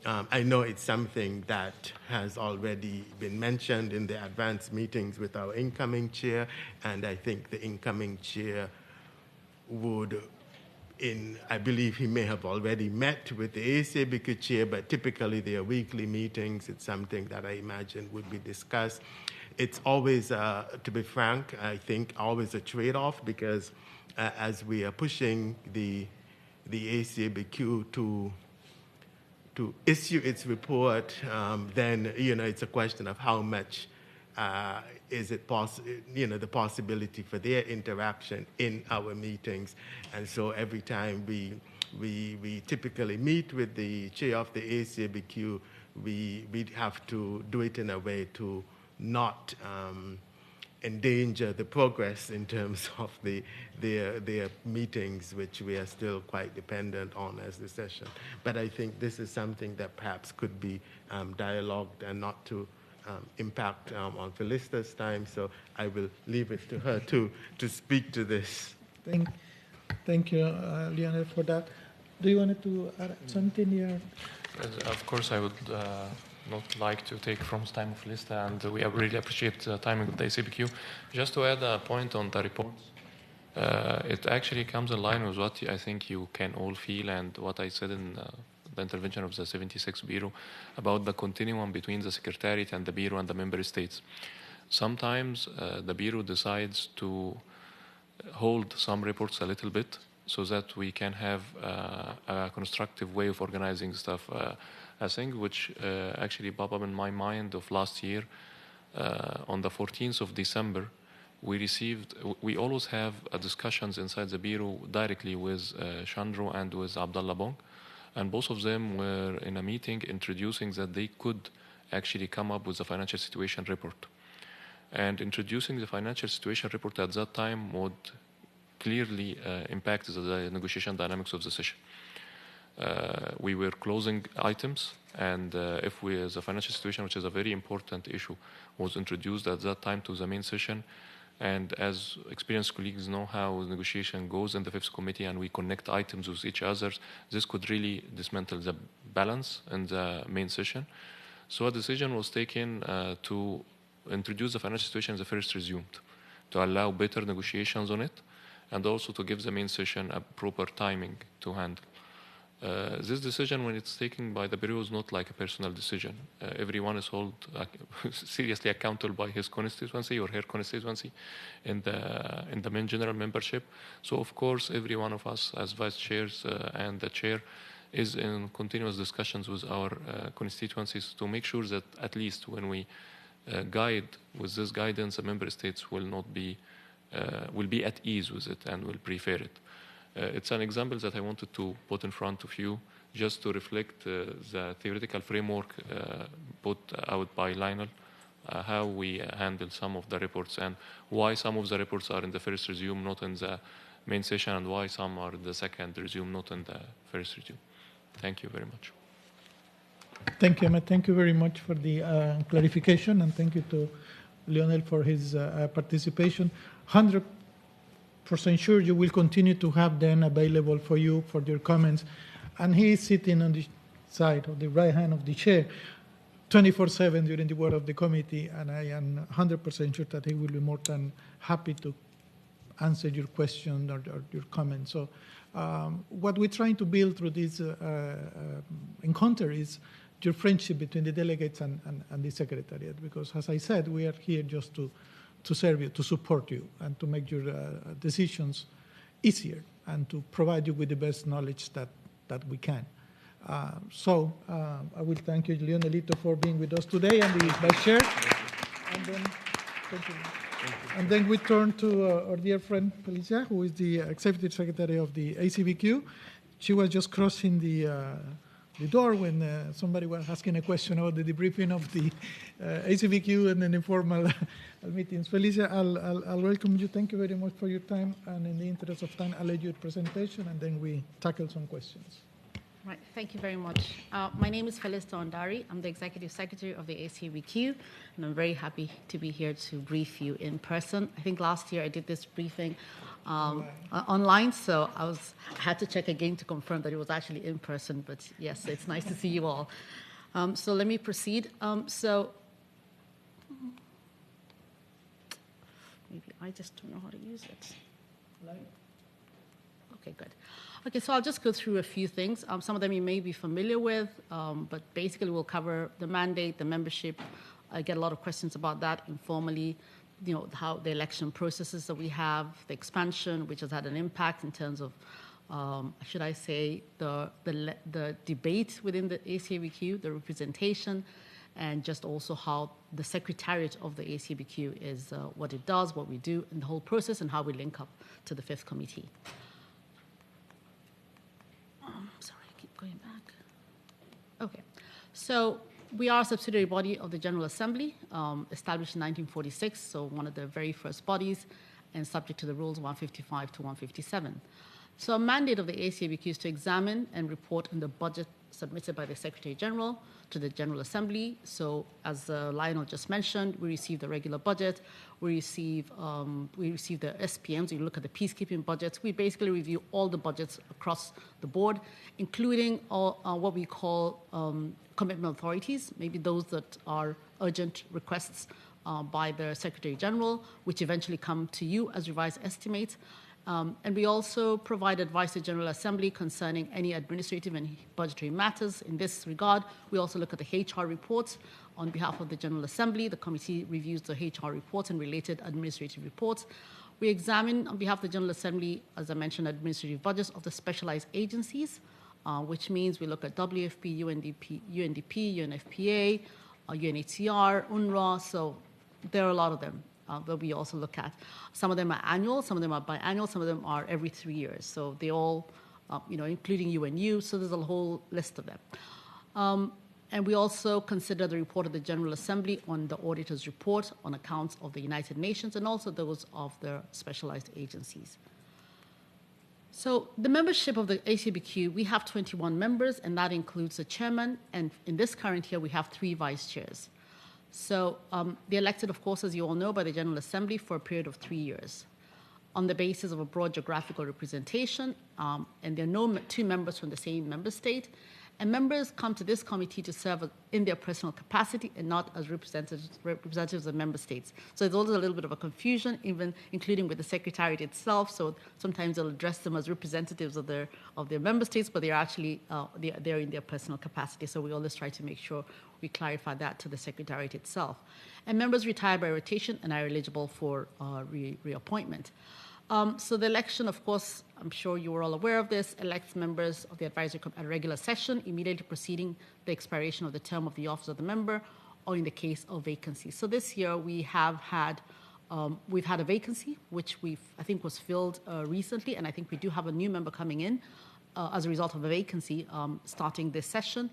I know it's something that has already been mentioned in the advanced meetings with our incoming chair, and I think the incoming chair would, I believe he may have already met with the ACABQ chair, but typically they are weekly meetings. It's something that I imagine would be discussed. It's always, to be frank, I think always a trade-off, because as we are pushing the ACABQ to issue its report, then it's a question of how much is it the possibility for their interaction in our meetings. And so every time we typically meet with the chair of the ACABQ, we have to do it in a way to not endanger the progress in terms of their meetings, which we are still quite dependent on as the session. But I think this is something that perhaps could be dialogued and not to impact on Felista's time. So I will leave it to her to speak to this. Thank you, Lionel, for that. Do you want to add something here? Of course, I would not like to take from time of Felista, and we really appreciate the timing of the ACABQ. Just to add a point on the reports, it actually comes in line with what I think you can all feel, and what I said in the intervention of the 76 Bureau about the continuum between the Secretariat and the Bureau and the member states. Sometimes the Bureau decides to hold some reports a little bit so that we can have a constructive way of organizing stuff. I think which actually popped up in my mind of last year, on the 14th of December, we always have discussions inside the Bureau directly with Chandro and with Abdallah Bong, and both of them were in a meeting introducing that they could actually come up with a financial situation report. And introducing the financial situation report at that time would clearly impact the negotiation dynamics of the session. We were closing items, and if the financial situation, which is a very important issue, was introduced at that time to the main session, and as experienced colleagues know how the negotiation goes in the Fifth Committee, and we connect items with each other, this could really dismantle the balance in the main session. So a decision was taken to introduce the financial situation as the first resumed, to allow better negotiations on it, and also to give the main session a proper timing to handle. This decision, when it's taken by the Bureau, is not like a personal decision. Everyone is held seriously accountable by his constituency or her constituency in the main general membership. So, of course, every one of us as vice chairs and the chair is in continuous discussions with our constituencies to make sure that at least when we guide with this guidance, the member states will be at ease with it and will prefer it. It's an example that I wanted to put in front of you just to reflect the theoretical framework put out by Lionel, how we handle some of the reports and why some of the reports are in the first resume, not in the main session, and why some are in the second resume, not in the first resume. Thank you very much. Thank you, Ahmed. Thank you very much for the clarification, and thank you to Lionel for his participation. 100% sure you will continue to have them available for you for your comments. And he is sitting on the side of the right hand of the chair 24/7 during the work of the committee, and I am 100% sure that he will be more than happy to answer your question or your comments. So what we're trying to build through this encounter is your friendship between the delegates and the Secretariat, because as I said, we are here just to serve you, to support you, and to make your decisions easier, and to provide you with the best knowledge that we can. I will thank you, Leonelito, for being with us today, and the Vice Chair. And then, thank you. And then we turn to our dear friend Felicia, who is the Executive Secretary of the ACABQ. She was just crossing the door when somebody was asking a question about the debriefing of the ACABQ and then informal meetings. Felicia, I'll welcome you. Thank you very much for your time. And in the interest of time, I'll let you a presentation, and then we tackle some questions. Right, thank you very much. My name is Felicia Ondari. I'm the Executive Secretary of the ACABQ, and I'm very happy to be here to brief you in person. I think last year I did this briefing online, so I had to check again to confirm that it was actually in person, but yes, it's nice to see you all. So let me proceed. Maybe I just don't know how to use it. Okay, good. Okay, so I'll just go through a few things. Some of them you may be familiar with, but basically we'll cover the mandate, the membership. I get a lot of questions about that informally, you know, how the election processes that we have, the expansion, which has had an impact in terms of, should I say, the debate within the ACABQ, the representation, and just also how the secretariat of the ACABQ is, what it does, what we do in the whole process, and how we link up to the Fifth Committee. Sorry, I keep going back. Okay, so we are a subsidiary body of the General Assembly, established in 1946, so one of the very first bodies, and subject to the rules 155 to 157. So a mandate of the ACABQ is to examine and report on the budget submitted by the Secretary General to the General Assembly. So as Lionel just mentioned, we receive the regular budget, we receive the SPMs, you look at the peacekeeping budgets. We basically review all the budgets across the board, including all, what we call commitment authorities, maybe those that are urgent requests by the Secretary General, which eventually come to you as revised estimates. And we also provide advice to the General Assembly concerning any administrative and budgetary matters. In this regard, we also look at the HR reports on behalf of the General Assembly. The committee reviews the HR reports and related administrative reports. We examine, on behalf of the General Assembly, as I mentioned, administrative budgets of the specialized agencies, which means we look at WFP, UNDP, UNFPA, UNHCR, UNRWA, so there are a lot of them. That we also look at. Some of them are annual, some of them are biannual, some of them are every 3 years. So they all, including UNU, so there's a whole list of them. And we also consider the report of the General Assembly on the auditor's report on accounts of the United Nations and also those of the specialized agencies. So the membership of the ACABQ, we have 21 members, and that includes the chairman, and in this current year, we have 3 vice chairs. So they're elected, of course, as you all know, by the General Assembly for a period of 3 years on the basis of a broad geographical representation, and there are no 2 members from the same member state. And members come to this committee to serve in their personal capacity and not as representatives of member states. So there's always a little bit of a confusion, even including with the Secretariat itself. So sometimes they'll address them as representatives of their member states, but they're actually they're in their personal capacity. So we always try to make sure we clarify that to the Secretariat itself. And members retire by rotation and are eligible for reappointment. So the election, of course, I'm sure you are all aware of this, elects members of the advisory committee at a regular session, immediately preceding the expiration of the term of the office of the member, or in the case of vacancy. So this year we've had a vacancy, which I think was filled recently, and I think we do have a new member coming in as a result of a vacancy starting this session.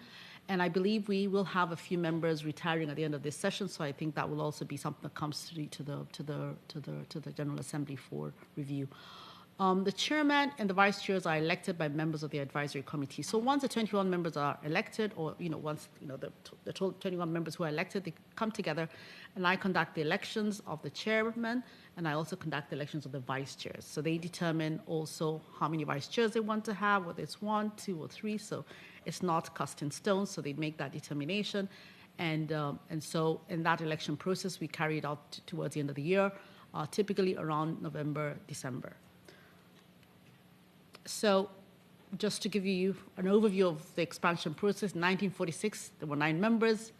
And I believe we will have a few members retiring at the end of this session, so I think that will also be something that comes to the General Assembly for review. The chairman and the vice chairs are elected by members of the advisory committee. So once the 21 members are elected, or once the 21 members who are elected, they come together, and I conduct the elections of the chairman, and I also conduct the elections of the vice chairs. So they determine also how many vice chairs they want to have, whether it's 1, 2, or 3. So it's not cast in stone. So they make that determination, and so in that election process, we carry it out towards the end of the year, typically around November, December. So just to give you an overview of the expansion process, in 1946, there were 9 members.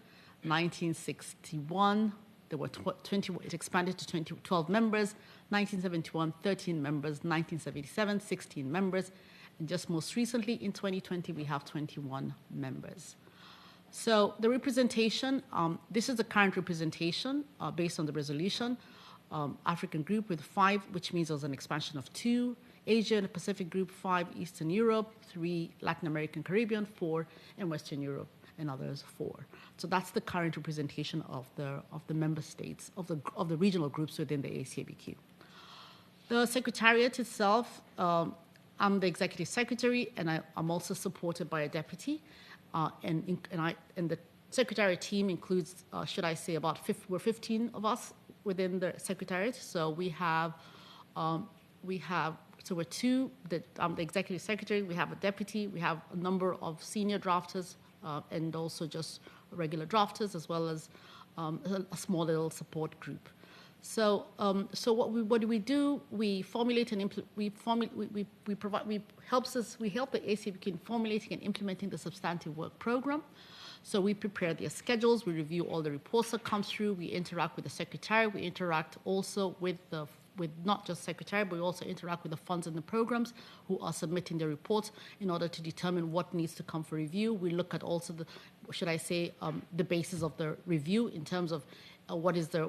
1961, there were 20, it expanded to 12 members. 1971, 13 members. 1977, 16 members. And just most recently, in 2020, we have 21 members. So the representation, this is the current representation based on the resolution. African group with 5, which means there's an expansion of 2. Asia and Pacific group 5, Eastern Europe 3, Latin American Caribbean 4, and Western Europe and others 4. So that's the current representation of the member states of the regional groups within the ACABQ. The Secretariat itself, I'm the Executive Secretary, and I'm also supported by a deputy. And the Secretariat team includes, should I say, we're 15 of us within the Secretariat. So so we're 2. I'm the Executive Secretary. We have a deputy. We have a number of senior drafters and also just regular drafters, as well as a small little support group. So, what do we do? We formulate and we help the ACABQ in formulating and implementing the substantive work program. So we prepare their schedules. We review all the reports that come through. We interact with the Secretary. We interact also with not just Secretary, but we also interact with the funds and the programs who are submitting their reports in order to determine what needs to come for review. We look at also the basis of the review in terms of what is the,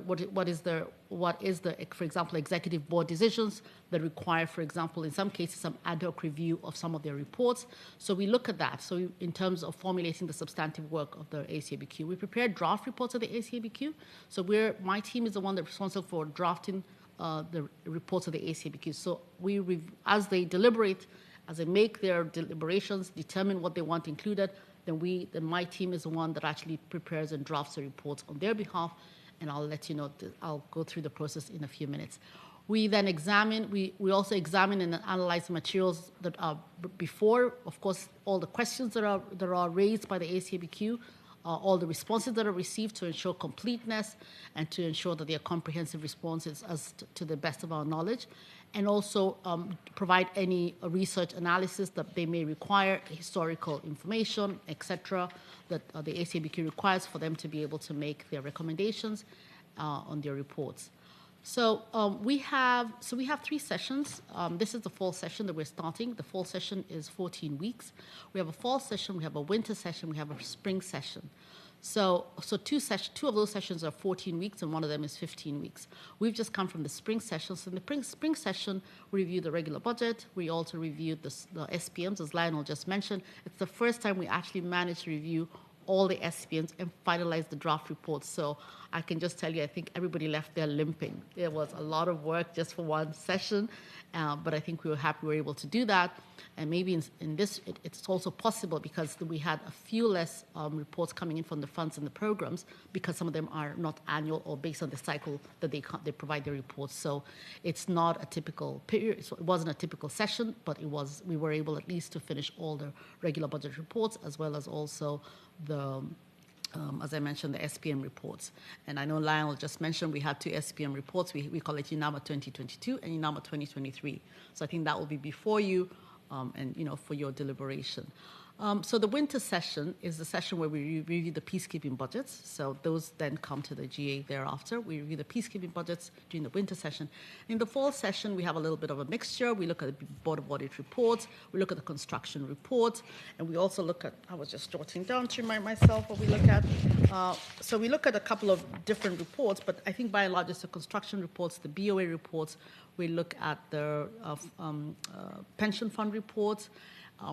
for example, executive board decisions that require, for example, in some cases, some ad hoc review of some of their reports. So we look at that. So in terms of formulating the substantive work of the ACABQ, we prepare draft reports of the ACABQ. So my team is the one that's responsible for drafting the reports of the ACABQ. So as they deliberate, as they make their deliberations, determine what they want included, then my team is the one that actually prepares and drafts the reports on their behalf. And I'll let you know, I'll go through the process in a few minutes. We then we also examine and analyze the materials that are before, of course, all the questions that are raised by the ACABQ, all the responses that are received to ensure completeness and to ensure that they are comprehensive responses as to the best of our knowledge, and also provide any research analysis that they may require, historical information, etc., that the ACABQ requires for them to be able to make their recommendations on their reports. So we have 3 sessions. This is the fall session that we're starting. The fall session is 14 weeks. We have a fall session, we have a winter session, we have a spring session. So 2 of those sessions are 14 weeks, and one of them is 15 weeks. We've just come from the spring session. So in the spring session, we review the regular budget. We also reviewed the SPMs, as Lionel just mentioned. It's the first time we actually managed to review all the SPMs and finalize the draft reports. So I can just tell you, I think everybody left there limping. There was a lot of work just for one session, but I think we were happy we were able to do that. And maybe in this, it's also possible because we had a few less reports coming in from the funds and the programs, because some of them are not annual or based on the cycle that they provide their reports. So it's not a typical period. So it wasn't a typical session, but we were able at least to finish all the regular budget reports, as well as also the as I mentioned, the SPM reports. And I know Lionel just mentioned we had 2 SPM reports. We call it UNAMA 2022 and UNAMA 2023. So I think that will be before you and for your deliberation. So the winter session is the session where we review the peacekeeping budgets. So those then come to the GA thereafter. We review the peacekeeping budgets during the winter session. In the fall session, we have a little bit of a mixture. We look at the Board of Audit reports. We look at the construction reports. And we also look at, I was just jotting down to remind myself what we look at. So we look at a couple of different reports, but I think by and large it's the construction reports, the BOA reports. We look at the pension fund reports.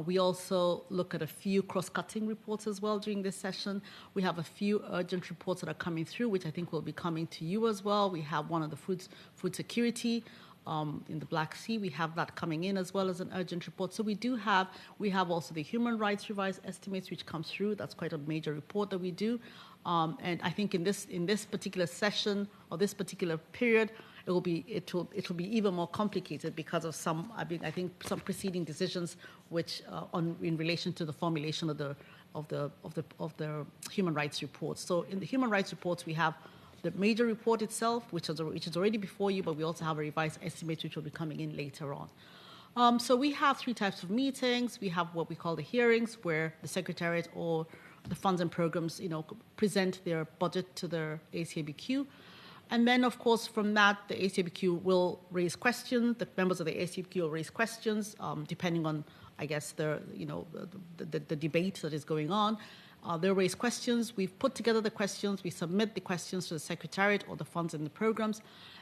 We also look at a few cross-cutting reports as well during this session. We have a few urgent reports that are coming through, which I think will be coming to you as well. We have one of the food security in the Black Sea. We have that coming in as well as an urgent report. So we have also the human rights revised estimates, which comes through. That's quite a major report that we do. And I think in this particular session or this particular period, it will be even more complicated because of some preceding decisions which in relation to the formulation of the human rights reports. So in the human rights reports, we have the major report itself, which is already before you, but we also have a revised estimate which will be coming in later on. So we have 3 types of meetings. We have what we call the hearings, where the Secretariat or the funds and programs, present their budget to the ACABQ. And then, of course, from that, the ACABQ will raise questions. The members of the ACABQ will raise questions, depending on, I guess, the debate that is going on. They'll raise questions. We've put together the questions. We submit the questions to the Secretariat or the funds and the programs.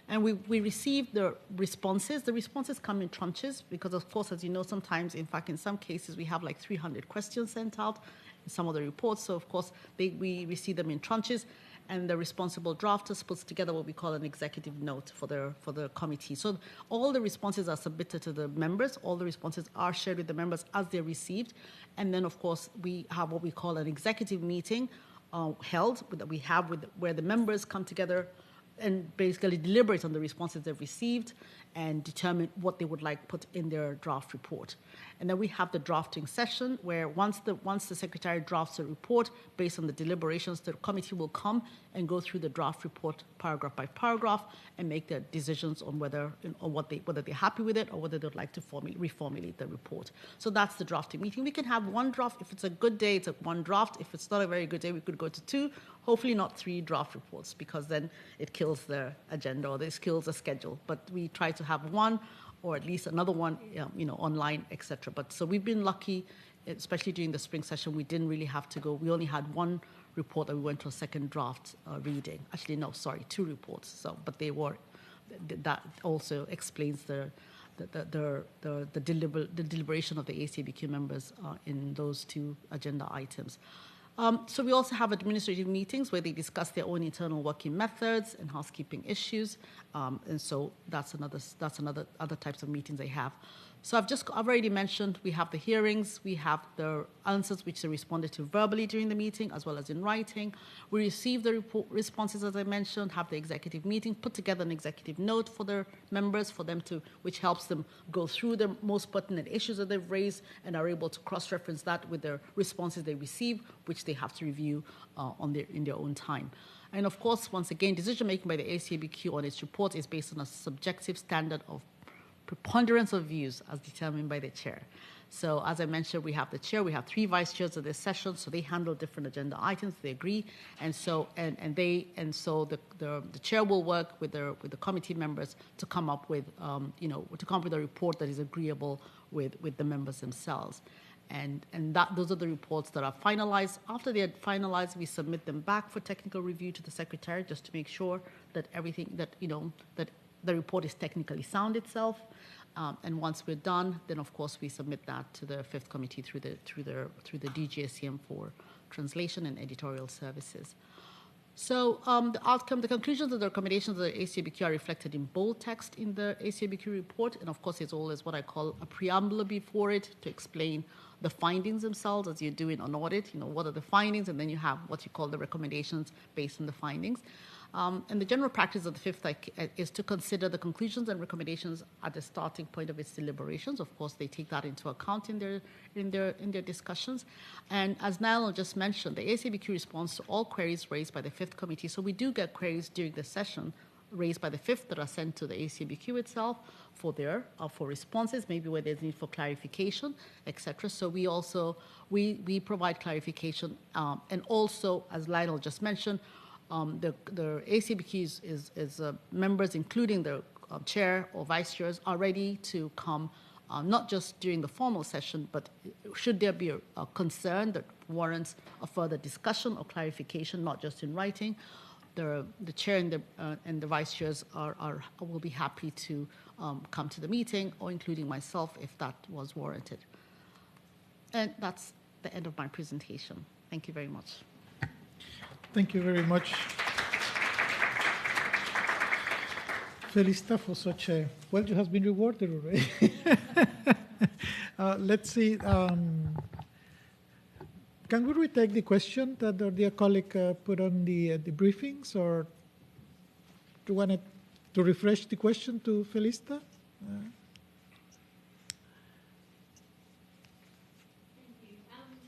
And we receive the responses. The responses come in tranches because, of course, as you know, sometimes, in fact, in some cases, we have like 300 questions sent out in some of the reports. So, of course, we receive them in tranches. And the responsible drafters puts together what we call an executive note for the committee. So all the responses are submitted to the members. All the responses are shared with the members as they're received. And then, of course, we have what we call an executive meeting held where the members come together and basically deliberate on the responses they've received and determine what they would like put in their draft report. And then we have the drafting session where once the Secretary drafts a report based on the deliberations, the committee will come and go through the draft report paragraph by paragraph and make their decisions on whether they're happy with it or whether they'd like to reformulate the report. So that's the drafting meeting. We can have one draft. If it's a good day, it's one draft. If it's not a very good day, we could go to 2, hopefully not 3 draft reports, because then it kills the agenda or this kills the schedule. But we try to have one or at least another one, online, etc. But so we've been lucky, especially during the spring session, we didn't really have to go. We only had one report that we went to a second draft reading. Actually, no, sorry, 2 reports. So, but that also explains the deliberation of the ACABQ members in those 2 agenda items. So we also have administrative meetings where they discuss their own internal working methods and housekeeping issues, and so that's other types of meetings they have. So I've already mentioned we have the hearings, we have the answers which they responded to verbally during the meeting as well as in writing. We receive the responses, as I mentioned, have the executive meeting, put together an executive note for their members, which helps them go through the most pertinent issues that they've raised and are able to cross-reference that with the responses they receive, which they have to review in their own time. And of course, once again, decision-making by the ACABQ on its report is based on a subjective standard of preponderance of views as determined by the chair. So as I mentioned, we have the chair, we have 3 vice chairs of this session, so they handle different agenda items, they agree, and so the chair will work with the committee members to come up with a report that is agreeable with the members themselves. And those are the reports that are finalized. After they are finalized, we submit them back for technical review to the Secretary just to make sure that that the report is technically sound itself. And once we're done, then of course we submit that to the 5th committee through the DGSCM for translation and editorial services. So the conclusions and the recommendations of the ACABQ are reflected in bold text in the ACABQ report, and of course there's always what I call a preamble before it to explain the findings themselves, as you do in an audit. What are the findings, and then you have what you call the recommendations based on the findings. And the general practice of the 5th is to consider the conclusions and recommendations at the starting point of its deliberations. Of course, they take that into account in their discussions. And as Niall just mentioned, the ACABQ responds to all queries raised by the 5th committee. So we do get queries during the session raised by the 5th that are sent to the ACABQ itself for responses, maybe where there's need for clarification, etc. So we provide clarification, and also, as Lionel just mentioned, the ACABQ is members, including the chair or vice chairs, are ready to come, not just during the formal session, but should there be a concern that warrants a further discussion or clarification, not just in writing, the chair and the vice chairs will be happy to come to the meeting, or including myself if that was warranted. And that's the end of my presentation. Thank you very much. Thank you very much, Felista, for such a, well, you have been rewarded already. Let's see. Can we retake the question that our dear colleague put on the briefings, or do you want to refresh the question to Felista?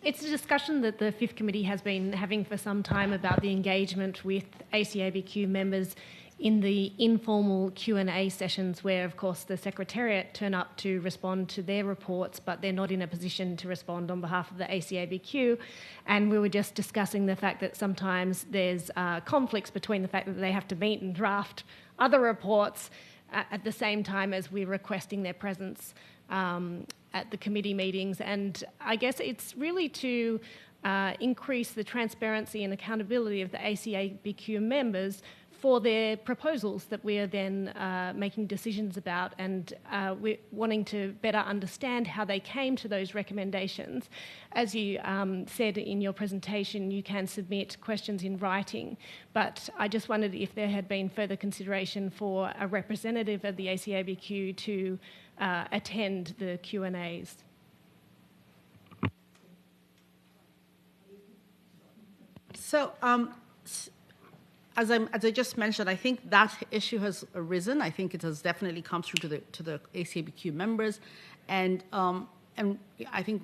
It's a discussion that the 5th Committee has been having for some time about the engagement with ACABQ members in the informal Q&A sessions where, of course, the Secretariat turn up to respond to their reports, but they're not in a position to respond on behalf of the ACABQ. And we were just discussing the fact that sometimes there's conflicts between the fact that they have to meet and draft other reports at the same time as we're requesting their presence at the committee meetings. And I guess it's really to increase the transparency and accountability of the ACABQ members for their proposals that we are then making decisions about, and we're wanting to better understand how they came to those recommendations. As you said in your presentation, you can submit questions in writing, but I just wondered if there had been further consideration for a representative of the ACABQ to attend the Q&As. So, as I just mentioned, I think that issue has arisen. I think it has definitely come through to the ACABQ members, and I think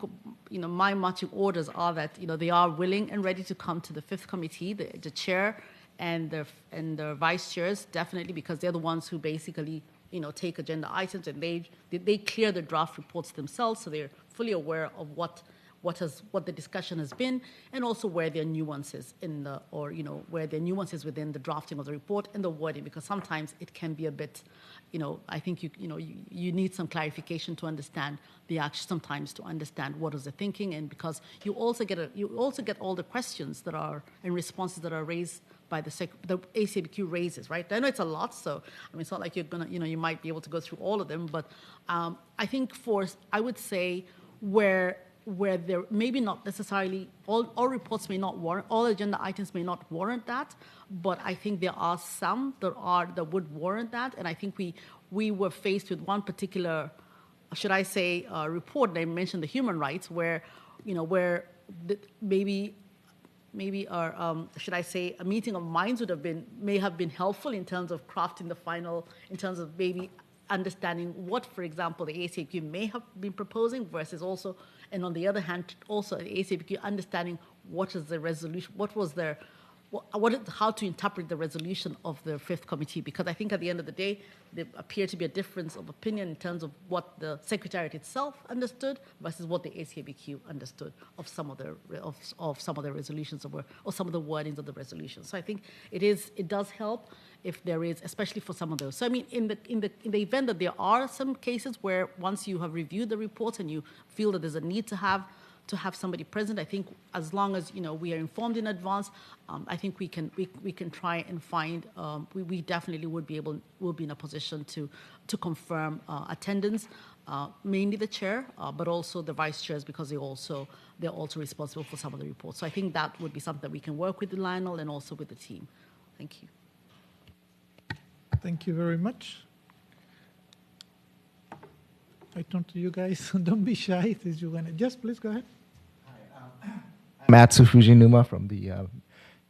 my marching orders are that they are willing and ready to come to the fifth committee, the chair and the vice chairs, definitely, because they're the ones who basically take agenda items, and they clear the draft reports themselves, so they're fully aware of what the discussion has been, and also where there are nuances where there are nuances within the drafting of the report and the wording, because sometimes it can be a bit, I think you need some clarification to understand the action, sometimes to understand what is the thinking, and because you also get all the questions that are and responses that are raised by the ACABQ raises, right? I know it's a lot, so it's not like you're gonna, you might be able to go through all of them, but I think I would say where there maybe not necessarily all reports may not warrant, all agenda items may not warrant that, but I think there are some that would warrant that, and I think we were faced with one particular, should I say, report. They mentioned the human rights, where maybe should I say, a meeting of minds may have been helpful in terms of crafting the final, in terms of maybe understanding what, for example, the ACABQ may have been proposing versus also, and on the other hand, also the ACABQ understanding what is the resolution, how to interpret the resolution of the fifth committee, because I think at the end of the day, there appeared to be a difference of opinion in terms of what the Secretariat itself understood versus what the ACABQ understood of some of the resolutions or some of the wordings of the resolution. So I think it does help if there is, especially for some of those. So I mean, in the event that there are some cases where once you have reviewed the reports and you feel that there's a need to have somebody present, I think as long as we are informed in advance, I think we can try and find. We definitely will be in a position to confirm attendance, mainly the chair, but also the vice chairs, because they're also responsible for some of the reports. So I think that would be something that we can work with Lionel and also with the team. Thank you. Thank you very much. I turn to you guys. Don't be shy. If you want to, just please go ahead. Matsu Fujinuma from the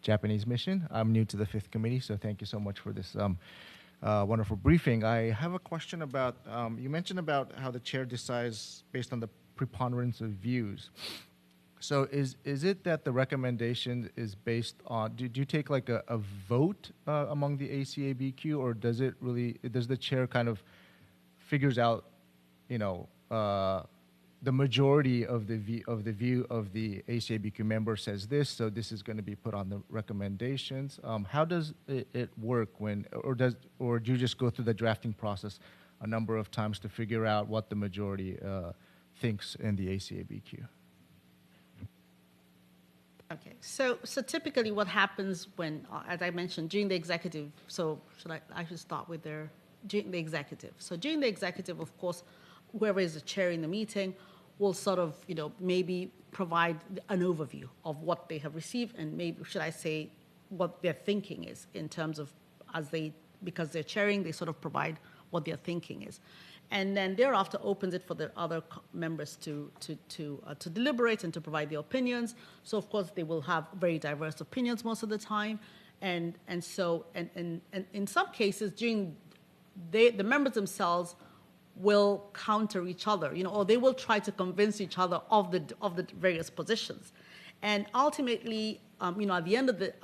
Japanese mission. I'm new to the Fifth Committee, so thank you so much for this wonderful briefing. I have a question about, you mentioned about how the chair decides based on the preponderance of views. So is it that the recommendation is based on, do you take like a vote among the ACABQ, or does the chair kind of figures out, the majority of the view of the ACABQ member says this, so this is going to be put on the recommendations? How does it work or do you just go through the drafting process a number of times to figure out what the majority thinks in the ACABQ? Okay, so typically what happens when, as I mentioned, during the executive, so I should start with during the executive. So during the executive, of course, whoever is the chair in the meeting will sort of, maybe provide an overview of what they have received, and maybe, should I say, what their thinking is in terms of, because they're chairing, they sort of provide what their thinking is. And then thereafter opens it for the other members to deliberate and to provide their opinions. So of course they will have very diverse opinions most of the time, and so in some cases the members themselves will counter each other, or they will try to convince each other of the various positions, and ultimately at the end of the,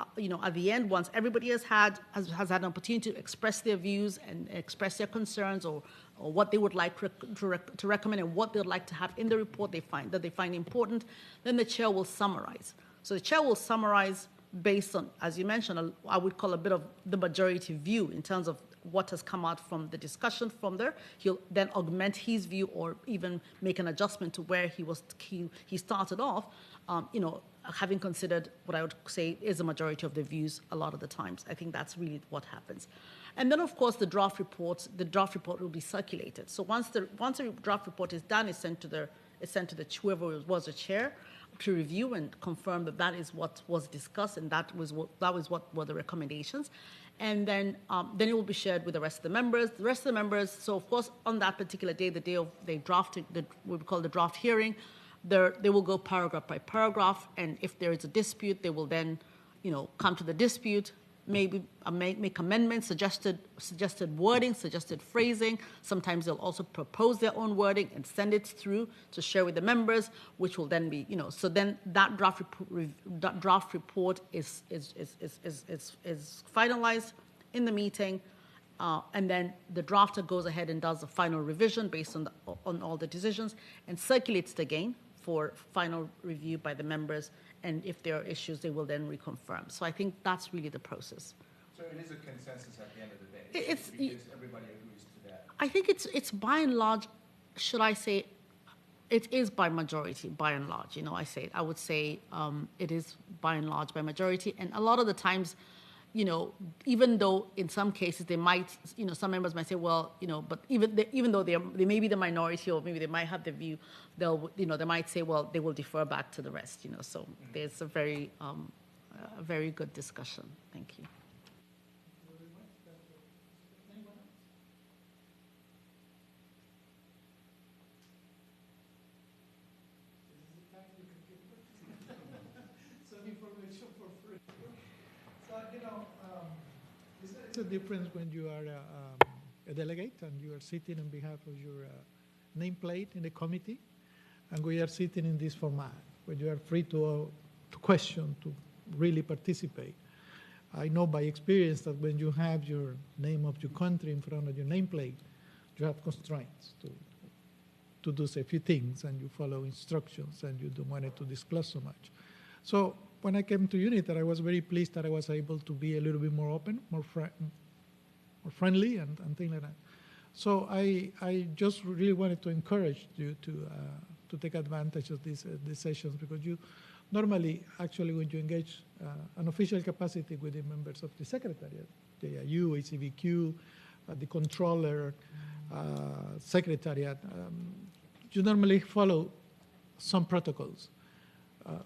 at the end, once everybody has had an opportunity to express their views and express their concerns or what they would like to recommend and what they would like to have in the report they find important, then the chair will summarize. So the chair will summarize based on, as you mentioned, I would call a bit of the majority view in terms of what has come out from the discussion from there. He'll then augment his view or even make an adjustment to where he started off, having considered what I would say is the majority of the views a lot of the times. I think that's really what happens. And then, of course, the draft report will be circulated. So once the draft report is done, it's sent to the whoever was the chair to review and confirm that is what was discussed and that was what were the recommendations. And then it will be shared with the rest of the members. The rest of the members, so of course, on that particular day, the day of the draft, what we call the draft hearing, they will go paragraph by paragraph, and if there is a dispute, they will then, come to the dispute, maybe make amendments, suggested wording, suggested phrasing. Sometimes they'll also propose their own wording and send it through to share with the members, which will then be, so then that draft report is finalized in the meeting, and then the drafter goes ahead and does a final revision based on all the decisions and circulates it again for final review by the members. And if there are issues, they will then reconfirm. So I think that's really the process. So it is a consensus at the end of the day. Because everybody agrees to that. I think it's by and large, should I say, it is by majority, by and large. I would say it is by and large by majority. And a lot of the times, even though in some cases they might, some members might say, well, but even though they may be the minority or maybe they might have the view, they might say, well, they will defer back to the rest, So there's a very good discussion. Thank you. Some information for free. So, it's a difference when you are a delegate and you are sitting on behalf of your nameplate in the committee, and we are sitting in this format where you are free to question, to really participate. I know by experience that when you have your name of your country in front of your nameplate, you have constraints to do a few things, and you follow instructions, and you don't want it to disclose so much. So when I came to UNITAR, I was very pleased that I was able to be a little bit more open, more friendly, and things like that. So I just really wanted to encourage you to take advantage of these sessions, because you normally, actually, when you engage an official capacity with the members of the Secretariat, JIU, ACABQ, the Controller, Secretariat, you normally follow some protocols.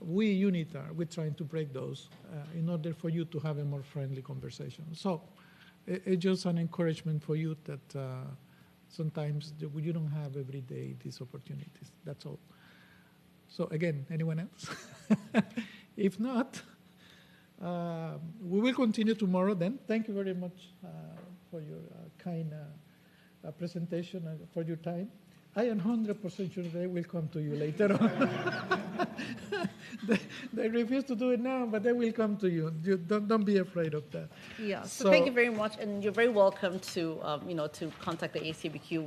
We, UNITAR, we're trying to break those in order for you to have a more friendly conversation. So it's just an encouragement for you that sometimes you don't have every day these opportunities. That's all. So again, anyone else? If not, we will continue tomorrow then. Thank you very much for your kind presentation and for your time. I am 100% sure they will come to you later on. they refuse to do it now, but they will come to you. You don't be afraid of that. Yeah. So thank you very much, and you're very welcome to to contact the ACABQ.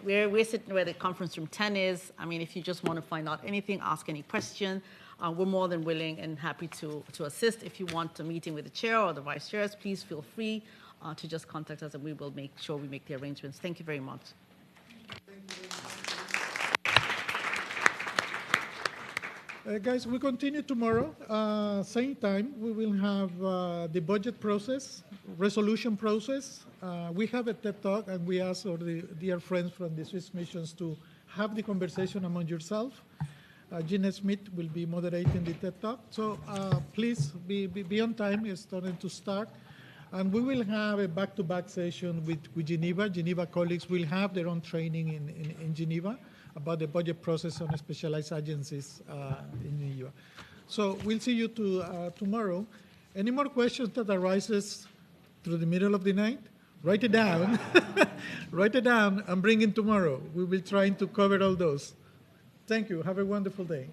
We're sitting where the conference room 10 is. I mean, if you just want to find out anything, ask any question. We're more than willing and happy to assist. If you want a meeting with the chair or the vice chairs, please feel free to just contact us, and we will make sure we make the arrangements. Thank you very much. Guys, we continue tomorrow. Same time, we will have the budget process, resolution process. We have a TED Talk, and we ask our dear friends from the Swiss missions to have the conversation among yourself. Gina Smith will be moderating the TED Talk. So please be on time. It's starting to start. And we will have a back-to-back session with Geneva. Geneva colleagues will have their own training in Geneva about the budget process on specialized agencies in Geneva. So we'll see you tomorrow. Any more questions that arises through the middle of the night? Write it down. Write it down and bring it tomorrow. We will try to cover all those. Thank you. Have a wonderful day.